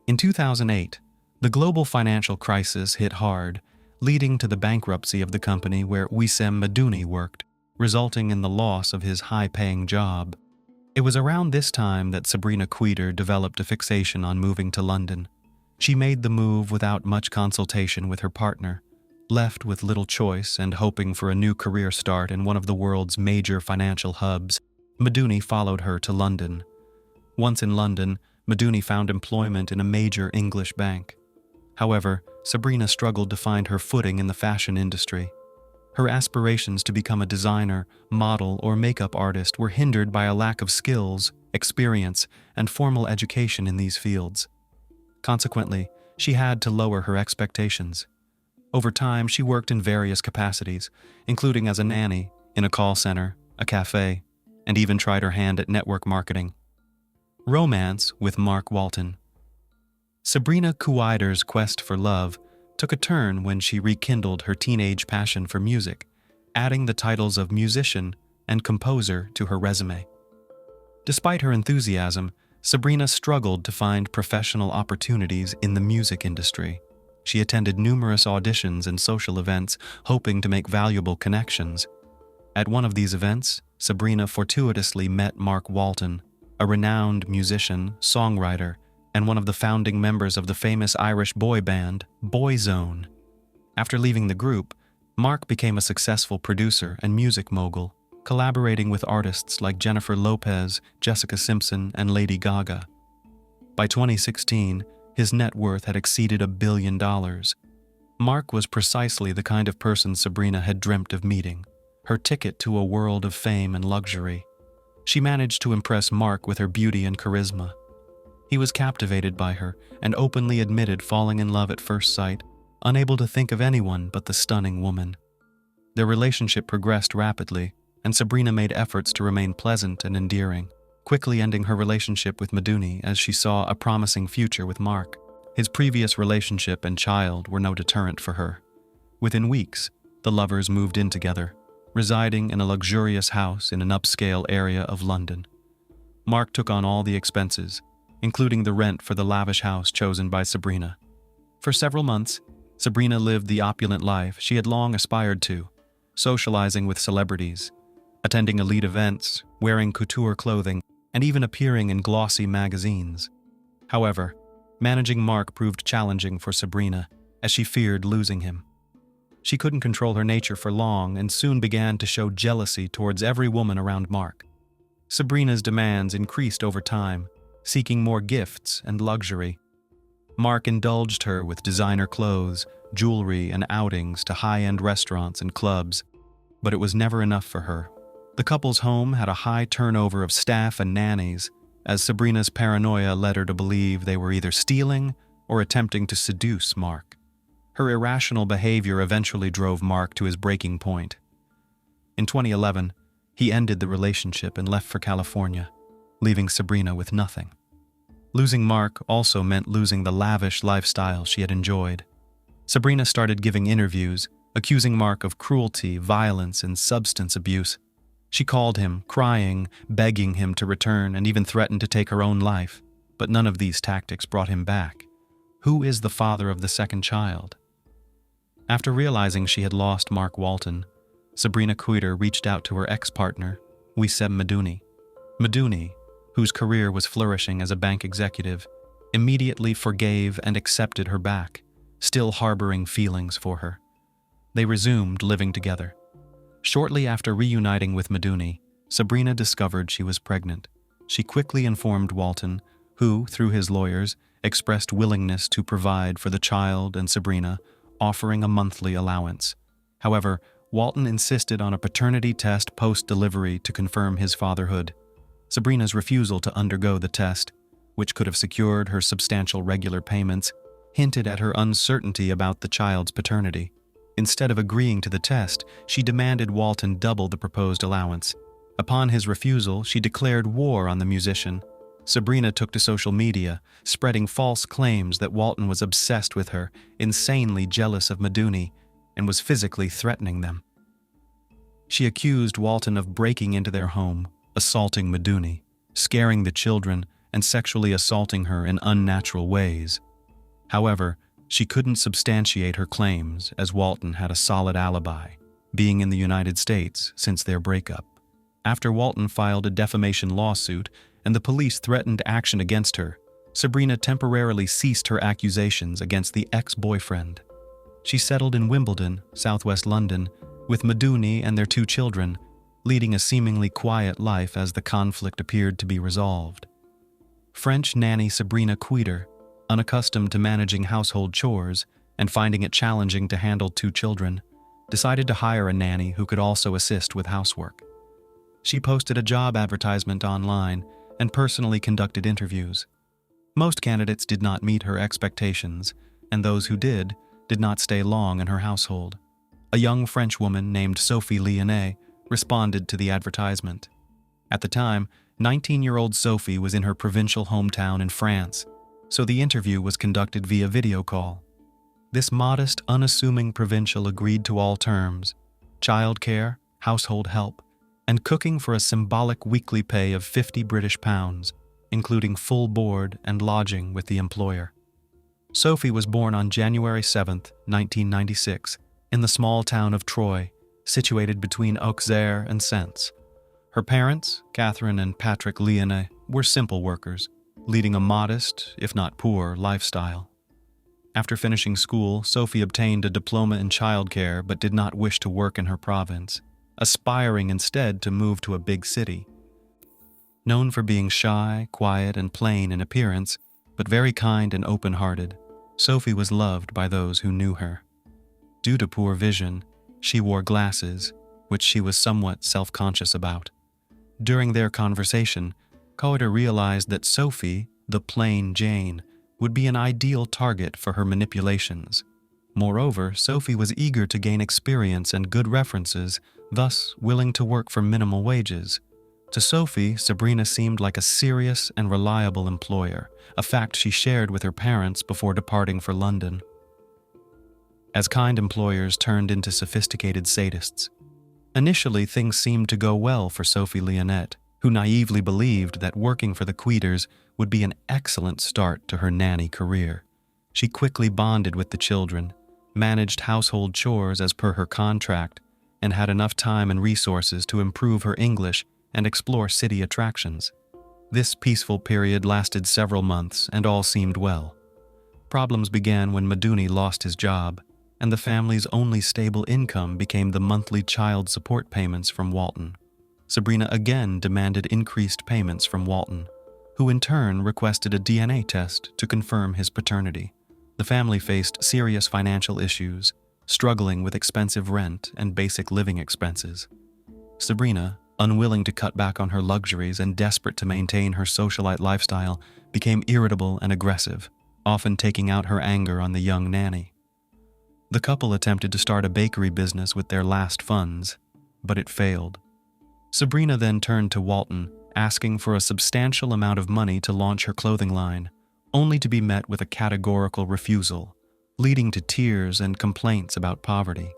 In 2008, the global financial crisis hit hard, leading to the bankruptcy of the company where Wissem Medouni worked, resulting in the loss of his high-paying job. It was around this time that Sabrina Queeder developed a fixation on moving to London. She made the move without much consultation with her partner. Left with little choice and hoping for a new career start in one of the world's major financial hubs, Medouni followed her to London. Once in London, Medouni found employment in a major English bank. However, Sabrina struggled to find her footing in the fashion industry. Her aspirations to become a designer, model, or makeup artist were hindered by a lack of skills, experience, and formal education in these fields. Consequently, she had to lower her expectations. Over time, she worked in various capacities, including as a nanny, in a call center, a cafe, and even tried her hand at network marketing. Romance with Mark Walton. Sabrina Queeder's quest for love took a turn when she rekindled her teenage passion for music, adding the titles of musician and composer to her resume. Despite her enthusiasm, Sabrina struggled to find professional opportunities in the music industry. She attended numerous auditions and social events, hoping to make valuable connections. At one of these events, Sabrina fortuitously met Mark Walton, a renowned musician, songwriter, and one of the founding members of the famous Irish boy band, Boyzone. After leaving the group, Mark became a successful producer and music mogul, collaborating with artists like Jennifer Lopez, Jessica Simpson, and Lady Gaga. By 2016, his net worth had exceeded $1 billion. Mark was precisely the kind of person Sabrina had dreamt of meeting, her ticket to a world of fame and luxury. She managed to impress Mark with her beauty and charisma. He was captivated by her and openly admitted falling in love at first sight, unable to think of anyone but the stunning woman. Their relationship progressed rapidly, and Sabrina made efforts to remain pleasant and endearing, quickly ending her relationship with Meduni as she saw a promising future with Mark. His previous relationship and child were no deterrent for her. Within weeks, the lovers moved in together, residing in a luxurious house in an upscale area of London. Mark took on all the expenses, including the rent for the lavish house chosen by Sabrina. For several months, Sabrina lived the opulent life she had long aspired to, socializing with celebrities, attending elite events, wearing couture clothing, and even appearing in glossy magazines. However, managing Mark proved challenging for Sabrina, as she feared losing him. She couldn't control her nature for long and soon began to show jealousy towards every woman around Mark. Sabrina's demands increased over time, seeking more gifts and luxury. Mark indulged her with designer clothes, jewelry, and outings to high-end restaurants and clubs, but it was never enough for her. The couple's home had a high turnover of staff and nannies, as Sabrina's paranoia led her to believe they were either stealing or attempting to seduce Mark. Her irrational behavior eventually drove Mark to his breaking point. In 2011, he ended the relationship and left for California, leaving Sabrina with nothing. Losing Mark also meant losing the lavish lifestyle she had enjoyed. Sabrina started giving interviews, accusing Mark of cruelty, violence, and substance abuse. She called him, crying, begging him to return, and even threatened to take her own life. But none of these tactics brought him back. Who is the father of the second child? After realizing she had lost Mark Walton, Sabrina Kuiter reached out to her ex-partner, Wissem Meduni. Meduni, whose career was flourishing as a bank executive, immediately forgave and accepted her back, still harboring feelings for her. They resumed living together. Shortly after reuniting with Meduni, Sabrina discovered she was pregnant. She quickly informed Walton, who, through his lawyers, expressed willingness to provide for the child and Sabrina, offering a monthly allowance. However, Walton insisted on a paternity test post-delivery to confirm his fatherhood. Sabrina's refusal to undergo the test, which could have secured her substantial regular payments, hinted at her uncertainty about the child's paternity. Instead of agreeing to the test, she demanded Walton double the proposed allowance. Upon his refusal, she declared war on the musician. Sabrina took to social media, spreading false claims that Walton was obsessed with her, insanely jealous of Meduni, and was physically threatening them. She accused Walton of breaking into their home, assaulting Meduni, scaring the children, and sexually assaulting her in unnatural ways. However, she couldn't substantiate her claims as Walton had a solid alibi, being in the United States since their breakup. After Walton filed a defamation lawsuit and the police threatened action against her, Sabrina temporarily ceased her accusations against the ex-boyfriend. She settled in Wimbledon, southwest London, with Meduni and their 2 children, leading a seemingly quiet life as the conflict appeared to be resolved. French nanny Sabrina Kuiter, unaccustomed to managing household chores and finding it challenging to handle 2 children, decided to hire a nanny who could also assist with housework. She posted a job advertisement online and personally conducted interviews. Most candidates did not meet her expectations, and those who did not stay long in her household. A young French woman named Sophie Lyonnais responded to the advertisement. At the time, 19-year-old Sophie was in her provincial hometown in France, so the interview was conducted via video call. This modest, unassuming provincial agreed to all terms: childcare, household help, and cooking for a symbolic weekly pay of £50, including full board and lodging with the employer. Sophie was born on January 7, 1996, in the small town of Troyes, situated between Auxerre and Sens. Her parents, Catherine and Patrick Lyonnais, were simple workers. leading a modest, if not poor, lifestyle. After finishing school, Sophie obtained a diploma in childcare but did not wish to work in her province, aspiring instead to move to a big city. Known for being shy, quiet, and plain in appearance, but very kind and open-hearted, Sophie was loved by those who knew her. Due to poor vision, she wore glasses, which she was somewhat self-conscious about. During their conversation, Coder realized that Sophie, the plain Jane, would be an ideal target for her manipulations. Moreover, Sophie was eager to gain experience and good references, thus willing to work for minimal wages. To Sophie, Sabrina seemed like a serious and reliable employer, a fact she shared with her parents before departing for London. As kind employers turned into sophisticated sadists. Initially, things seemed to go well for Sophie Leonette, who naively believed that working for the Queders would be an excellent start to her nanny career. She quickly bonded with the children, managed household chores as per her contract, and had enough time and resources to improve her English and explore city attractions. This peaceful period lasted several months and all seemed well. Problems began when Maduni lost his job, and the family's only stable income became the monthly child support payments from Walton. Sabrina again demanded increased payments from Walton, who in turn requested a DNA test to confirm his paternity. The family faced serious financial issues, struggling with expensive rent and basic living expenses. Sabrina, unwilling to cut back on her luxuries and desperate to maintain her socialite lifestyle, became irritable and aggressive, often taking out her anger on the young nanny. The couple attempted to start a bakery business with their last funds, but it failed. Sabrina then turned to Walton, asking for a substantial amount of money to launch her clothing line, only to be met with a categorical refusal, leading to tears and complaints about poverty.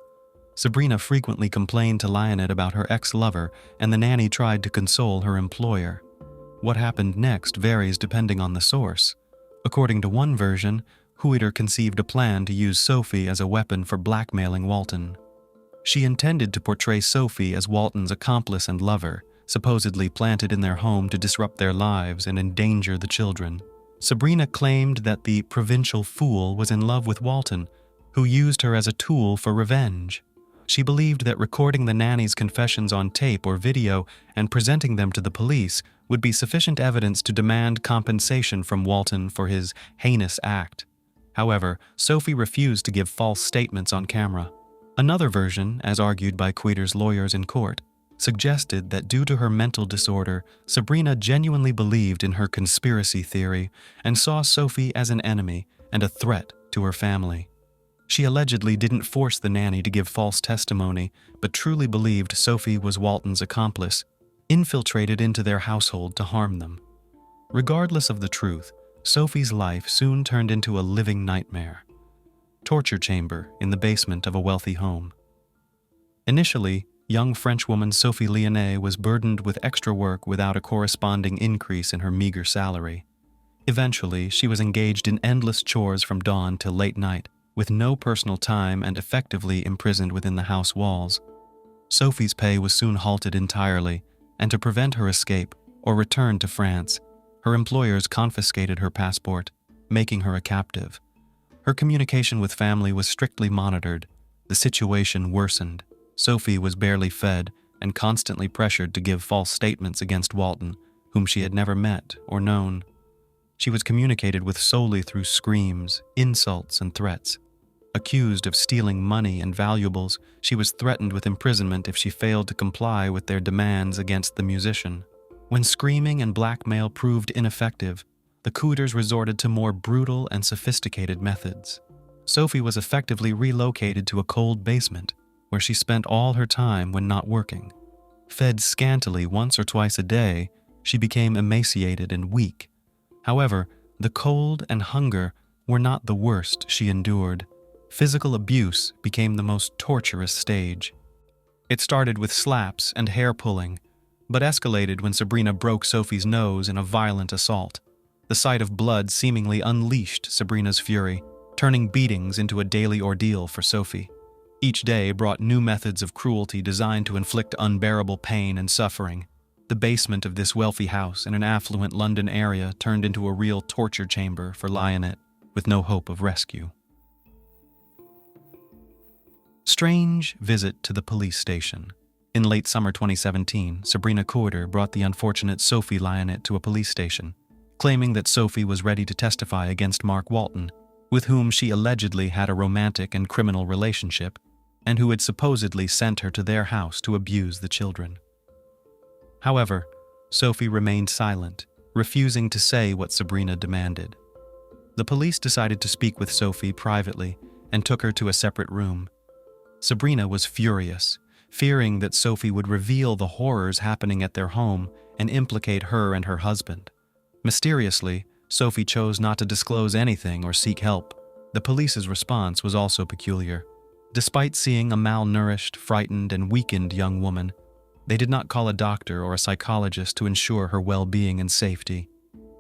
Sabrina frequently complained to Lionette about her ex-lover, and the nanny tried to console her employer. What happened next varies depending on the source. According to one version, Huiter conceived a plan to use Sophie as a weapon for blackmailing Walton. She intended to portray Sophie as Walton's accomplice and lover, supposedly planted in their home to disrupt their lives and endanger the children. Sabrina claimed that the provincial fool was in love with Walton, who used her as a tool for revenge. She believed that recording the nanny's confessions on tape or video and presenting them to the police would be sufficient evidence to demand compensation from Walton for his heinous act. However, Sophie refused to give false statements on camera. Another version, as argued by Queder's lawyers in court, suggested that due to her mental disorder, Sabrina genuinely believed in her conspiracy theory and saw Sophie as an enemy and a threat to her family. She allegedly didn't force the nanny to give false testimony, but truly believed Sophie was Walton's accomplice, infiltrated into their household to harm them. Regardless of the truth, Sophie's life soon turned into a living nightmare. Torture chamber in the basement of a wealthy home. Initially, young Frenchwoman Sophie Leonette was burdened with extra work without a corresponding increase in her meager salary. Eventually, she was engaged in endless chores from dawn till late night, with no personal time and effectively imprisoned within the house walls. Sophie's pay was soon halted entirely, and to prevent her escape or return to France, her employers confiscated her passport, making her a captive. Her communication with family was strictly monitored. The situation worsened. Sophie was barely fed and constantly pressured to give false statements against Walton, whom she had never met or known. She was communicated with solely through screams, insults, and threats. Accused of stealing money and valuables, she was threatened with imprisonment if she failed to comply with their demands against the musician. When screaming and blackmail proved ineffective, the Queders resorted to more brutal and sophisticated methods. Sophie was effectively relocated to a cold basement, where she spent all her time when not working. Fed scantily once or twice a day, she became emaciated and weak. However, the cold and hunger were not the worst she endured. Physical abuse became the most torturous stage. It started with slaps and hair pulling, but escalated when Sabrina broke Sophie's nose in a violent assault. The sight of blood seemingly unleashed Sabrina's fury, turning beatings into a daily ordeal for Sophie. Each day brought new methods of cruelty designed to inflict unbearable pain and suffering. The basement of this wealthy house in an affluent London area turned into a real torture chamber for Lionette, with no hope of rescue. Strange visit to the police station. In late summer 2017, Sabrina Corder brought the unfortunate Sophie Lionette to a police station, claiming that Sophie was ready to testify against Mark Walton, with whom she allegedly had a romantic and criminal relationship, and who had supposedly sent her to their house to abuse the children. However, Sophie remained silent, refusing to say what Sabrina demanded. The police decided to speak with Sophie privately and took her to a separate room. Sabrina was furious, fearing that Sophie would reveal the horrors happening at their home and implicate her and her husband. Mysteriously, Sophie chose not to disclose anything or seek help. The police's response was also peculiar. Despite seeing a malnourished, frightened, and weakened young woman, they did not call a doctor or a psychologist to ensure her well-being and safety.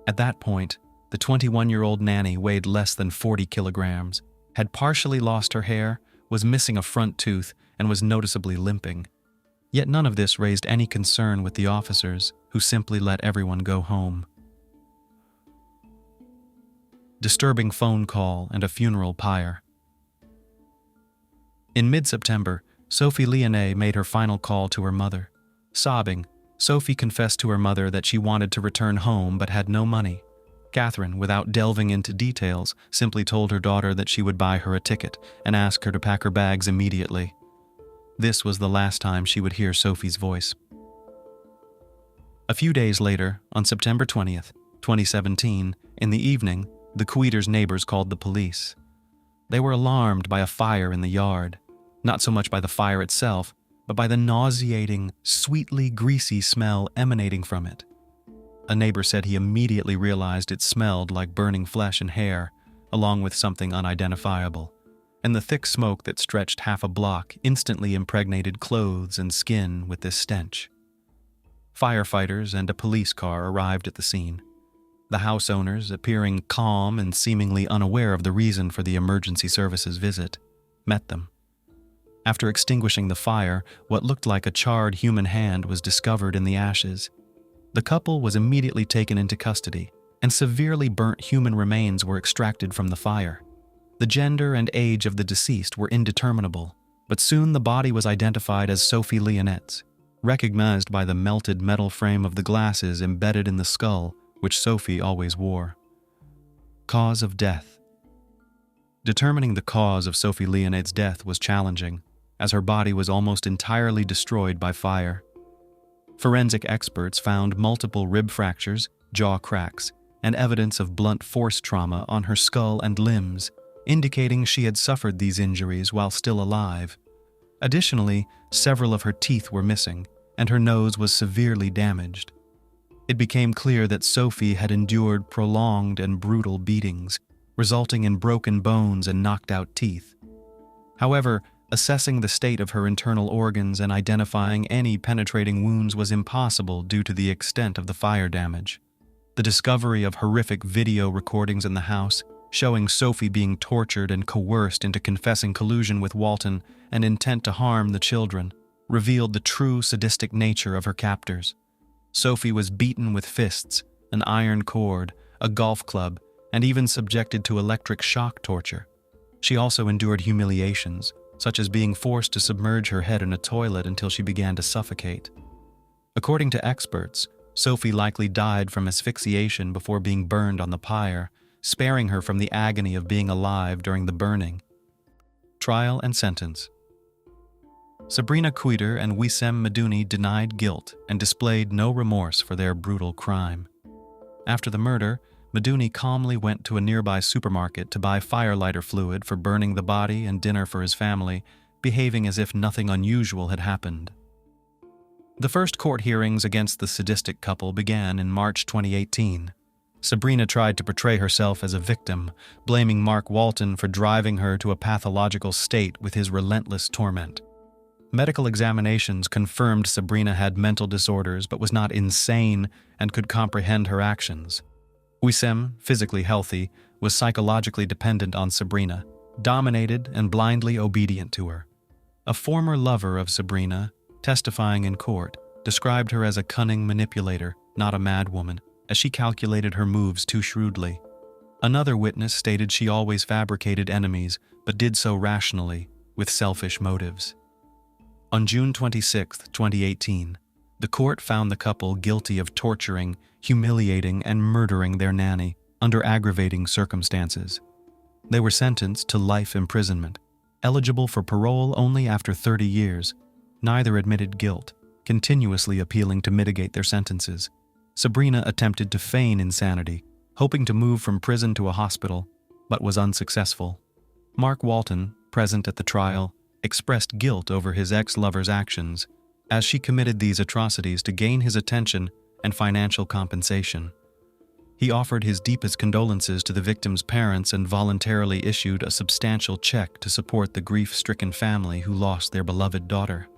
At that point, the 21-year-old nanny weighed less than 40 kilograms, had partially lost her hair, was missing a front tooth, and was noticeably limping. Yet none of this raised any concern with the officers, who simply let everyone go home. Disturbing phone call and a funeral pyre. In mid-September, Sophie Lionette made her final call to her mother. Sobbing, Sophie confessed to her mother that she wanted to return home but had no money. Catherine, without delving into details, simply told her daughter that she would buy her a ticket and ask her to pack her bags immediately. This was the last time she would hear Sophie's voice. A few days later, on September 20th, 2017, in the evening, the Queeters' neighbors called the police. They were alarmed by a fire in the yard, not so much by the fire itself, but by the nauseating, sweetly greasy smell emanating from it. A neighbor said he immediately realized it smelled like burning flesh and hair, along with something unidentifiable, and the thick smoke that stretched half a block instantly impregnated clothes and skin with this stench. Firefighters and a police car arrived at the scene. The house owners, appearing calm and seemingly unaware of the reason for the emergency services visit, met them. After extinguishing the fire, what looked like a charred human hand was discovered in the ashes. The couple was immediately taken into custody, and severely burnt human remains were extracted from the fire. The gender and age of the deceased were indeterminable, but soon the body was identified as Sophie Lionette's, recognized by the melted metal frame of the glasses embedded in the skull, which Sophie always wore. Cause of death. Determining the cause of Sophie Lionette's death was challenging, as her body was almost entirely destroyed by fire. Forensic experts found multiple rib fractures, jaw cracks, and evidence of blunt force trauma on her skull and limbs, indicating she had suffered these injuries while still alive. Additionally, several of her teeth were missing, and her nose was severely damaged. It became clear that Sophie had endured prolonged and brutal beatings, resulting in broken bones and knocked-out teeth. However, assessing the state of her internal organs and identifying any penetrating wounds was impossible due to the extent of the fire damage. The discovery of horrific video recordings in the house, showing Sophie being tortured and coerced into confessing collusion with Walton and intent to harm the children, revealed the true sadistic nature of her captors. Sophie was beaten with fists, an iron cord, a golf club, and even subjected to electric shock torture. She also endured humiliations, such as being forced to submerge her head in a toilet until she began to suffocate. According to experts, Sophie likely died from asphyxiation before being burned on the pyre, sparing her from the agony of being alive during the burning. Trial and sentence. Sabrina Queeter and Wissem Medouni denied guilt and displayed no remorse for their brutal crime. After the murder, Medouni calmly went to a nearby supermarket to buy firelighter fluid for burning the body and dinner for his family, behaving as if nothing unusual had happened. The first court hearings against the sadistic couple began in March 2018. Sabrina tried to portray herself as a victim, blaming Mark Walton for driving her to a pathological state with his relentless torment. Medical examinations confirmed Sabrina had mental disorders but was not insane and could comprehend her actions. Wissem, physically healthy, was psychologically dependent on Sabrina, dominated and blindly obedient to her. A former lover of Sabrina, testifying in court, described her as a cunning manipulator, not a madwoman, as she calculated her moves too shrewdly. Another witness stated she always fabricated enemies, but did so rationally, with selfish motives. On June 26, 2018, the court found the couple guilty of torturing, humiliating, and murdering their nanny under aggravating circumstances. They were sentenced to life imprisonment, eligible for parole only after 30 years. Neither admitted guilt, continuously appealing to mitigate their sentences. Sabrina attempted to feign insanity, hoping to move from prison to a hospital, but was unsuccessful. Mark Walton, present at the trial, expressed guilt over his ex-lover's actions, as she committed these atrocities to gain his attention and financial compensation. He offered his deepest condolences to the victim's parents and voluntarily issued a substantial check to support the grief-stricken family who lost their beloved daughter.